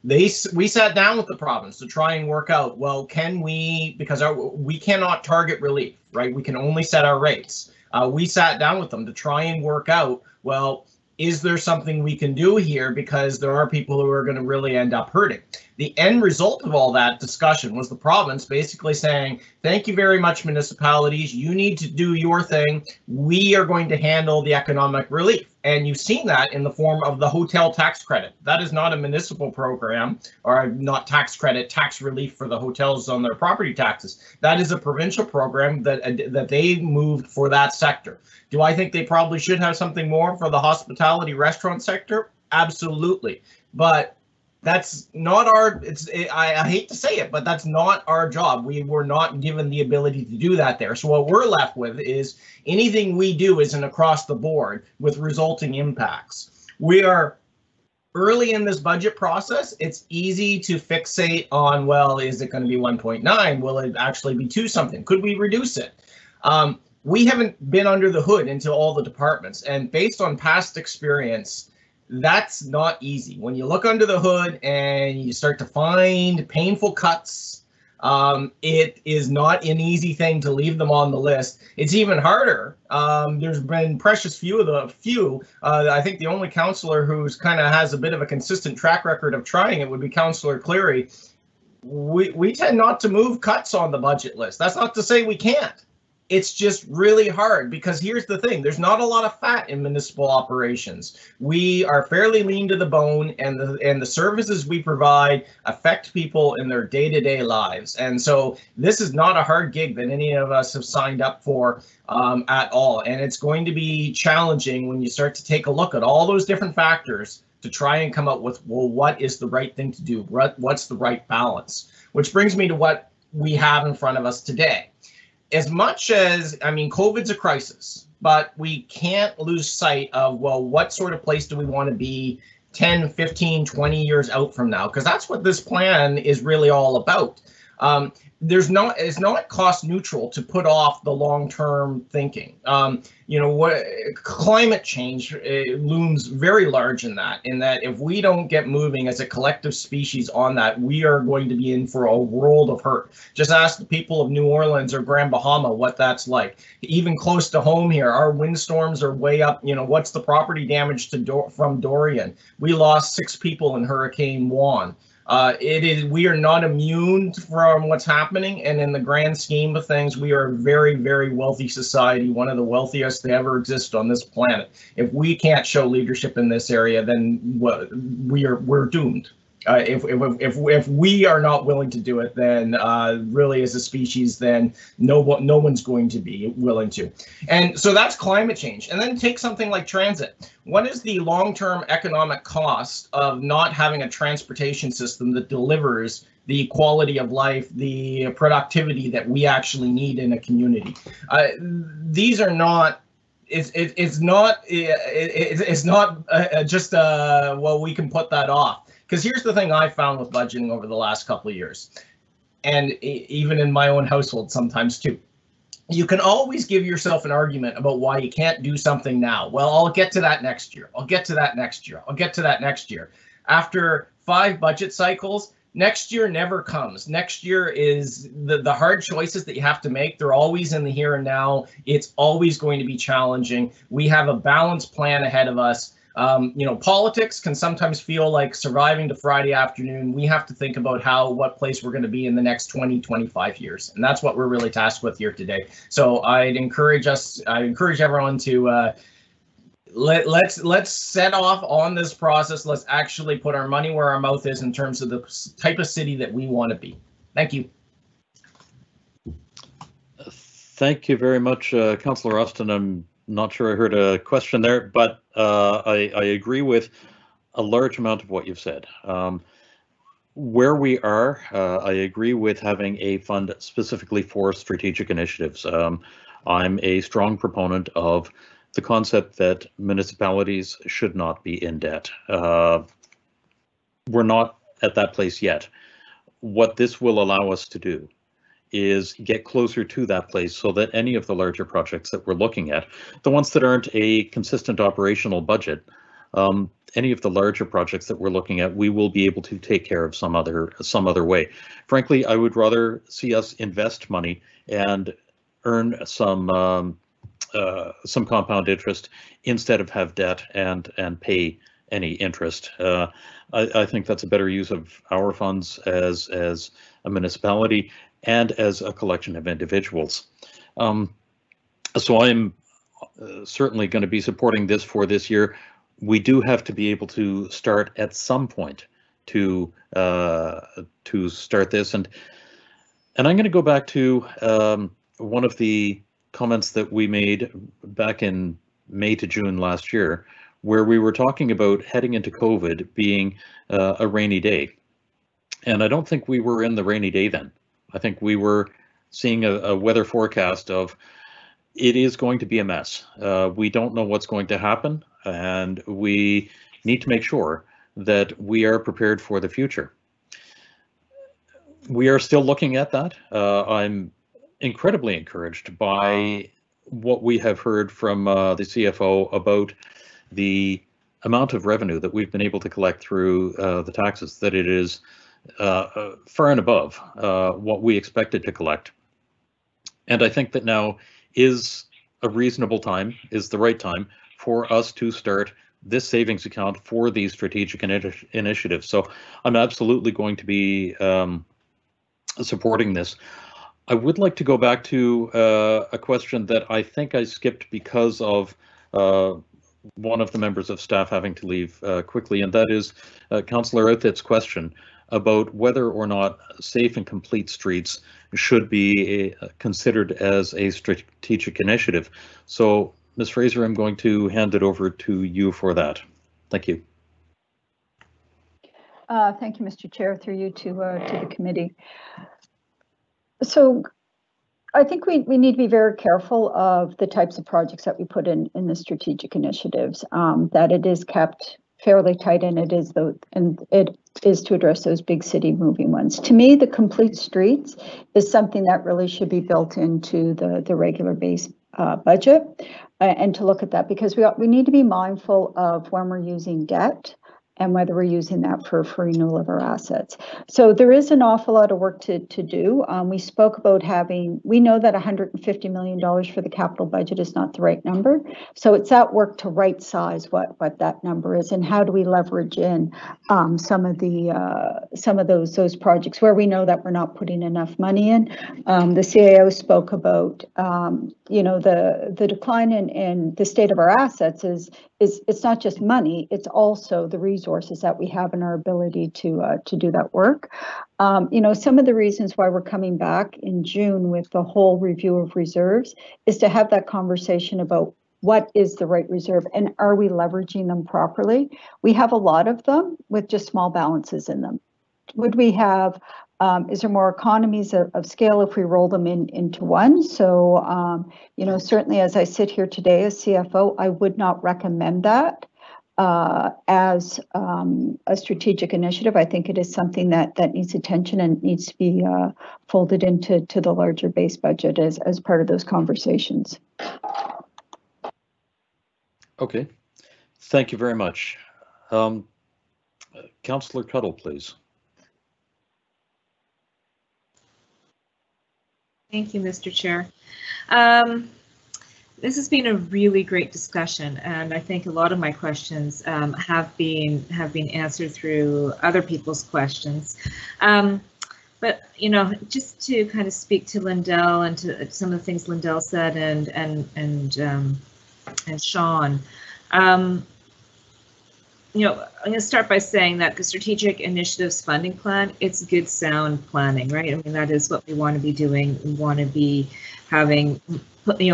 we sat down with the province to try and work out, well, can we, because we cannot target relief, right? We can only set our rates. We sat down with them to try and work out, well, is there something we can do here, because there are people who are going to really end up hurting. The end result of all that discussion was the province basically saying, thank you very much, municipalities. You need to do your thing. We are going to handle the economic relief. And you've seen that in the form of the hotel tax credit. That is not a municipal program, or not tax credit, tax relief for the hotels on their property taxes. That is a provincial program that they moved for that sector. Do I think they probably should have something more for the hospitality restaurant sector? Absolutely. But that's not I hate to say it, but that's not our job. We were not given the ability to do that there. So what we're left with is anything we do isn't across the board with resulting impacts. We are early in this budget process. It's easy to fixate on, well, is it going to be 1.9? Will it actually be 2 something? Could we reduce it? We haven't been under the hood into all the departments, and based on past experience, that's not easy. When you look under the hood and you start to find painful cuts, It is not an easy thing to leave them on the list. It's even harder. There's been precious few of the few. I think the only councillor who's kind of has a bit of a consistent track record of trying it would be Councillor Cleary. We tend not to move cuts on the budget list. That's not to say we can't. It's just really hard because here's the thing, there's not a lot of fat in municipal operations. We are fairly lean to the bone, and the services we provide affect people in their day-to-day lives. And so this is not a hard gig that any of us have signed up for at all. And it's going to be challenging when you start to take a look at all those different factors to try and come up with, well, what is the right thing to do? What's the right balance? Which brings me to what we have in front of us today. As much as, I mean, COVID's a crisis, but we can't lose sight of, well, what sort of place do we want to be 10, 15, 20 years out from now? Because that's what this plan is really all about. It's not cost neutral to put off the long-term thinking. You know, what climate change looms very large in that if we don't get moving as a collective species on that, we are going to be in for a world of hurt. Just ask the people of New Orleans or Grand Bahama what that's like. Even close to home here, our windstorms are way up. You know, what's the property damage from Dorian? We lost 6 people in Hurricane Juan. We are not immune from what's happening, and in the grand scheme of things, we are a very, very wealthy society, one of the wealthiest to ever exist on this planet. If we can't show leadership in this area, then we're doomed. If we are not willing to do it, then really as a species, then no one's going to be willing to. And so that's climate change. And then take something like transit. What is the long-term economic cost of not having a transportation system that delivers the quality of life, the productivity that we actually need in a community? These are not. It's not just well, we can put that off. Because here's the thing I found with budgeting over the last couple of years, and even in my own household sometimes too. You can always give yourself an argument about why you can't do something now. Well, I'll get to that next year. I'll get to that next year. I'll get to that next year. After 5 budget cycles, next year never comes. Next year is the hard choices that you have to make. They're always in the here and now. It's always going to be challenging. We have a balanced plan ahead of us. You know, politics can sometimes feel like surviving to Friday afternoon. We have to think about what place we're going to be in the next 20, 25 years. And that's what we're really tasked with here today. So I encourage everyone to let's set off on this process. Let's actually put our money where our mouth is in terms of the type of city that we want to be. Thank you. Thank you very much, Councillor Austin. I'm not sure I heard a question there, but I agree with a large amount of what you've said. Where we are, I agree with having a fund specifically for strategic initiatives. I'm a strong proponent of the concept that municipalities should not be in debt. We're not at that place yet. What this will allow us to do is get closer to that place so that any of the larger projects that we're looking at, the ones that aren't a consistent operational budget, any of the larger projects that we're looking at, we will be able to take care of some other way. Frankly, I would rather see us invest money and earn some compound interest instead of have debt and pay any interest. I think that's a better use of our funds as a municipality and as a collection of individuals. So I'm certainly going to be supporting this for this year. We do have to be able to start at some point to start this, and I'm going to go back to one of the comments that we made back in May to June last year, where we were talking about heading into COVID being a rainy day. And I don't think we were in the rainy day then. I think we were seeing a weather forecast of it is going to be a mess. We don't know what's going to happen, and we need to make sure that we are prepared for the future. We are still looking at that. I'm incredibly encouraged by what we have heard from the CFO about the amount of revenue that we've been able to collect through the taxes, that it is far and above what we expected to collect. And I think that now is a reasonable time, is the right time for us to start this savings account for these strategic initiatives. So I'm absolutely going to be supporting this. I would like to go back to a question that I think I skipped because of one of the members of staff having to leave quickly, and that is Councillor Outhitt's question about whether or not safe and complete streets should be considered as a strategic initiative. So, Ms. Fraser, I'm going to hand it over to you for that. Thank you. Thank you, Mr. Chair, through you to the committee. So I think we need to be very careful of the types of projects that we put in the strategic initiatives, that it is kept fairly tight, and it is to address those big city moving ones. To me, the complete streets is something that really should be built into the regular base budget, and to look at that, because we need to be mindful of when we're using debt and whether we're using that for renewal of our assets. So there is an awful lot of work to do. We spoke about we know that $150 million for the capital budget is not the right number. So it's that work to right size what that number is, and how do we leverage in some of those projects where we know that we're not putting enough money in. The CAO spoke about the decline in the state of our assets is it's not just money, it's also the resources that we have and our ability to do that work. Some of the reasons why we're coming back in June with the whole review of reserves is to have that conversation about what is the right reserve and are we leveraging them properly? We have a lot of them with just small balances in them. Would we have is there more economies of scale if we roll them into one? So, certainly as I sit here today as CFO, I would not recommend that as a strategic initiative. I think it is something that needs attention and needs to be folded into the larger base budget as part of those conversations. Okay, thank you very much. Councillor Tuttle, please. Thank you, Mr. Chair. This has been a really great discussion, and I think a lot of my questions have been answered through other people's questions. But just to kind of speak to Lindell and to some of the things Lindell said and Sean. I'm going to start by saying that the Strategic Initiatives Funding Plan, it's good, sound planning, right? I mean, that is what we want to be doing. We want to be having,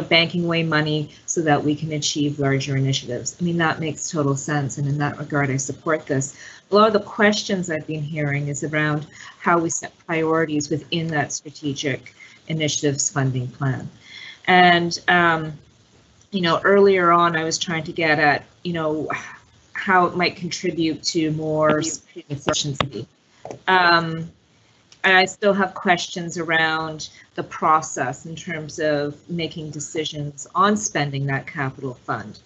banking away money so that we can achieve larger initiatives. I mean, that makes total sense. And in that regard, I support this. A lot of the questions I've been hearing is around how we set priorities within that Strategic Initiatives Funding Plan. And, earlier on, I was trying to get at, how it might contribute to more efficiency. And I still have questions around the process in terms of making decisions on spending that capital fund,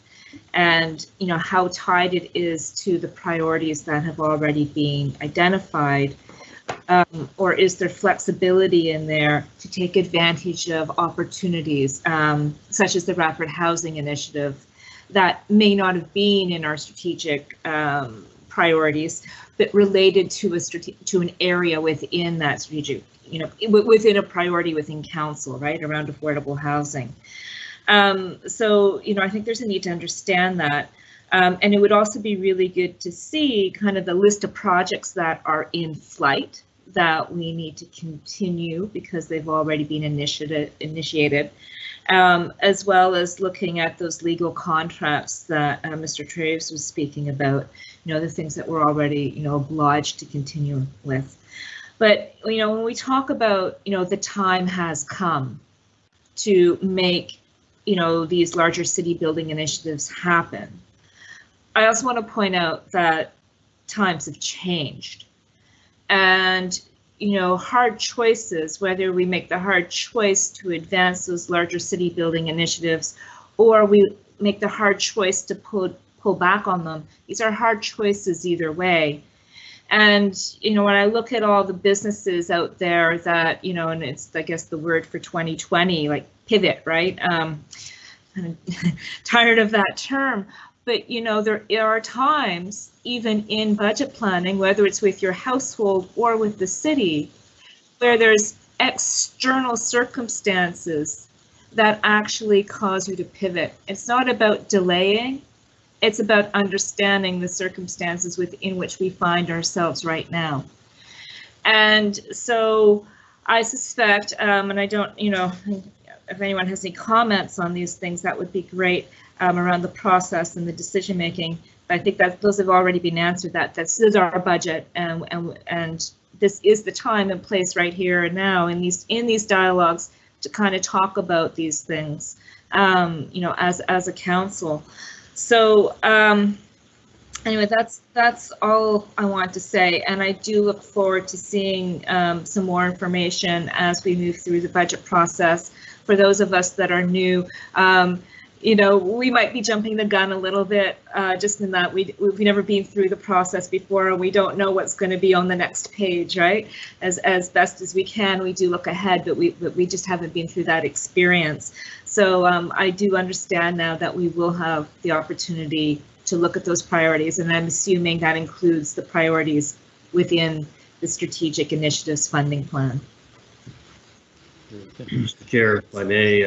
and how tied it is to the priorities that have already been identified, or is there flexibility in there to take advantage of opportunities such as the Rapid Housing Initiative that may not have been in our strategic priorities, but related to an area within that strategic, within a priority within council, right, around affordable housing. So, I think there's a need to understand that. And it would also be really good to see kind of the list of projects that are in flight that we need to continue because they've already been initiated. As well as looking at those legal contracts that Mr. Traves was speaking about, the things that we're already, obliged to continue with. But, when we talk about, the time has come to make, these larger city building initiatives happen, I also want to point out that times have changed. And hard choices, whether we make the hard choice to advance those larger city building initiatives, or we make the hard choice to pull back on them. These are hard choices either way. And, when I look at all the businesses out there that, and it's, I guess, the word for 2020, like pivot, right? I'm tired of that term. But, there are times, even in budget planning, whether it's with your household or with the city, where there's external circumstances that actually cause you to pivot. It's not about delaying, it's about understanding the circumstances within which we find ourselves right now. And so I suspect, and I don't, if anyone has any comments on these things, that would be great, around the process and the decision making. But I think that those have already been answered. That this is our budget, and this is the time and place right here and now in these dialogues to kind of talk about these things, as a council. So anyway, that's all I want to say, and I do look forward to seeing some more information as we move through the budget process. For those of us that are new, we might be jumping the gun a little bit, just in that we've never been through the process before, and we don't know what's going to be on the next page, right? As best as we can, we do look ahead, but we just haven't been through that experience. So I do understand now that we will have the opportunity to look at those priorities, and I'm assuming that includes the priorities within the Strategic Initiatives Funding Plan. Mr. Chair, if I may.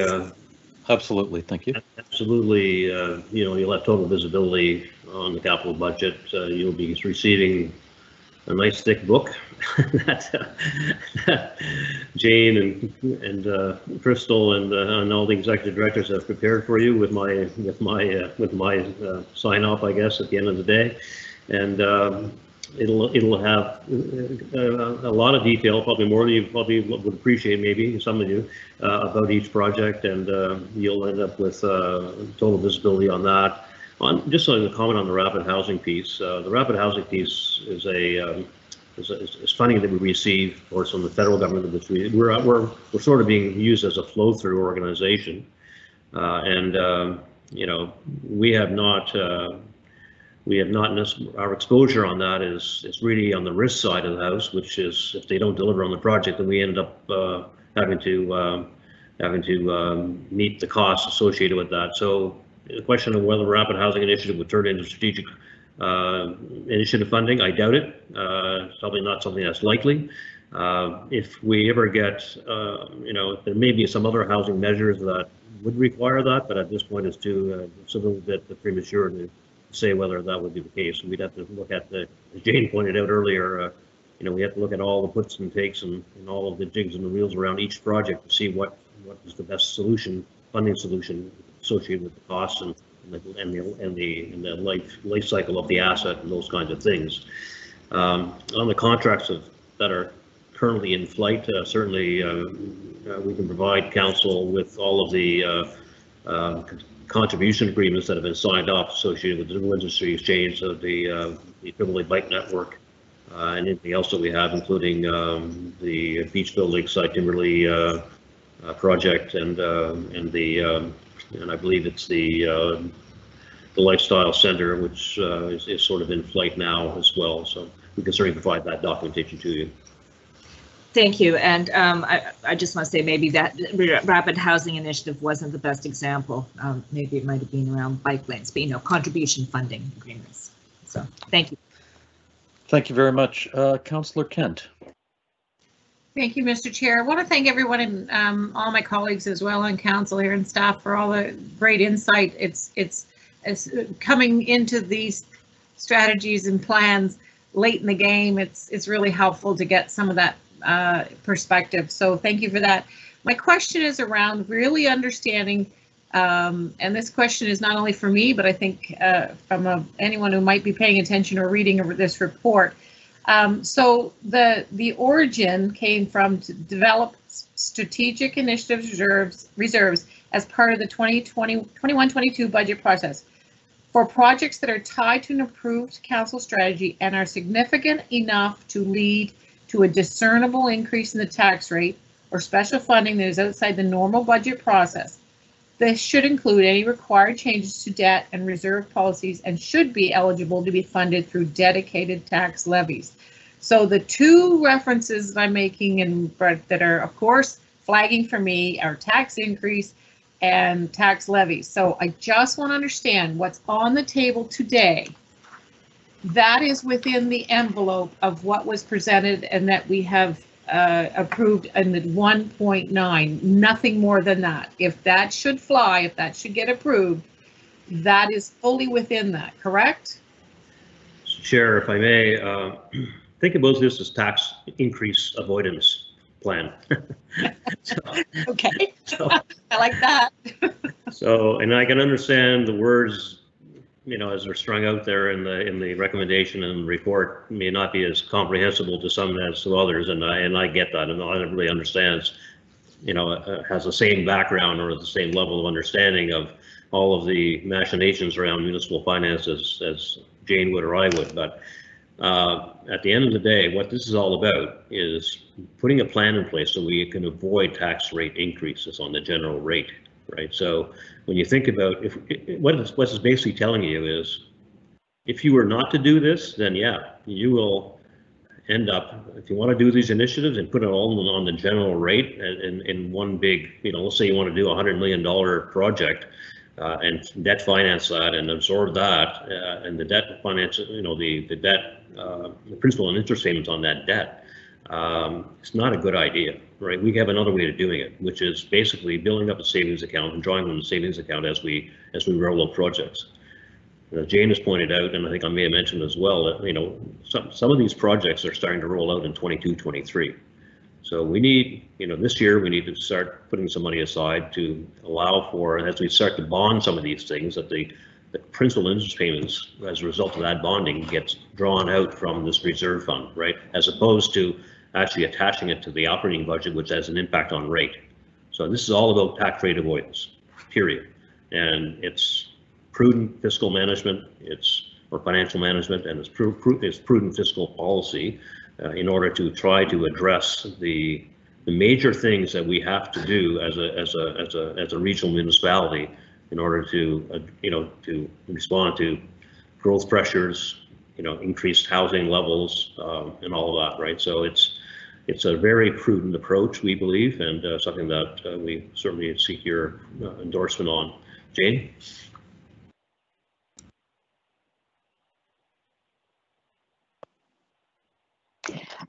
Absolutely, thank you. Absolutely, you'll have total visibility on the capital budget. You'll be receiving a nice thick book that Jane and Crystal and all the executive directors have prepared for you with my sign off, I guess, at the end of the day, and it'll have a lot of detail, probably more than you probably would appreciate, maybe some of you, about each project, and you'll end up with total visibility on that. Just on the comment on the rapid housing piece, the rapid housing piece is funding that we receive, of course, from the federal government, which we're sort of being used as a flow-through organization, and we have not. Our exposure on that is really on the risk side of the house, which is if they don't deliver on the project, then we end up having to meet the costs associated with that. So the question of whether the Rapid Housing Initiative would turn into strategic initiative funding, I doubt it. It's probably not something that's likely. If we ever get, there may be some other housing measures that would require that, but at this point it's it's a little bit premature to say whether that would be the case. We'd have to look at as Jane pointed out earlier, we have to look at all the puts and takes and all of the jigs and the reels around each project to see what is the best solution, funding solution associated with the costs and the life cycle of the asset and those kinds of things. On the contracts that are currently in flight, certainly we can provide council with all of the contribution agreements that have been signed off associated with the New Industry Exchange, so the Tripoli Bike Network, and anything else that we have, including the Beach Building Site Timberley project, and I believe it's the Lifestyle Center, which is sort of in flight now as well. So we can certainly provide that documentation to you. Thank you, and I just want to say maybe that Rapid Housing Initiative wasn't the best example. Maybe it might have been around bike lanes, but contribution funding agreements. So thank you. Thank you very much, Councillor Kent. Thank you, Mr. Chair. I want to thank everyone and all my colleagues as well on council here and staff for all the great insight. It's coming into these strategies and plans late in the game. It's really helpful to get some of that perspective. So thank you for that. My question is around really understanding, and this question is not only for me, but I think from anyone who might be paying attention or reading over this report. So the origin came from to develop strategic initiatives reserves as part of the 2021-22 budget process for projects that are tied to an approved council strategy and are significant enough to lead to a discernible increase in the tax rate or special funding that is outside the normal budget process. This should include any required changes to debt and reserve policies and should be eligible to be funded through dedicated tax levies. So the two references that I'm making and that are, of course, flagging for me are tax increase and tax levies. So I just want to understand what's on the table today. That is within the envelope of what was presented and that we have approved in the 1.9, nothing more than that. If that should fly, if that should get approved, that is fully within that, correct? Chair, if I may, think about this as tax increase avoidance plan. Okay, I like that. So, and I can understand the words, you know, as they're strung out there in the recommendation and report may not be as comprehensible to some as to others, and I get that, and no one really understands, you know, has the same background or the same level of understanding of all of the machinations around municipal finances as Jane would or I would. But at the end of the day, what this is all about is putting a plan in place so we can avoid tax rate increases on the general rate, right? So when you think about what it's basically telling you is, if you were not to do this, then yeah, you will end up, if you want to do these initiatives and put it all on the general rate in one big, you know, let's say you want to do a $100 million project and debt finance that and absorb that and the debt finance, you know, the debt, the principal and interest payments on that debt. It's not a good idea, right? We have another way of doing it, which is basically building up a savings account and drawing from the savings account as we roll out projects. Jane has pointed out, and I think I may have mentioned as well, that, you know, some of these projects are starting to roll out in 22, 23. So we need, you know, this year we need to start putting some money aside to allow for, as we start to bond some of these things, that the principal interest payments as a result of that bonding gets drawn out from this reserve fund, right? As opposed to actually attaching it to the operating budget, which has an impact on rate. So this is all about tax rate avoidance, period. And it's prudent fiscal management, or financial management, and it's prudent fiscal policy in order to try to address the major things that we have to do as a regional municipality in order to you know, to respond to growth pressures, you know, increased housing levels, and all of that, right? So it's a very prudent approach, we believe, and something that we certainly seek your endorsement on. Jane?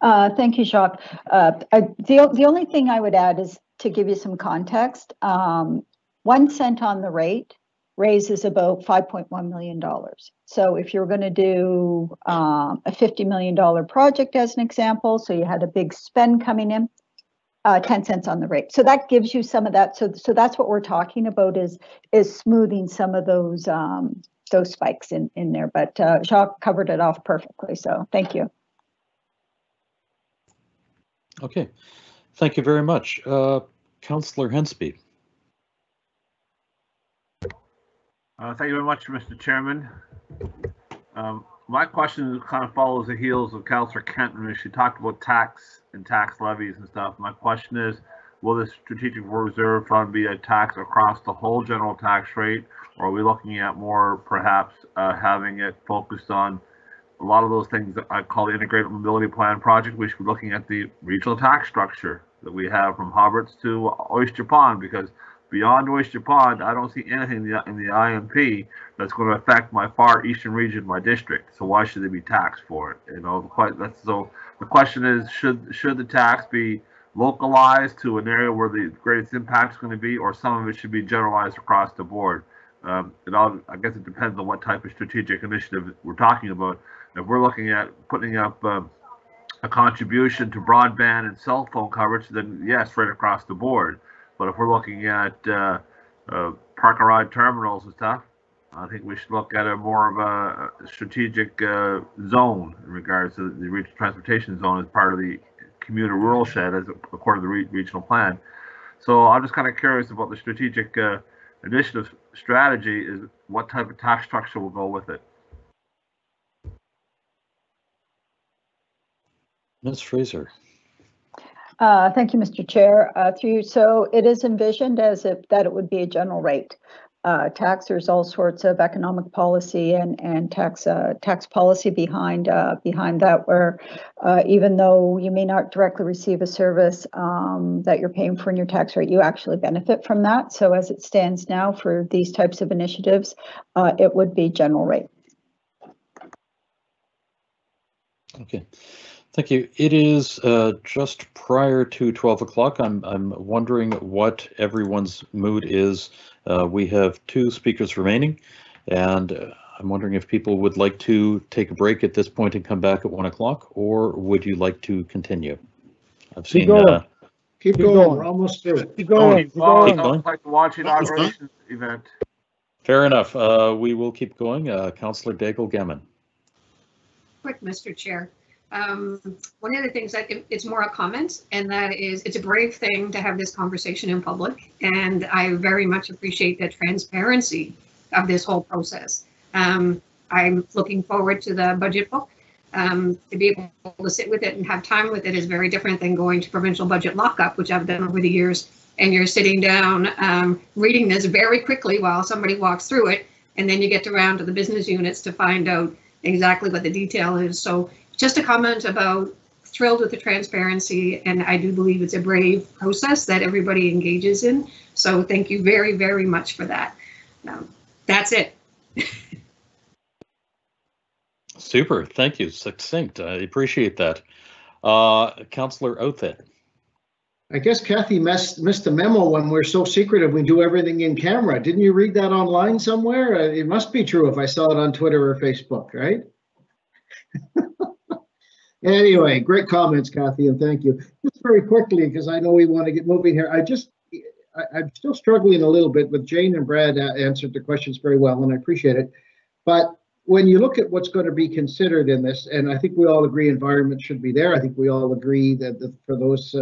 Thank you, Jacques. The only thing I would add is to give you some context. 1 cent on the rate raises about $5.1 million. So if you're going to do a $50 million project as an example, so you had a big spend coming in, 10 cents on the rate. So that gives you some of that. So that's what we're talking about is smoothing some of those spikes in there. But Jacques covered it off perfectly. So thank you. Okay, thank you very much. Councillor Hensby. Thank you very much, Mr. Chairman. My question kind of follows the heels of Councillor Kenton when she talked about tax and tax levies and stuff. My question is, will the strategic reserve fund be a tax across the whole general tax rate, or are we looking at more perhaps having it focused on a lot of those things that I call the integrated mobility plan project? We should be looking at the regional tax structure that we have from Hobarts to Oyster Pond, because beyond Oyster Pond, I don't see anything in the IMP that's going to affect my far eastern region, my district. So why should they be taxed for it? You know, so the question is, should the tax be localized to an area where the greatest impact is going to be, or some of it should be generalized across the board? I guess it depends on what type of strategic initiative we're talking about. If we're looking at putting up a contribution to broadband and cell phone coverage, then yes, right across the board. But if we're looking at park and ride terminals and stuff, I think we should look at a more of a strategic zone in regards to the regional transportation zone as part of the commuter rural shed, as according to the regional plan. So I'm just kind of curious about the strategic initiative strategy, is what type of tax structure will go with it. Ms. Fraser. Thank you, Mr. Chair. Through you. So it is envisioned as if that it would be a general rate tax. There's all sorts of economic policy and tax policy behind that, where even though you may not directly receive a service that you're paying for in your tax rate, you actually benefit from that. So as it stands now for these types of initiatives, it would be general rate. Okay. Thank you. It is just prior to 12 o'clock. I'm wondering what everyone's mood is. We have 2 speakers remaining, and I'm wondering if people would like to take a break at this point and come back at 1 o'clock, or would you like to continue? I've seen. Keep going. We're almost through. Keep going. Keep going. Like the watch inauguration event. Fair enough. We will keep going. Councillor Daigle-Gammon. Quick, Mr. Chair. One of the things that it's more a comment, and that is it's a brave thing to have this conversation in public, and I very much appreciate the transparency of this whole process. I'm looking forward to the budget book. To be able to sit with it and have time with it is very different than going to provincial budget lockup, which I've done over the years, and you're sitting down reading this very quickly while somebody walks through it, and then you get around to the business units to find out exactly what the detail is. So just a comment about thrilled with the transparency, and I do believe it's a brave process that everybody engages in. So thank you very, very much for that. That's it. Super. Thank you. Succinct. I appreciate that. Councillor Outhet. I guess Kathy missed the memo when we're so secretive we do everything in camera. Didn't you read that online somewhere? It must be true if I saw it on Twitter or Facebook, right? Anyway, great comments, Kathy, and thank you. Just very quickly, because I know we want to get moving here. I'm still struggling a little bit, but Jane and Brad answered the questions very well, and I appreciate it. But when you look at what's going to be considered in this, and I think we all agree environment should be there. I think we all agree that for those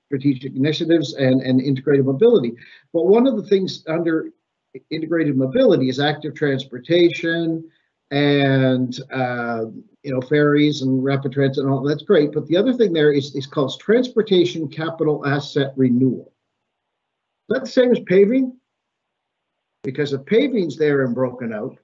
strategic initiatives and integrated mobility. But one of the things under integrated mobility is active transportation and ferries and rapid transit and all that's great. But the other thing there is called transportation capital asset renewal. Is that the same as paving? Because if paving's there and broken out,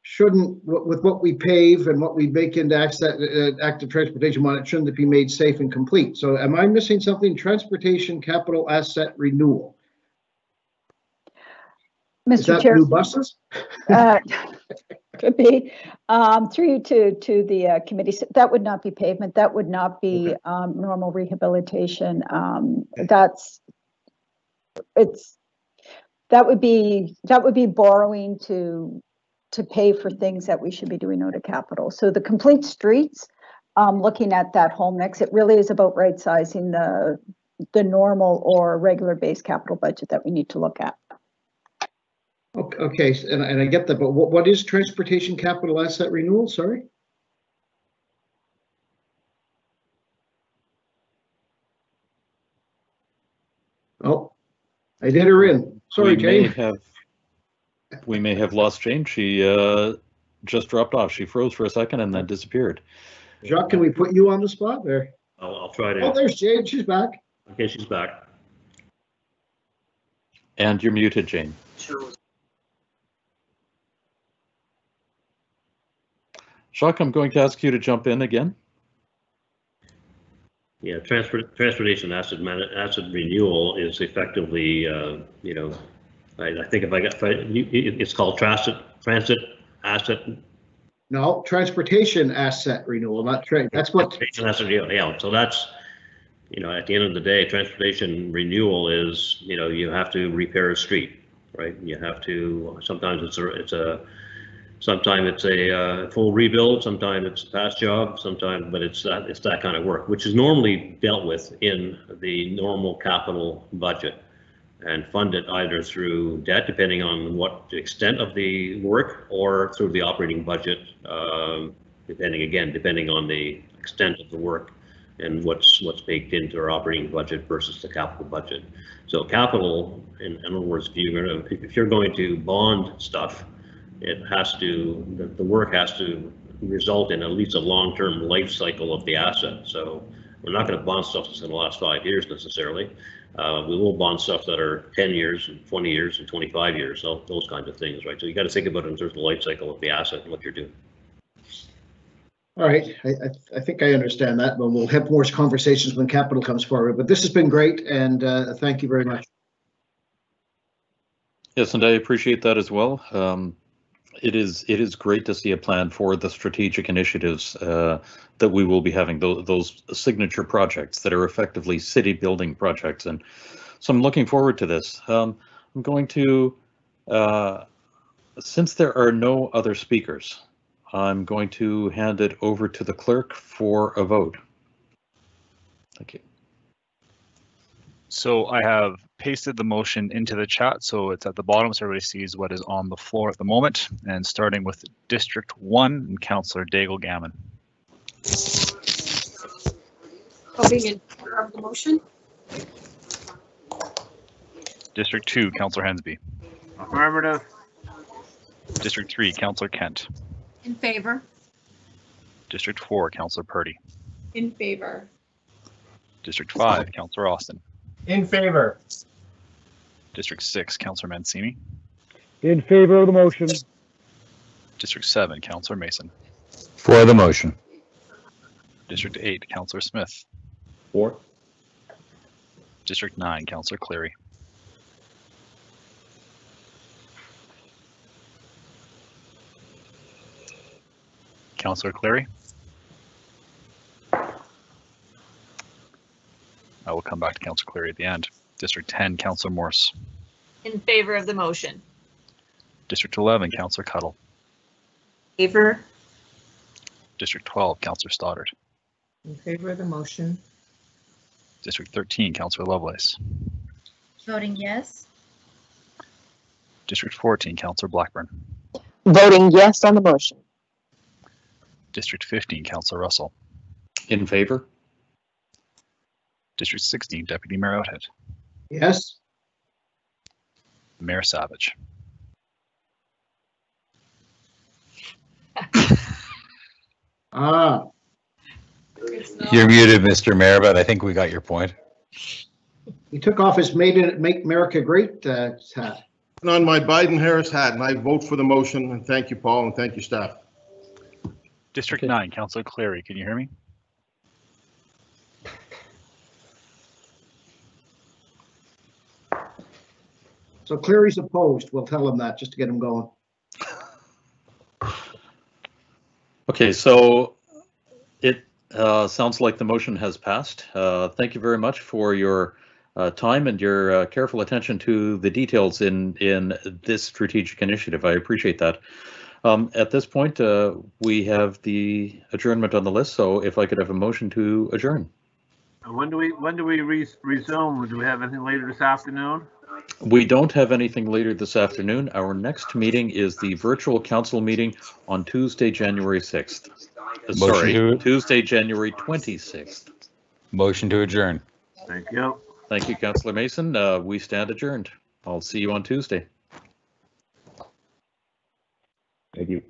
shouldn't, with what we pave and what we make into active transportation on it, shouldn't it be made safe and complete? So am I missing something? Transportation capital asset renewal. Mr. Chair, new buses? Could be. Through you to the committee, that would not be pavement. That would not be normal rehabilitation. That would be borrowing to pay for things that we should be doing out of capital. So the complete streets, looking at that whole mix, it really is about right sizing the normal or regular base capital budget that we need to look at. Okay, and I get that, but what is transportation capital asset renewal? Sorry. Oh, I did her in. Sorry, Jane. We may have lost Jane. She just dropped off. She froze for a second and then disappeared. Jacques, can we put you on the spot there? I'll try to. Oh, there's Jane. She's back. Okay, she's back. And you're muted, Jane. Sure. Jacques, I'm going to ask you to jump in again. Yeah, transportation asset renewal is effectively, I think it's called transit asset. No, transportation asset renewal, not train. That's what. Transportation asset renewal. Yeah, so that's, at the end of the day, transportation renewal is, you have to repair a street, right? You have to. Sometimes it's a full rebuild, sometimes it's a past job, but it's that kind of work, which is normally dealt with in the normal capital budget and funded either through debt, depending on what the extent of the work, or through the operating budget, depending on the extent of the work and what's baked into our operating budget versus the capital budget. So capital, in other words, if you're going to bond stuff, the work has to result in at least a long-term life cycle of the asset. So We're not going to bond stuff that's in the last 5 years necessarily. We will bond stuff that are 10 years and 20 years and 25 years, so those kinds of things, right? So you got to think about it in terms of the life cycle of the asset and what you're doing. All right, I think I understand that, but we'll have more conversations when capital comes forward. But this has been great, and thank you very much. Yes, and I appreciate that as well. It is great to see a plan for the strategic initiatives that we will be having, those signature projects that are effectively city building projects, and so I'm looking forward to this. I'm going to, since there are no other speakers, I'm going to hand it over to the clerk for a vote. Thank you. So I have pasted the motion into the chat, so it's at the bottom so everybody sees what is on the floor at the moment. And starting with District 1 and Councillor Daigle-Gammon. Voting in favor of the motion. District 2, Councillor Hensby. Affirmative. District 3, Councillor Kent. In favor. District 4, Councillor Purdy. In favor. District 5, Councillor Austin. In favor. District 6, Councillor Mancini. In favor of the motion. District 7, Councillor Mason. For the motion. District 8, Councillor Smith. For. District 9, Councillor Cleary. Councillor Cleary. I will come back to Councillor Cleary at the end. District 10, Councillor Morse. In favor of the motion. District 11, Councillor Cuttle. Favor. District 12, Councillor Stoddard. In favor of the motion. District 13, Councillor Lovelace. Voting yes. District 14, Councillor Blackburn. Voting yes on the motion. District 15, Councillor Russell. In favor. District 16, Deputy Mayor Outhead. Yes. Mayor Savage. Ah. You're muted, Mr. Mayor, but I think we got your point. He took off his Make America Great hat. On my Biden-Harris hat, and I vote for the motion, and thank you, Paul, and thank you, staff. District 9, Councillor Cleary, can you hear me? So Cleary's opposed. We'll tell him that just to get him going. Okay, so it sounds like the motion has passed. Thank you very much for your time and your careful attention to the details in this strategic initiative. I appreciate that. At this point, we have the adjournment on the list, so if I could have a motion to adjourn. When do we resume? Do we have anything later this afternoon? We don't have anything later this afternoon. Our next meeting is the virtual council meeting on Tuesday, January 6th. Tuesday, January 26th. Motion to adjourn. Thank you. Thank you, Councillor Mason. We stand adjourned. I'll see you on Tuesday. Thank you.